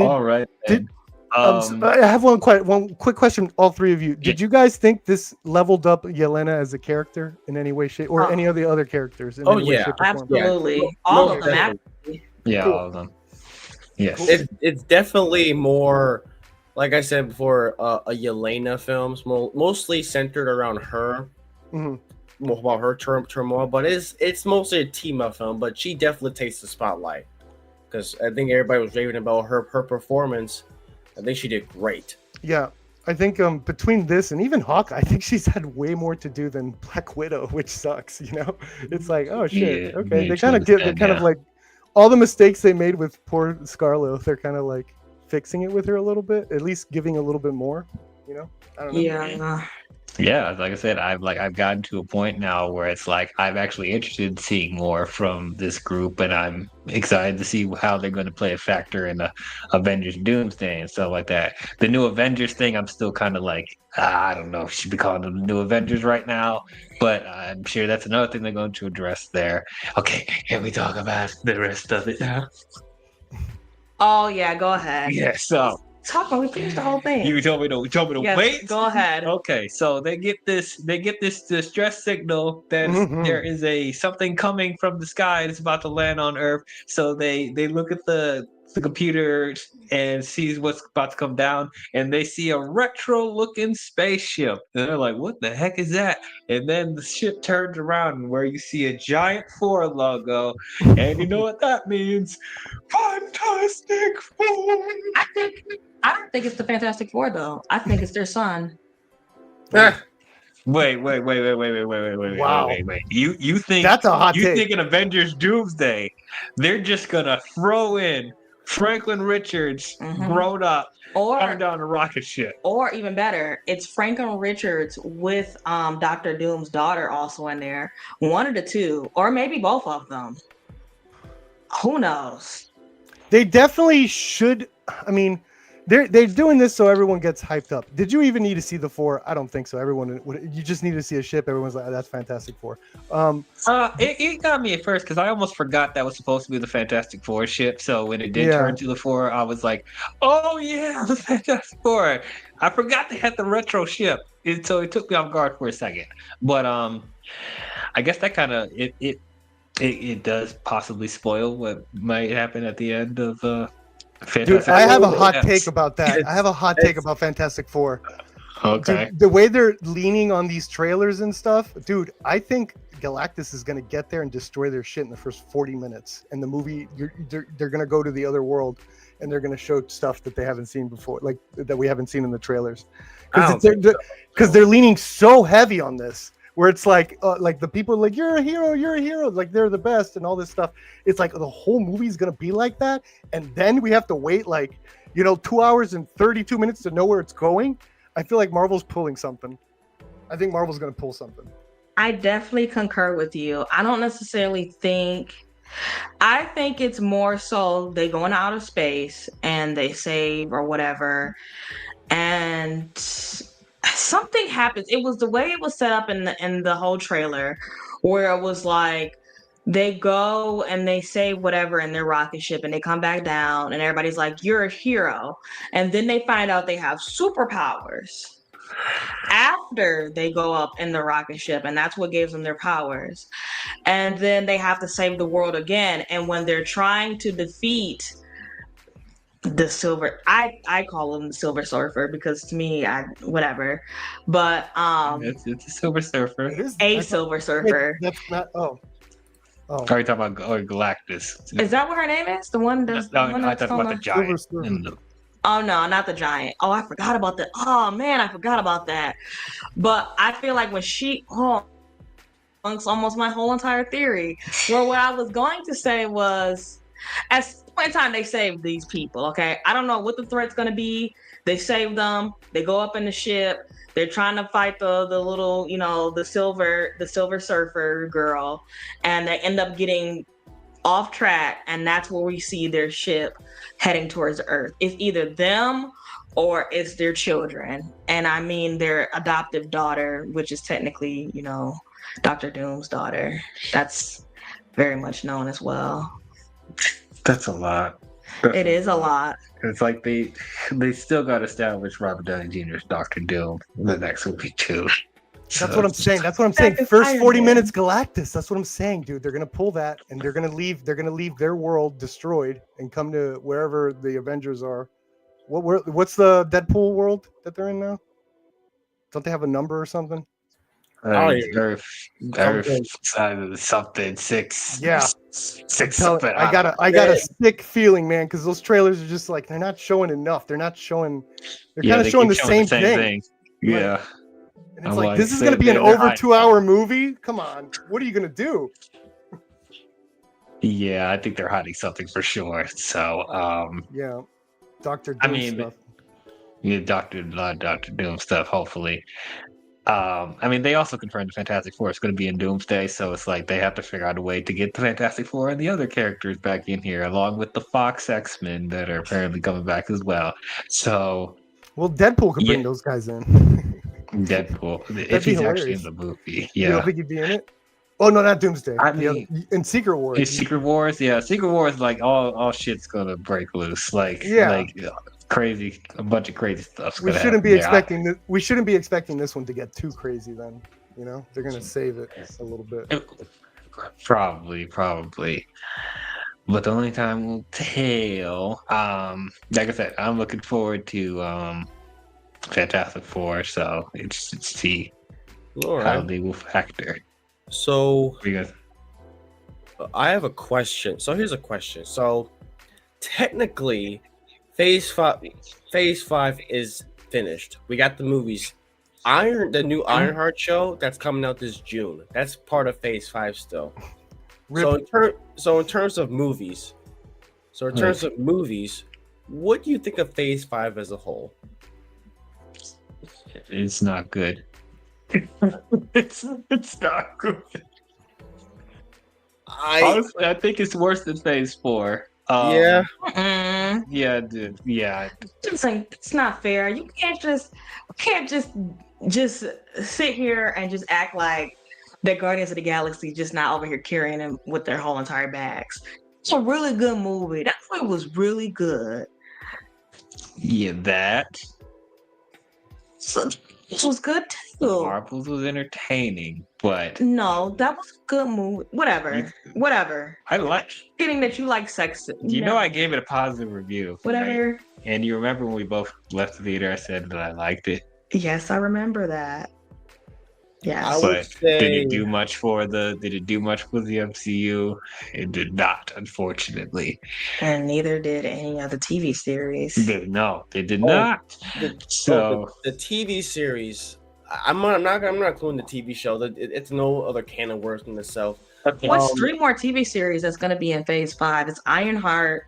All right. did- Then. I have one quick question. All three of you, did you guys think this leveled up Yelena as a character in any way, shape, or any of the other characters? In any way, shape, or form? Absolutely. Yeah. All No, of them. definitely. Yeah, Cool. all of them. Yes. It's definitely more, like I said before, a Yelena films, mostly centered around her, Mhm. more about her turmoil. But it's mostly a team up film. But she definitely takes the spotlight because I think everybody was raving about her performance. I think she did great. Yeah, I think between this and even Hawkeye, I think she's had way more to do than Black Widow, which sucks. You know, it's like, oh shit, Yeah, okay. yeah, They to kind of understand, they're kind of yeah. like all the mistakes they made with poor Scarlet. They're kind of like fixing it with her a little bit, at least giving a little bit more. You know, I don't know. Yeah. Yeah, like I said, I've gotten to a point now where it's like I'm actually interested in seeing more from this group, and I'm excited to see how they're going to play a factor in the Avengers Doomsday and stuff like that. The new Avengers thing, I'm still kind of like, I don't know if she should be calling them the new Avengers right now, but I'm sure that's another thing they're going to address there. Okay, can we talk about the rest of it now? Oh yeah, go ahead. Yeah, so Talk about we finished the whole thing. you told me to Yes, wait. go ahead. Okay, so they get this distress signal that Mhm. there is something coming from the sky that's about to land on Earth. So they look at the computer and sees what's about to come down, and they see a retro looking spaceship. And they're like, what the heck is that? And then the ship turns around where you see a giant Four logo, and you know what that means? Fantastic Four! I don't think it's the Fantastic Four though. I think it's their son. Wait. Wow. Wait. You think That's a hot you take. think in Avengers Doomsday, they're just gonna throw in Franklin Richards Mhm. grown up Or coming down a rocket ship. or even better, it's Franklin Richards with Dr. Doom's daughter also in there. One of the two, or maybe both of them. Who knows? They definitely should. I mean, they're doing this so everyone gets hyped up. Did you even need to see the Four? I don't think so. You just need to see a ship. Everyone's like, that's Fantastic Four. It got me at first because I almost forgot that was supposed to be the Fantastic Four ship. So when it did Yeah. turn to the Four, I was like, "Oh yeah, the Fantastic Four!" I forgot they had the retro ship, so it took me off guard for a second. But I guess that kind of it does possibly spoil what might happen at the end of Fantastic Dude, I have a Four. hot Yes. take about that. I have a hot take about Fantastic Four. Okay. Dude, the way they're leaning on these trailers and stuff, dude, I think Galactus is going to get there and destroy their shit in the first 40 minutes. And the movie, they're going to go to the other world and they're going to show stuff that they haven't seen before, like that we haven't seen in the trailers. Because they're leaning so heavy on this, where it's like the people are like, you're a hero, like they're the best and all this stuff. It's like the whole movie is going to be like that. And then we have to wait 2 hours and 32 minutes to know where it's going. I feel like Marvel's pulling something. I think Marvel's going to pull something. I definitely concur with you. I don't necessarily think. I think it's more so they go into outer space and they save or whatever, and something happens. It was the way it was set up in the whole trailer, where it was like they go and they save whatever in their rocket ship and they come back down and everybody's like, you're a hero. And then they find out they have superpowers after they go up in the rocket ship, and that's what gives them their powers. And then they have to save the world again. And when they're trying to defeat the silver, I call him the Silver Surfer because to me, whatever. But It's a Silver Surfer. It is Silver Surfer. That's not. Oh. Are you talking about Galactus? Is that what her name is? The one that's No, the one I that's thought about the on giant. Silver and the- Oh no, not the giant. Oh, I forgot about that. Oh man, I forgot about that. But I feel like when bunks almost my whole entire theory. Well, what I was going to say was, at some point in time, they saved these people. Okay, I don't know what the threat's going to be. They save them. They go up in the ship. They're trying to fight the little, the Silver Surfer girl, and they end up getting off track, and that's where we see their ship heading towards Earth. It's either them or it's their children, and I mean their adoptive daughter, which is technically, Dr. Doom's daughter. That's very much known as well. That's a lot. It is a lot. It's like they still got to establish Robert Downey Jr.'s Doctor Doom in the next movie too. That's what I'm saying. That's what I'm saying. Second First Iron 40 Man. minutes Galactus. That's what I'm saying, dude. They're gonna pull that and they're gonna leave their world destroyed and come to wherever the Avengers are. What's the Deadpool world that they're in now? Don't they have a number or something? Oh, yeah. Earth something six. Yeah. Six Tell- something. I got a sick feeling, man, because those trailers are just like they're not showing enough. They're kind of they showing keep the same thing. thing. Yeah. And it's I'm like, like, this is going to be an they're over hiding 2-hour movie. Come on, what are you going to do? Yeah, I think they're hiding something for sure. So, Yeah, Doctor Doom I mean, stuff. yeah, Doctor Doom stuff. Hopefully, I mean, they also confirmed the Fantastic Four is going to be in Doomsday, so it's like they have to figure out a way to get the Fantastic Four and the other characters back in here, along with the Fox X-Men that are apparently coming back as well. So, Well, Deadpool could bring yeah. those guys in. Deadpool, if be he's actually hilarious. in the movie, You don't yeah. think he'd be in it? Oh no, not Doomsday. I The other- mean, in Secret Wars. In Secret Wars, yeah, Secret Wars, like all shit's gonna break loose, like Yeah. crazy, a bunch of crazy stuff. We shouldn't be expecting this. We shouldn't be expecting this one to get too crazy. Then, you know, they're gonna save it a little bit. Probably. But the only time will tell. Like I said, I'm looking forward to Fantastic Four, so it's see All how right. they will factor. So Because I have a question. So here's a question. So technically, Phase 5 is finished. We got the movies. The new Ironheart show that's coming out this June. That's part of Phase 5 still. Rip. So in terms of movies, what do you think of Phase 5 as a whole? it's not good. it's not good. Honestly, I think it's worse than Phase 4. Yeah. Mm-mm. Yeah, dude. Yeah. Just like it's not fair. You can't just sit here and just act like the Guardians of the Galaxy just not over here carrying them with their whole entire bags. It's a really good movie. That movie was really good. Yeah, that. So, it was good too. Marvels was entertaining, but No, that was a good movie. Whatever. I like. Getting that you like sex. You know, I gave it a positive review. right? Whatever. And you remember when we both left the theater, I said that I liked it. Yes, I remember that. Yes. I would But say- did it do much for the MCU? It did not, unfortunately. And neither did any of the TV series. No, they did Oh, not. The TV series. I'm not including the TV show. It's no other can of worms in itself. What's 3 more TV series that's going to be in Phase 5? It's Ironheart,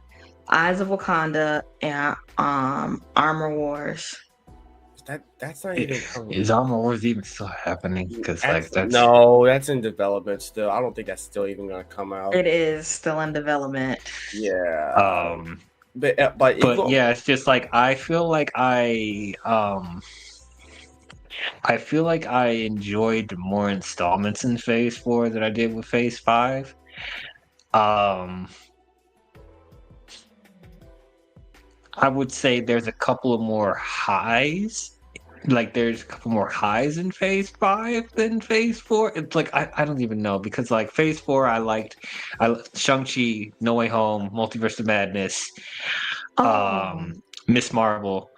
Eyes of Wakanda, and Armor Wars. That's not even. Is Armor Wars even still happening? Because that's no, that's in development still. I don't think that's still even gonna come out. It is still in development. Yeah. But yeah, it's just like I feel like I enjoyed more installments in Phase 4 than I did with Phase 5. I would say there's a couple of more highs. Like there's a couple more highs in Phase 5 than Phase 4. It's like I don't even know, because like Phase 4 I liked Shang-Chi, No Way Home, Multiverse of Madness, Miss Marvel.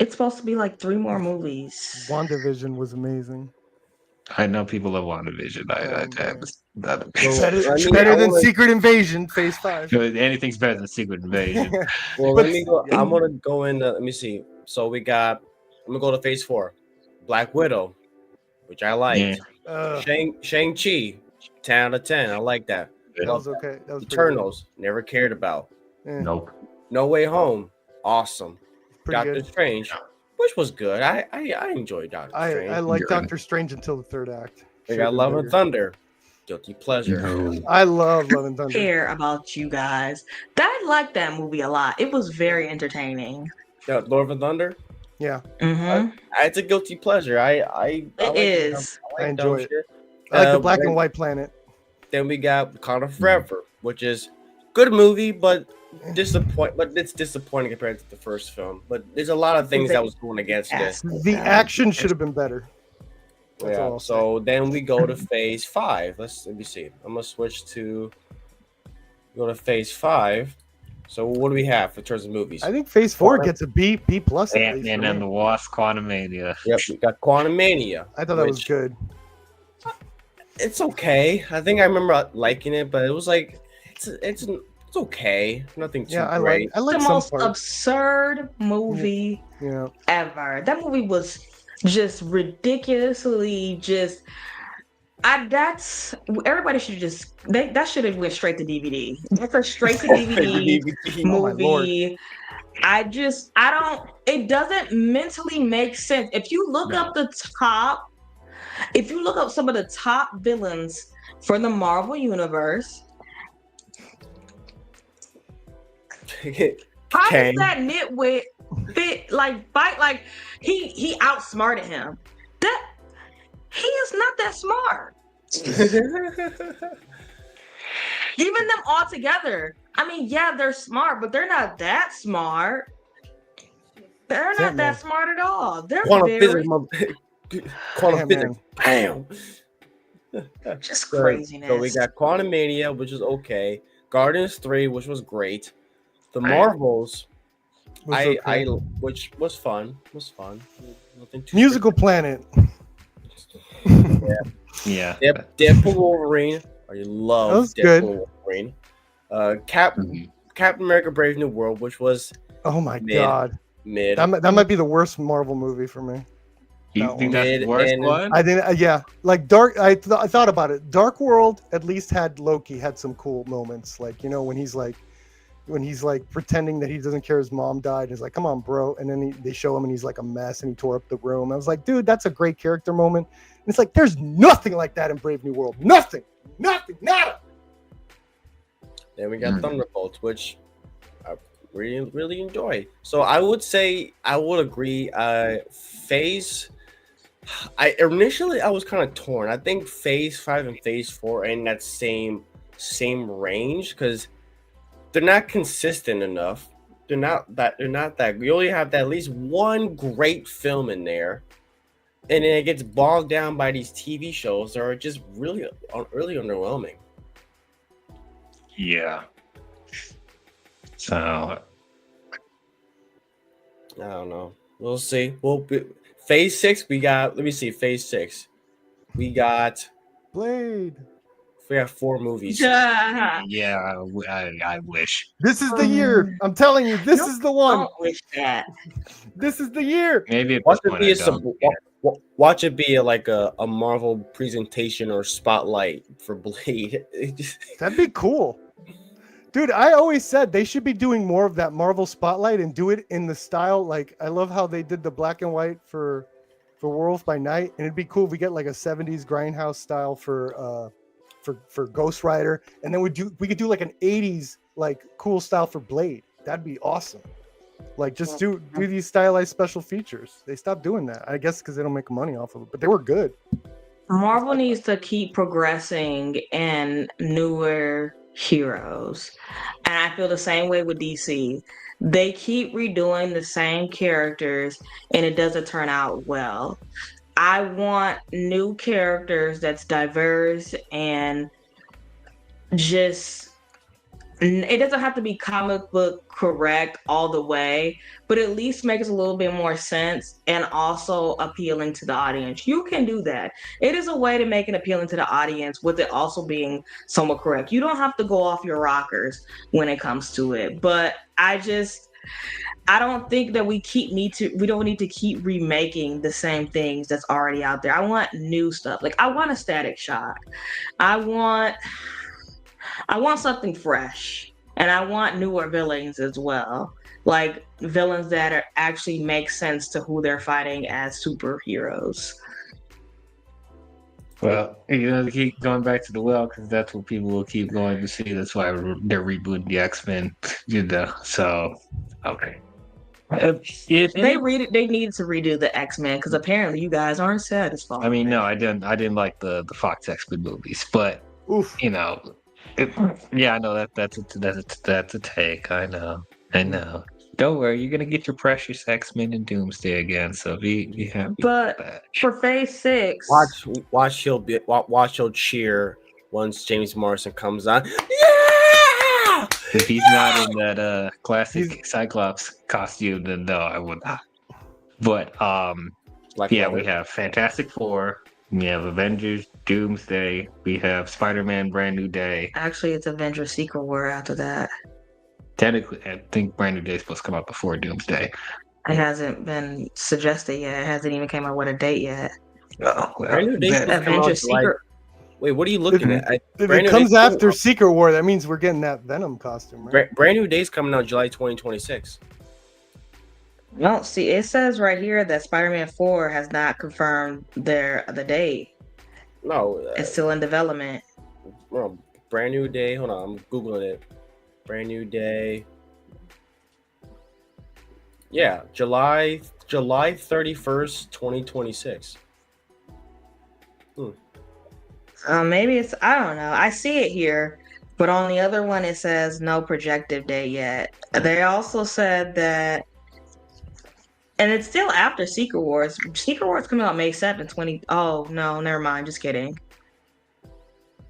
It's supposed to be like 3 more movies. WandaVision was amazing. I know people love WandaVision. Better than Secret Invasion, Phase 5. Anything's better than Secret Invasion. Well, let me go. I'm gonna go in. Let me see. So I'm gonna go to Phase 4. Black Widow, which I liked. Yeah. Shang-Chi, 10 out of 10. I like that. That was okay. That was pretty Eternals, never cared about. good. Eh, Nope. No Way Home, awesome. pretty Doctor good. Strange, which was good. I enjoyed Doctor Strange. I like Good. Doctor Strange until the 3rd act. We got Love and Thunder, guilty pleasure. I love Love and Thunder. Care about you guys. I liked that movie a lot. It was very entertaining. Yeah, Love and Thunder. Yeah, Mm-hmm. It's a guilty pleasure. I It is. I like enjoy dumb it. shit. I like the Black then- and White Planet. Then we got Wakanda Forever, which is good movie, but it's disappointing compared to the first film. But there's a lot of things that was going against it. The action should have been better. That's all Yeah. I'll say. So then we go to Phase 5. Let me see. I'm gonna switch to go to Phase 5. So what do we have in terms of movies? I think Phase 4 gets a B plus. at least Ant-Man for and me. the Wasp: Quantumania. Yep, we got Quantumania. I thought that was which- good. It's okay. I think I remember liking it, but it was like it's okay. Nothing too Yeah, great. I like The some most parts. absurd movie Yeah. ever. That movie was just ridiculously just. That's everybody should just that should have went straight to DVD. That's a straight to DVD Oh, my lord. movie. I don't. It doesn't mentally make sense. If you look up some of the top villains for the Marvel universe, how Kang. does that nitwit fight like he outsmarted him? That he is not that smart. Even them all together. I mean, yeah, they're smart, but they're not that smart. They're not that smart at all. They're Quantum very physics, quantum physics. Bam. just So craziness. we got Quantumania, which is okay. Guardians 3, which was great. The Marvels, which was fun. Nothing too Musical Planet. Yeah. Deadpool Wolverine. I love That was Deadpool good. Wolverine. Captain America: Brave New World, which was Oh my Mid. god. mid. That might be the worst Marvel movie for me. You That think one. that's the worst And- one? I think yeah, like Dark. I thought about it. Dark World at least had Loki had some cool moments, like when he's like pretending that he doesn't care his mom died. He's like, "Come on, bro," and then they show him and he's like a mess and he tore up the room. I was like, "Dude, that's a great character moment." And it's like there's nothing like that in Brave New World. Nothing, nada. Then we got Thunderbolts, which I really enjoy. So I would say I would agree. Phase. I was kind of torn. I think Phase 5 and Phase 4 are in that same range because they're not consistent enough. They're not that. We only have at least one great film in there, and then it gets bogged down by these TV shows that are just really underwhelming. Yeah. So I don't know. We'll see. Phase 6. We got. Let me see. Phase 6. We got Blade. 4 movies. Yeah. yeah, I wish. This is the year. I'm telling you, this is the one. Don't wish that. This is the year. Maybe at Watch this it point be I a don't care. watch it be like a Marvel presentation or spotlight for Blade. That'd be cool. Dude, I always said they should be doing more of that Marvel spotlight and do it in the style. Like, I love how they did the black and white for Werewolf by Night, and it'd be cool if we get like a 70s grindhouse style for Ghost Rider, and then we could do like an 80s like cool style for Blade. That'd be awesome. Like, just do these stylized special features. They stopped doing that, I guess, because they don't make money off of it, but they were good. Marvel needs to keep progressing in newer heroes. And I feel the same way with DC. They keep redoing the same characters and it doesn't turn out well. I want new characters that's diverse and just it doesn't have to be comic book correct all the way, but at least makes a little bit more sense and also appealing to the audience. You can do that. It is a way to make it appealing to the audience with it also being somewhat correct. You don't have to go off your rockers when it comes to it, but I don't think that we don't need to keep remaking the same things that's already out there. I want new stuff. Like, I want a Static Shock. I want something fresh, and I want newer villains as well, like villains that actually make sense to who they're fighting as superheroes. Well, keep going back to the well because that's what people will keep going to see. That's why they're rebooting the X-Men, So, okay. They needed to redo the X-Men because apparently you guys aren't satisfied. I mean, no, I didn't like the Fox X-Men movies, but Oof. Yeah, I know that's a take. I know. Don't worry, you're gonna get your precious X-Men and Doomsday again. So be happy. But with that. for Phase 6, Watch he'll cheer once James Morrison comes on. Yeah! If he's not in that classic Cyclops costume, then no, I would not. But Like yeah, we have Fantastic Four, we have Avengers, Doomsday, we have Spider-Man, Brand New Day. actually, it's Avengers Secret War after that. Technically, I think Brand New Day is supposed to come out before Doomsday. It hasn't been suggested yet. It hasn't even came out with a date yet. Oh, well, Brand New Day's supposed to come out Avengers July. Secret. Wait, what are you looking at? If Brand it New comes Day's after coming out- Secret War, that means we're getting that Venom costume, right? Brand New Day's coming out July 2026. No, see, it says right here that Spider-Man 4 has not confirmed the date. No, It's still in development. well, Brand New Day. Hold on, I'm googling it. Brand New Day. Yeah, July 31st, 2026. Maybe it's, I don't know. I see it here, but on the other one it says no projected date yet. They also said that, and it's still after Secret Wars. Secret Wars coming out May 7th, 20. Oh no, never mind. Just kidding.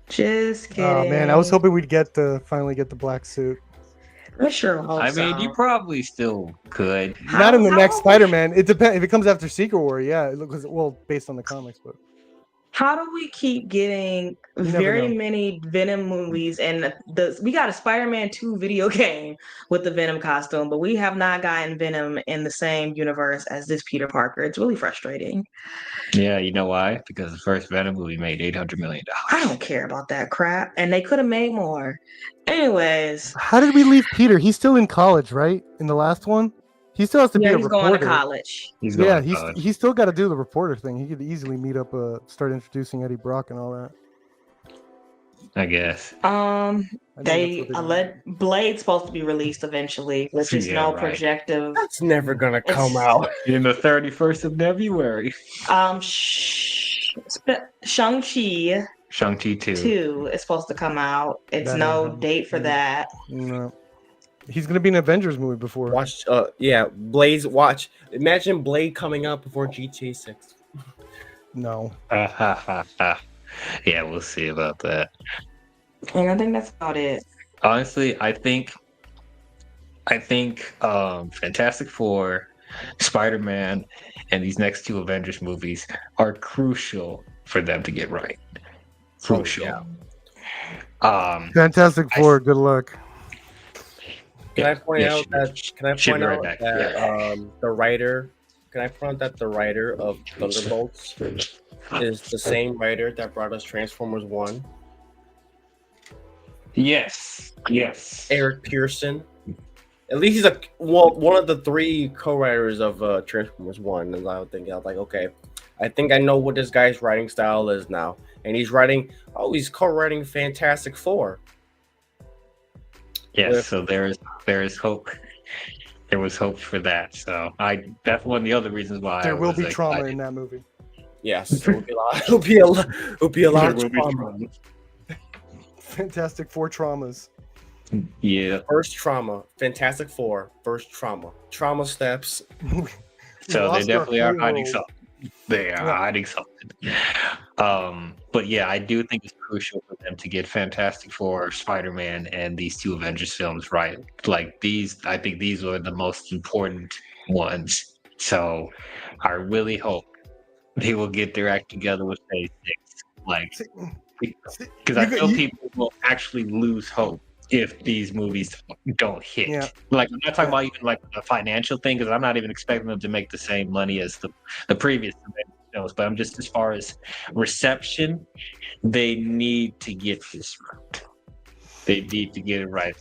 Just kidding. Oh man, I was hoping we'd finally get the black suit. I sure hope I mean, so. you probably still could. Not in the How next do we- Spider-Man. It depends if it comes after Secret War. Yeah, it looks well based on the comics, but How do we keep getting never very know. many Venom movies, and we got a Spider-Man 2 video game with the Venom costume, but we have not gotten Venom in the same universe as this Peter Parker. It's really frustrating. Yeah, you know why? Because the first Venom movie made $800 million. I don't care about that crap, and they could have made more. Anyways, how did we leave Peter? He's still in college, right? In the last one, he still has to be yeah, a he's reporter. going to college. He's going Yeah, to college. he's still got to do the reporter thing. He could easily meet up, start introducing Eddie Brock and all that. I guess. I think They that's what they're doing. Blade's supposed to be released eventually, which is Yeah, no right. projective. That's never gonna come It's- out. In the 31st of February. Shang-Chi Shang-Chi 2. 2 is supposed to come out. It's That no ain't date for that. No. He's gonna be in an Avengers movie before. Watch, Blaze. Watch. Imagine Blade coming out before GTA 6. No. Yeah, we'll see about that. And I think that's about it. Honestly, I think Fantastic Four, Spider-Man, and these next two Avengers movies are crucial for them to get right. Crucial. Fantastic Four. Good luck. Can I point yeah, out that? Can I should point be right out back. that the writer? Can I point out that the writer of Thunderbolts is the same writer that brought us Transformers 1? Yes. Eric Pearson. At least he's one of the three co-writers of Transformers 1. And I was like, okay, I think I know what this guy's writing style is now. And he's co-writing Fantastic Four. Yes, With- so there is hope. There was hope for that. So that's one of the other reasons why There I will was be trauma excited. in that movie. Yes, there will be a lot. It'll be a lot There of will be trauma. trauma. Fantastic Four traumas. Yeah. First trauma, Fantastic Four. First trauma, trauma steps. So they lost our definitely are whole hiding world. something. They are Yeah. hiding something. But yeah, I do think it's crucial for them to get Fantastic Four, Spider-Man, and these two Avengers films right. Like I think these are the most important ones. So I really hope they will get their act together with Phase 6. Like, because I feel people will actually lose hope if these movies don't hit. Yeah. Like, I'm not talking about even like the financial thing, because I'm not even expecting them to make the same money as the previous films, but I'm just, as far as reception, they need to get this right. They need to get it right.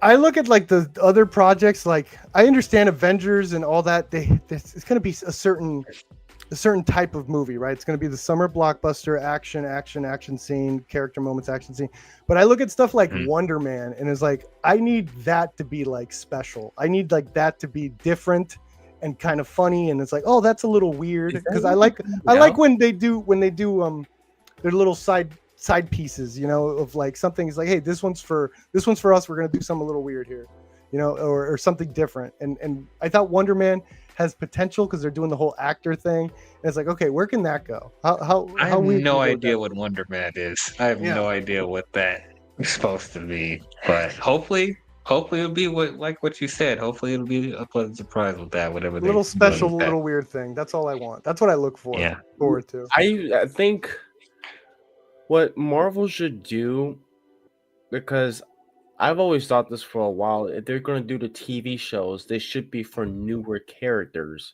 I look at like the other projects. Like, I understand Avengers and all that. It's going to be a certain type of movie, right? It's going to be the summer blockbuster, action scene, character moments, action scene. But I look at stuff like Wonder Man, and it's like, I need that to be like special. I need like that to be different and kind of funny. And it's like, oh, that's a little weird, because I like when they do they're little side pieces, you know, of like something is like, hey, this one's for us. We're gonna do something a little weird here, you know, or something different. And I thought Wonder Man has potential because they're doing the whole actor thing. And it's like, okay, where can that go? I how have weird no can you go with idea that? what Wonder Man is. I have Yeah. no idea what that is supposed to be. But hopefully it'll be what you said. Hopefully it'll be a pleasant surprise with that, whatever A they're little doing special, with that. little weird thing. That's all I want. That's what I look Yeah. forward to. I think what Marvel should do, because I've always thought this for a while, if they're going to do the TV shows, they should be for newer characters,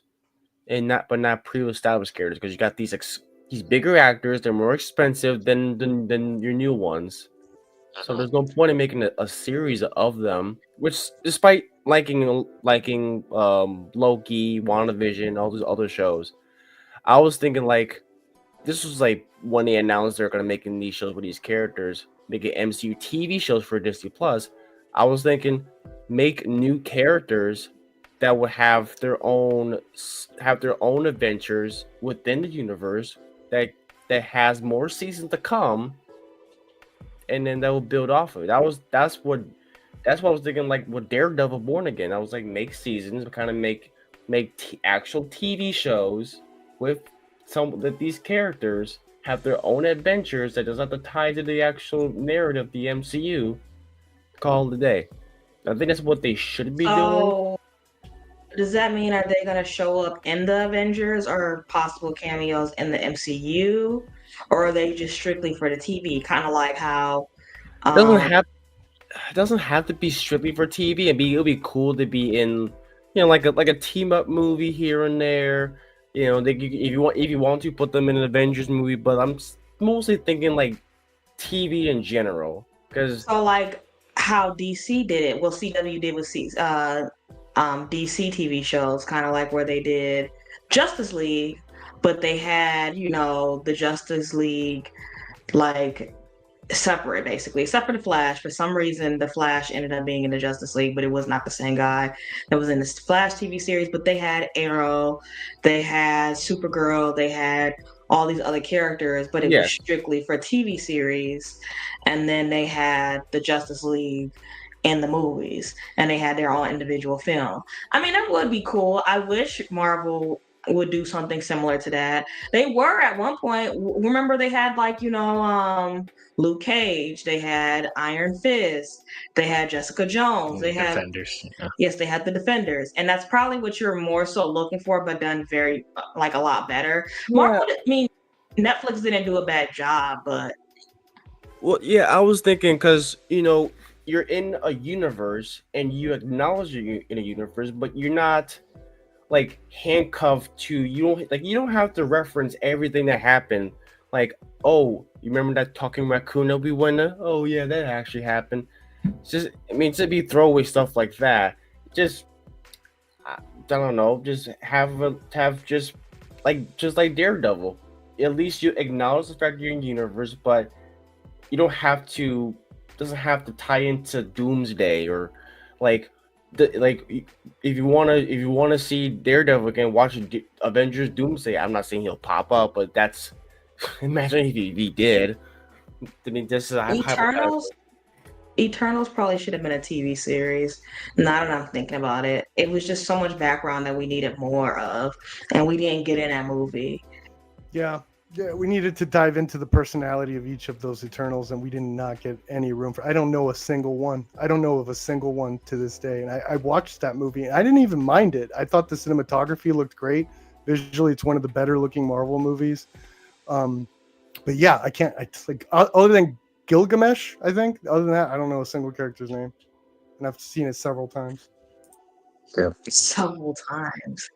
and not pre-established characters. Because you got these bigger actors, they're more expensive than your new ones. So there's no point in making a series of them. Which, despite liking Loki, WandaVision, all those other shows, I was thinking like this was like when they announced they're gonna making these shows with these characters, making MCU TV shows for Disney Plus. I was thinking make new characters that would have their own adventures within the universe that has more seasons to come, and then that will build off of it. That's what I was thinking. Like with Daredevil Born Again, I was like make seasons, kind of make actual TV shows with some that these characters have their own adventures that doesn't have to tie to the actual narrative of the MCU. Call it a day. I think that's what they should be doing. So, does that mean are they going to show up in the Avengers or possible cameos in the MCU, or are they just strictly for the TV? Kind of like how It doesn't have to be strictly for TV. It'll be cool to be in, like a team up movie here and there. If you want to put them in an Avengers movie, but I'm mostly thinking like TV in general. Because so like how DC did it. Well, CW did with DC TV shows, kind of like where they did Justice League, but they had the Justice League like separate, basically, except for the Flash. For some reason, the Flash ended up being in the Justice League, but it was not the same guy that was in the Flash TV series. But they had Arrow, they had Supergirl, they had all these other characters, but it was strictly for TV series. And then they had the Justice League in the movies, and they had their own individual film. I mean, that would be cool. I wish Marvel would do something similar to that. They were at one point. Remember, they had Luke Cage. They had Iron Fist. They had Jessica Jones. They had Defenders. Yeah. Yes, they had the Defenders, and that's probably what you're more so looking for, but done very a lot better. Marvel, I mean, Netflix didn't do a bad job, but I was thinking because you're in a universe and you acknowledge you're in a universe, but you're not like handcuffed to you don't have to reference everything that happened. Like, oh, you remember that talking raccoon that we went to? Oh yeah, that actually happened. It's just, I mean, to be throwaway stuff like that. Just I don't know. Just have just like Daredevil. At least you acknowledge the fact you're in the universe, but you don't have to. Doesn't have to tie into Doomsday or if you wanna see Daredevil again, watch Avengers Doomsday. I'm not saying he'll pop up, but that's imagine if he did. I mean, this is Eternals probably should have been a TV series. Now that I'm thinking about it, it was just so much background that we needed more of, and we didn't get in that movie. Yeah, we needed to dive into the personality of each of those Eternals, and we did not get any room for. I don't know a single one. I don't know of a single one to this day. And I watched that movie, and I didn't even mind it. I thought the cinematography looked great. Visually, it's one of the better looking Marvel movies. But yeah, I can't. Other than Gilgamesh, I think. Other than that, I don't know a single character's name, and I've seen it several times. Several times.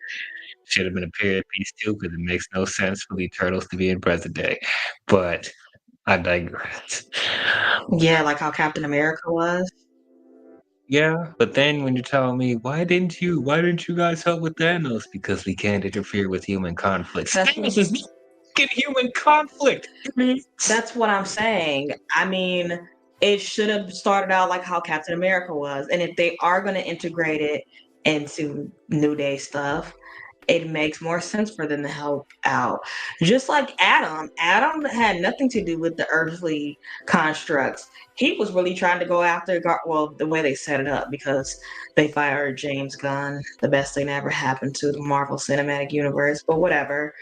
Should have been a period piece too, because it makes no sense for the Turtles to be in present day. But I digress. Yeah, like how Captain America was. Yeah, but then when you're telling me why didn't you guys help with Thanos? Because we can't interfere with human conflicts. Thanos is not human conflict. That's what I'm saying. I mean, it should have started out like how Captain America was, and if they are going to integrate it into New Day stuff, it makes more sense for them to help out. Just like Adam. Adam had nothing to do with the earthly constructs. He was really trying to go after, well, the way they set it up, because they fired James Gunn, the best thing that ever happened to the Marvel Cinematic Universe, but whatever.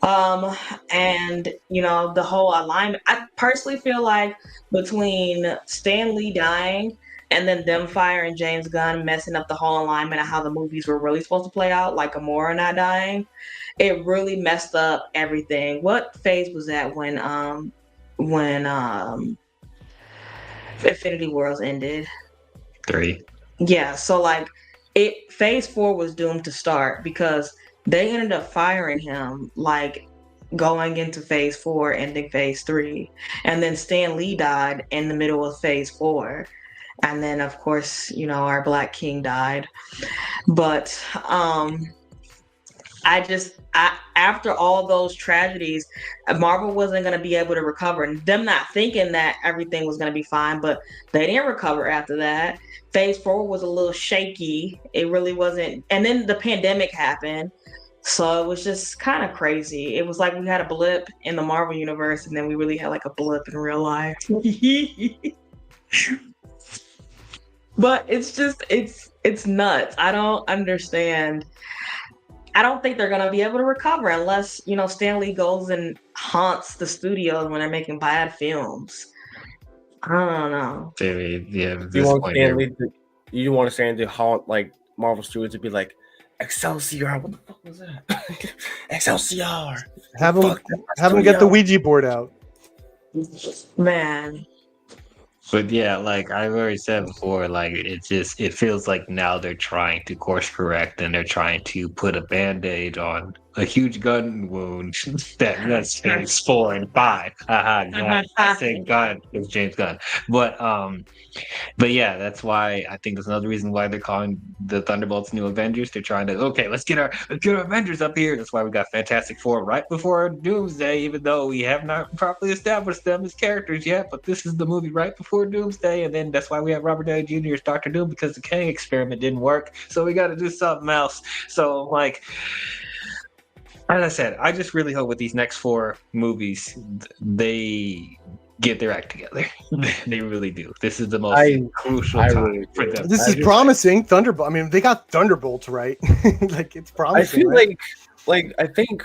And the whole alignment, I personally feel like between Stan Lee dying and then them firing James Gunn, messing up the whole alignment of how the movies were really supposed to play out, like Gamora not dying, it really messed up everything. What phase was that when Infinity Wars ended? 3. Yeah, so like phase 4 was doomed to start because they ended up firing him like going into phase 4, ending phase 3. And then Stan Lee died in the middle of phase 4. And then of course, our Black King died. But after all those tragedies, Marvel wasn't going to be able to recover, and them not thinking that everything was going to be fine, but they didn't recover after that. Phase 4 was a little shaky. It really wasn't. And then the pandemic happened. So it was just kind of crazy. It was like we had a blip in the Marvel universe, and then we really had like a blip in real life. But it's nuts. I don't understand. I don't think they're gonna be able to recover unless Stan Lee goes and haunts the studios when they're making bad films. I don't know. Maybe, yeah. You want Stan Lee to haunt like Marvel Studios to be like, Excelsior, what the fuck was that? Excelsior. Have him get the Ouija board out. Man. But yeah, like I've already said before, like it feels like now they're trying to course correct and they're trying to put a band-aid on a huge gun wound that's phase 4 and 5. Say Gunn is James Gunn. But yeah, that's why I think that's another reason why they're calling the Thunderbolts New Avengers. They're trying to let's get our Avengers up here. That's why we got Fantastic Four right before Doomsday, even though we have not properly established them as characters yet. But this is the movie right before Doomsday, and then that's why we have Robert Downey Jr. as Dr. Doom, because the Kang experiment didn't work. So we got to do something else. So like, as I said, I just really hope with these next 4 movies, they get their act together. They really do. This is the most crucial time for them. This is promising. Thunderbolt. I mean, they got Thunderbolts right. Like it's promising. I feel right? like I think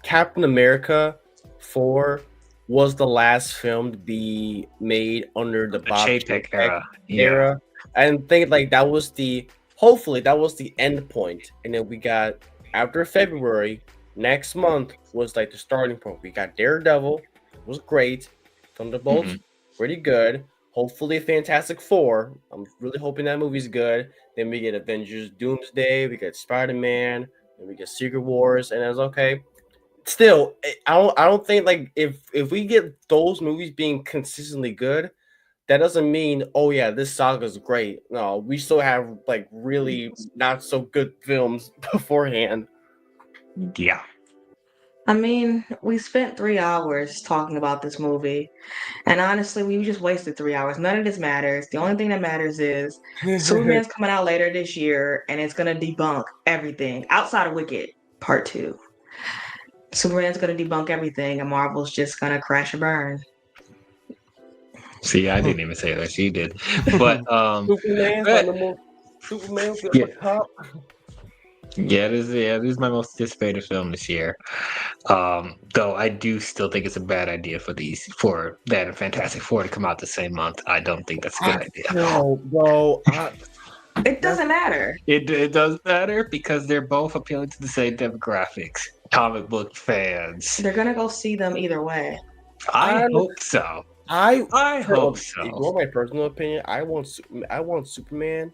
Captain America 4 was the last film to be made under the Bob Chapek era. Yeah. And think like hopefully that was the end point. And then we got after February, next month was like the starting point. We got Daredevil, was great. Thunderbolts, pretty good. Hopefully Fantastic Four. I'm really hoping that movie's good. Then we get Avengers Doomsday, we get Spider-Man, then we get Secret Wars, and that's okay. Still, I don't think like if we get those movies being consistently good, that doesn't mean, oh yeah, this saga's great. No, we still have like really not so good films beforehand. Yeah. I mean, we spent 3 hours talking about this movie, and honestly, we just wasted 3 hours. None of this matters. The only thing that matters is Superman's coming out later this year, and it's going to debunk everything outside of Wicked Part 2. Superman's going to debunk everything, and Marvel's just going to crash and burn. See, I didn't even say that. She did. But Superman yeah. Top. Yeah, this is my most anticipated film this year. Though I do still think it's a bad idea for that and Fantastic Four to come out the same month. I don't think that's a good idea. No, bro. It doesn't matter. It does matter because they're both appealing to the same demographics. Comic book fans. They're gonna go see them either way. I hope so. I hope so. Ignore my personal opinion. I want Superman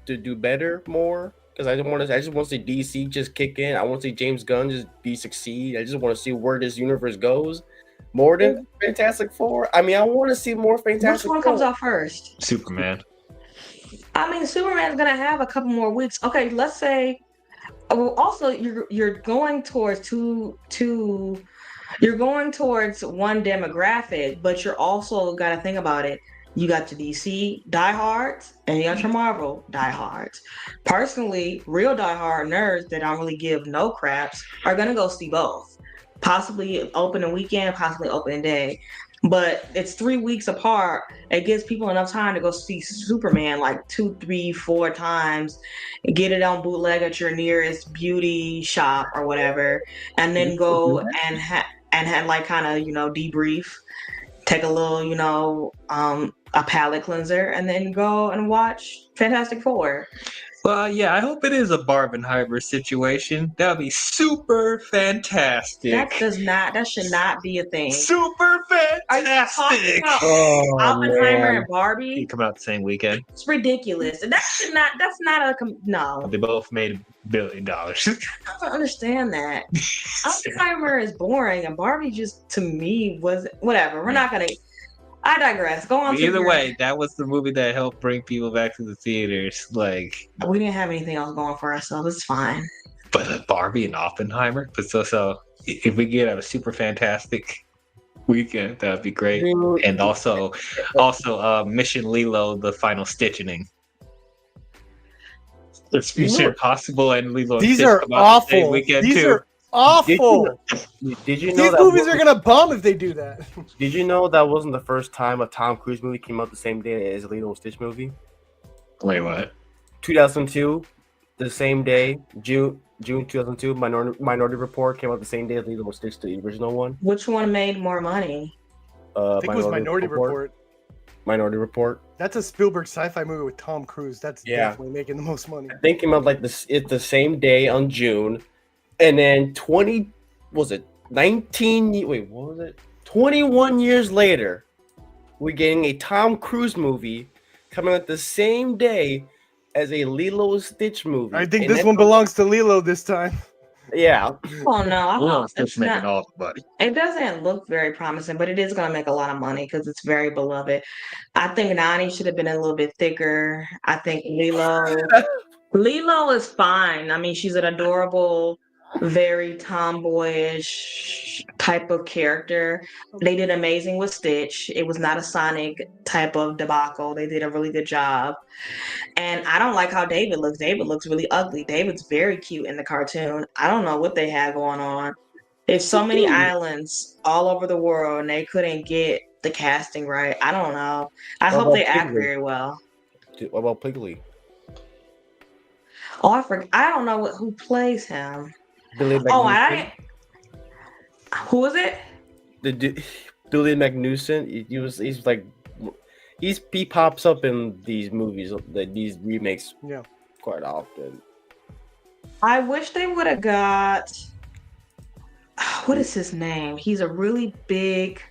to do better more. Because I just want to see DC just kick in. I want to see James Gunn just succeed. I just want to see where this universe goes. More than Fantastic Four. I mean, I want to see more Fantastic Four. Which one comes out first? Superman. I mean, Superman's gonna have a couple more weeks. Okay, let's say. Well, also you're going towards you're going towards one demographic, but you're also got to think about it. You got your DC diehards, and you got your Marvel diehards. Personally, real diehard nerds that don't really give no craps are gonna go see both. Possibly opening weekend, possibly opening day. But it's 3 weeks apart. It gives people enough time to go see Superman like 2, 3, 4 times, get it on bootleg at your nearest beauty shop or whatever, and then go and have like kind of debrief, take a little a palate cleanser, and then go and watch Fantastic Four. Well, yeah, I hope it is a Barbenheimer situation. That would be super fantastic. That should not be a thing. Super fantastic. Oh, Oppenheimer man. and Barbie. You come out the same weekend. It's ridiculous. That's not no. They both made $1 billion. I don't understand that. Oppenheimer is boring, and Barbie just to me was whatever. We're not gonna. I digress. Go on. Either way, that was the movie that helped bring people back to the theaters. Like, we didn't have anything else going for ourselves. It's fine. but Barbie and Oppenheimer. But so if we get a super fantastic weekend, that'd be great. And also Mission Lilo: The Final Stitching. It's Mission Impossible and Lilo. These and are Stitch come out the same awful. weekend These too. are awful. Did you know These that movies are gonna bum if they do that. Did you know that wasn't the first time a Tom Cruise movie came out the same day as a Lilo and Stitch movie? Wait, what? 2002, the same day, June 2002. Minority Report came out the same day as Lilo and Stitch, the original one. Which one made more money? I think it was Minority Report. Minority Report. That's a Spielberg sci-fi movie with Tom Cruise. That's definitely making the most money. I think it came out like this. It's the same day on June, and then 21 years later, we're getting a Tom Cruise movie coming out the same day as a Lilo and Stitch movie. I think this one belongs to Lilo this time. Yeah. Oh no, Well, it's making all the money. It doesn't look very promising, but it is going to make a lot of money because it's very beloved. I think Nani should have been a little bit thicker. I think Lilo is fine. I mean, she's an adorable, very tomboyish type of character. They did amazing with Stitch. It was not a Sonic type of debacle. They did a really good job. And I don't like how David looks. David looks really ugly. David's very cute in the cartoon. I don't know what they had going on. There's so many islands all over the world, and they couldn't get the casting right. I don't know. I hope they act very well. What about Piggly? Oh, I forgot. I don't know who plays him. Billy Oh, McNuson. Who is it? Billy McNuson. He pops up in these movies, these remakes, quite often. I wish they would have got. What is his name? He's a really big.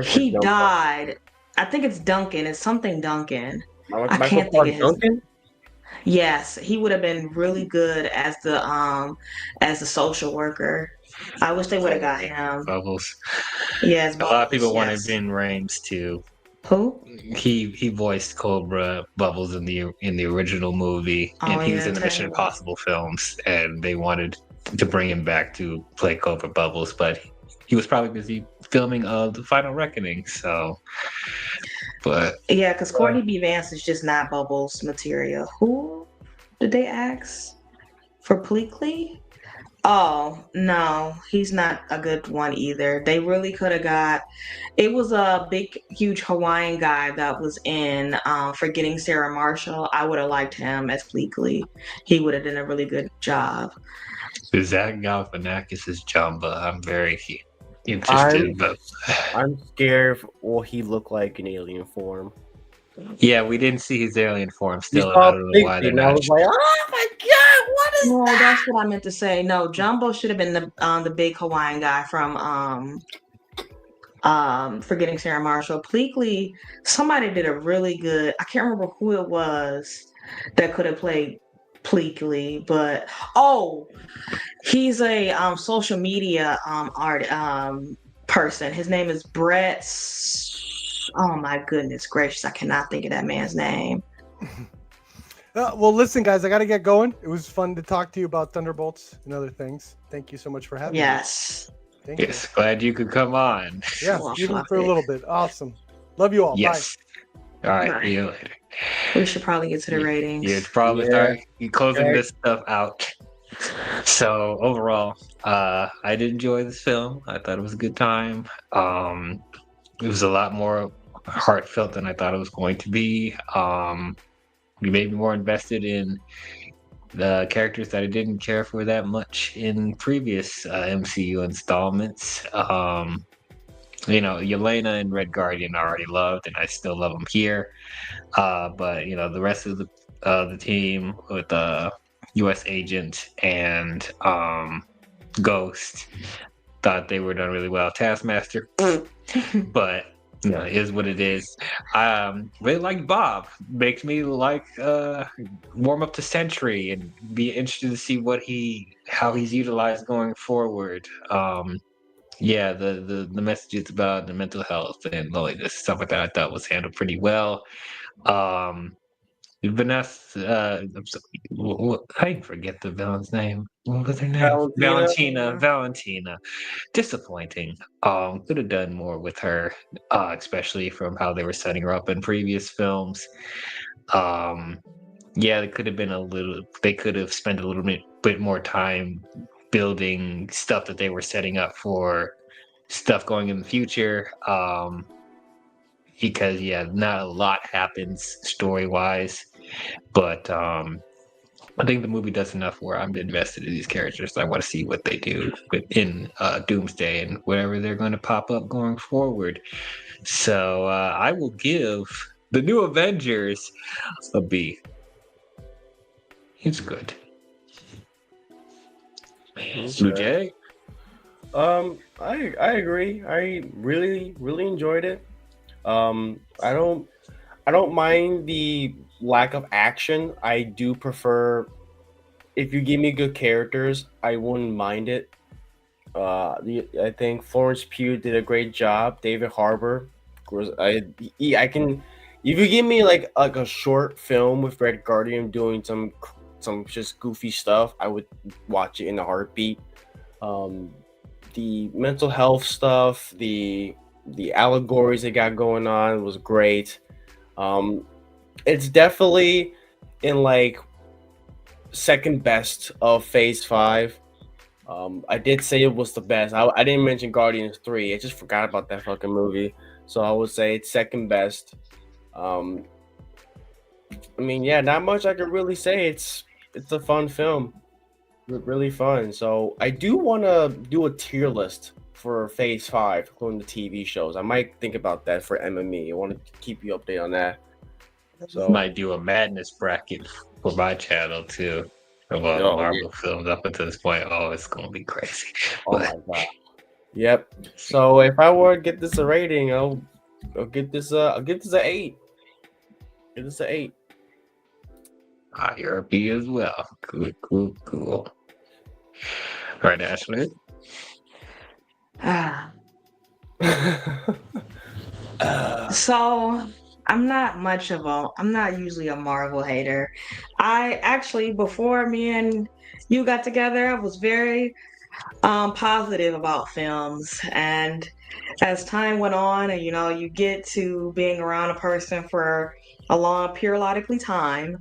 He died. I think it's Duncan. It's something Duncan. I can't think of his name. Yes, he would have been really good as the social worker. I wish they would have got him. Bubbles. Yes, a lot of people wanted Vin Rames too. Who? He voiced Cobra Bubbles in the original movie, and he was in the Mission Impossible films, and they wanted to bring him back to play Cobra Bubbles, but he was probably busy filming The Final Reckoning. So, but yeah, because Courtney B. Vance is just not Bubbles material. Who did they ask for Pleakley? Oh, no, he's not a good one either. They really could have got. It was a big, huge Hawaiian guy that was in Forgetting Sarah Marshall. I would have liked him as Pleakley. He would have done a really good job. Zach Galifianakis is Jumba. I'm very interested, but I'm scared of what he looked like in alien form. Yeah, we didn't see his alien form still. I don't know why they're not. I was like, oh my god, what is No, that? that's what I meant to say. No, Jumbo should have been the big Hawaiian guy from Forgetting Sarah Marshall. Pleakley, somebody did a really good. I can't remember who it was that could have played Pleakley, but he's a social media art person. His name is Brett. Oh my goodness gracious, I cannot think of that man's name. Well, listen, guys, I got to get going. It was fun to talk to you about Thunderbolts and other things. Thank you so much for having me. Yes. Thank you. Yes, glad you could come on. Yeah, even for a little bit. Awesome. Love you all. Yes. Bye. All right, Bye. see you later. We should probably get to the ratings. Yeah, it's probably Yeah. start closing Okay. this stuff out. So overall, I did enjoy this film. I thought it was a good time. It was a lot more heartfelt than I thought it was going to be. You made me more invested in the characters that I didn't care for that much in previous MCU installments. Yelena and Red Guardian I already loved, and I still love them here. But the rest of the team with U.S. Agent and Ghost thought they were done really well. Taskmaster, but it is what it is. Really like Bob. Makes me like warm up to Sentry and be interested to see how he's utilized going forward. Yeah, the messages about the mental health and loneliness, stuff like that, I thought was handled pretty well. Vanessa, I forget the villain's name. What was her name? Valentina. Disappointing. Could have done more with her, especially from how they were setting her up in previous films. Yeah, they could have been they could have spent a little bit more time building stuff that they were setting up for stuff going in the future. Because not a lot happens story wise, but I think the movie does enough where I'm invested in these characters. I want to see what they do in Doomsday and whatever they're going to pop up going forward. So I will give the New Avengers a B. It's good. Blue Jay? I agree. I really enjoyed it. I don't mind the lack of action. I do prefer if you give me good characters, I wouldn't mind it. I think Florence Pugh did a great job. David Harbour, of course, I can. If you give me like a short film with Red Guardian doing some just goofy stuff, I would watch it in a heartbeat. The mental health stuff, the allegories they got going on was great. It's definitely in like second best of Phase 5. I did say it was the best. I didn't mention Guardians 3. I just forgot about that fucking movie. So I would say it's second best. I mean, yeah, not much I could really say. It's a fun film. Really fun. So I do want to do a tier list for Phase 5, including the TV shows. I might think about that for MME. I want to keep you updated on that. So might do a madness bracket for my channel too. Of all the Marvel films up until this point. Oh, it's gonna be crazy. Oh my god. Yep. So if I were to get this a rating, I'll get this a 8. Get this a 8. You're a B as well. Cool. All right, Ashley. So I'm not usually a Marvel hater. I actually, before me and you got together, I was very positive about films. And as time went on and you get to being around a person for a long periodically time,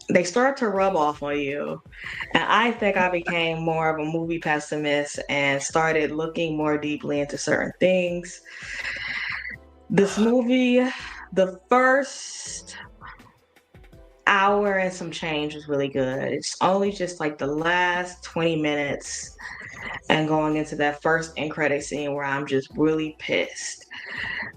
they start to rub off on you. And I think I became more of a movie pessimist and started looking more deeply into certain things. This movie, the first hour and some change was really good. It's only just like the last 20 minutes and going into that first end credit scene where I'm just really pissed.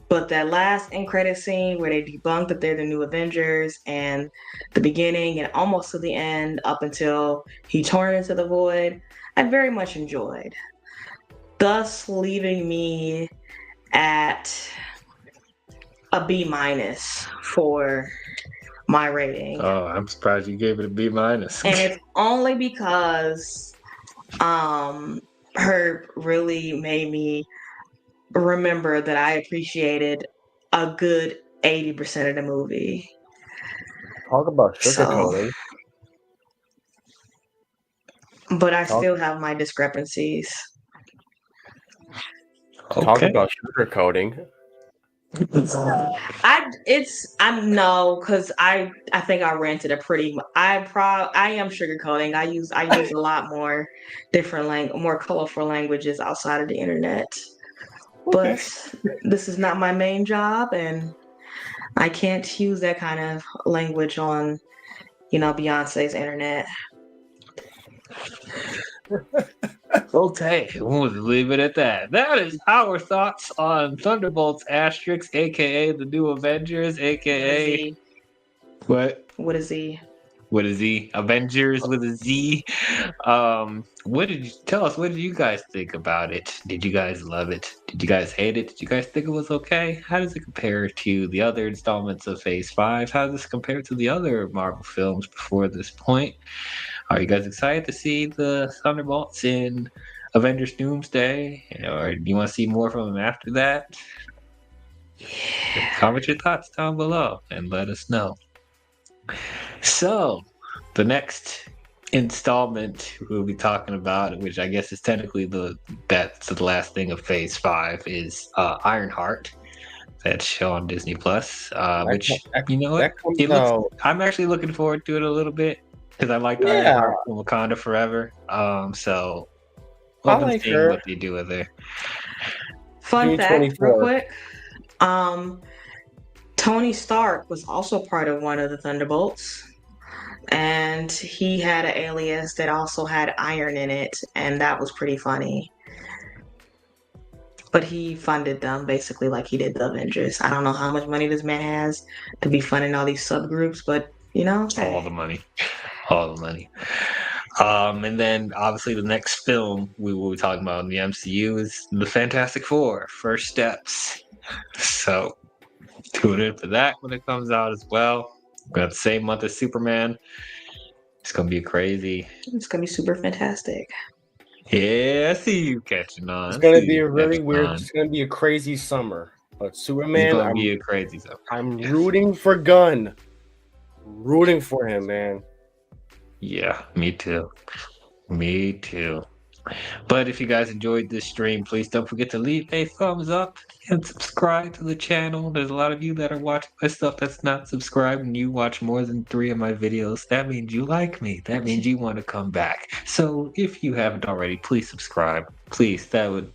But that last end credit scene where they debunk that they're the new Avengers, and the beginning and almost to the end up until he turned into the void, I very much enjoyed. Thus leaving me at a B- for my rating. Oh, I'm surprised you gave it a B-. And it's only because Herb really made me remember that I appreciated a good 80% of the movie. Talk about sugarcoating. But I still have my discrepancies. Okay. Talk about sugarcoating. I'm no, because I think I rented a pretty I am sugarcoating. I use a lot more more colorful languages outside of the internet. Okay. But this is not my main job, and I can't use that kind of language on, Beyonce's internet. Okay, we'll leave it at that. That is our thoughts on Thunderbolts Asterix, aka the New Avengers, aka what? What is he? What is he? Avengers with a Z. What did you tell us? What did you guys think about it? Did you guys love it? Did you guys hate it? Did you guys think it was okay? How does it compare to the other installments of Phase 5? How does this compare to the other Marvel films before this point? Are you guys excited to see the Thunderbolts in Avengers Doomsday? Or do you want to see more from them after that? Comment your thoughts down below and let us know. So, the next installment we'll be talking about, which I guess is technically that's the last thing of Phase 5, is Ironheart. That's show on Disney Plus. Which you know what? I'm actually looking forward to it a little bit because I liked Ironheart from Wakanda Forever. So looking to see what they do with it. Fun fact, real quick. Tony Stark was also part of one of the Thunderbolts, and he had an alias that also had iron in it, and that was pretty funny. But he funded them basically like he did the Avengers. I don't know how much money this man has to be funding all these subgroups, but all the money. And then obviously the next film we will be talking about in the MCU is the Fantastic Four: First Steps. So tune in for that when it comes out as well. We got the same month as Superman. It's gonna be crazy. It's gonna be super fantastic. Yeah, I see you catching on. It's gonna be a really weird. It's gonna be a crazy summer. But Superman, it's gonna be a crazy summer. I'm rooting for Gunn. Rooting for him, man. Yeah, me too. But if you guys enjoyed this stream, please don't forget to leave a thumbs up and subscribe to the channel. There's a lot of you that are watching my stuff that's not subscribed, and you watch more than 3 of my videos. That means you like me. That means you want to come back. So if you haven't already, please subscribe. Please, that would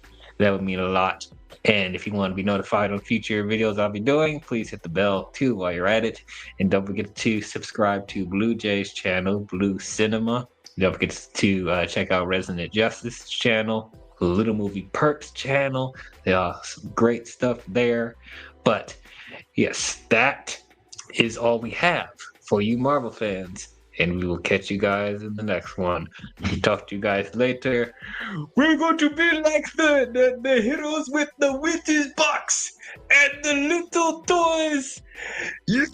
mean a lot. And if you want to be notified on future videos I'll be doing, please hit the bell too while you're at it. And don't forget to subscribe to Blue Jay's channel, Blue Cinema. Don't forget to check out Resident Justice channel, Little Movie Perks channel. There's some great stuff there. But yes, that is all we have for you Marvel fans. And we will catch you guys in the next one. Talk to you guys later. We're going to be like the heroes with the witch's box and the little toys. You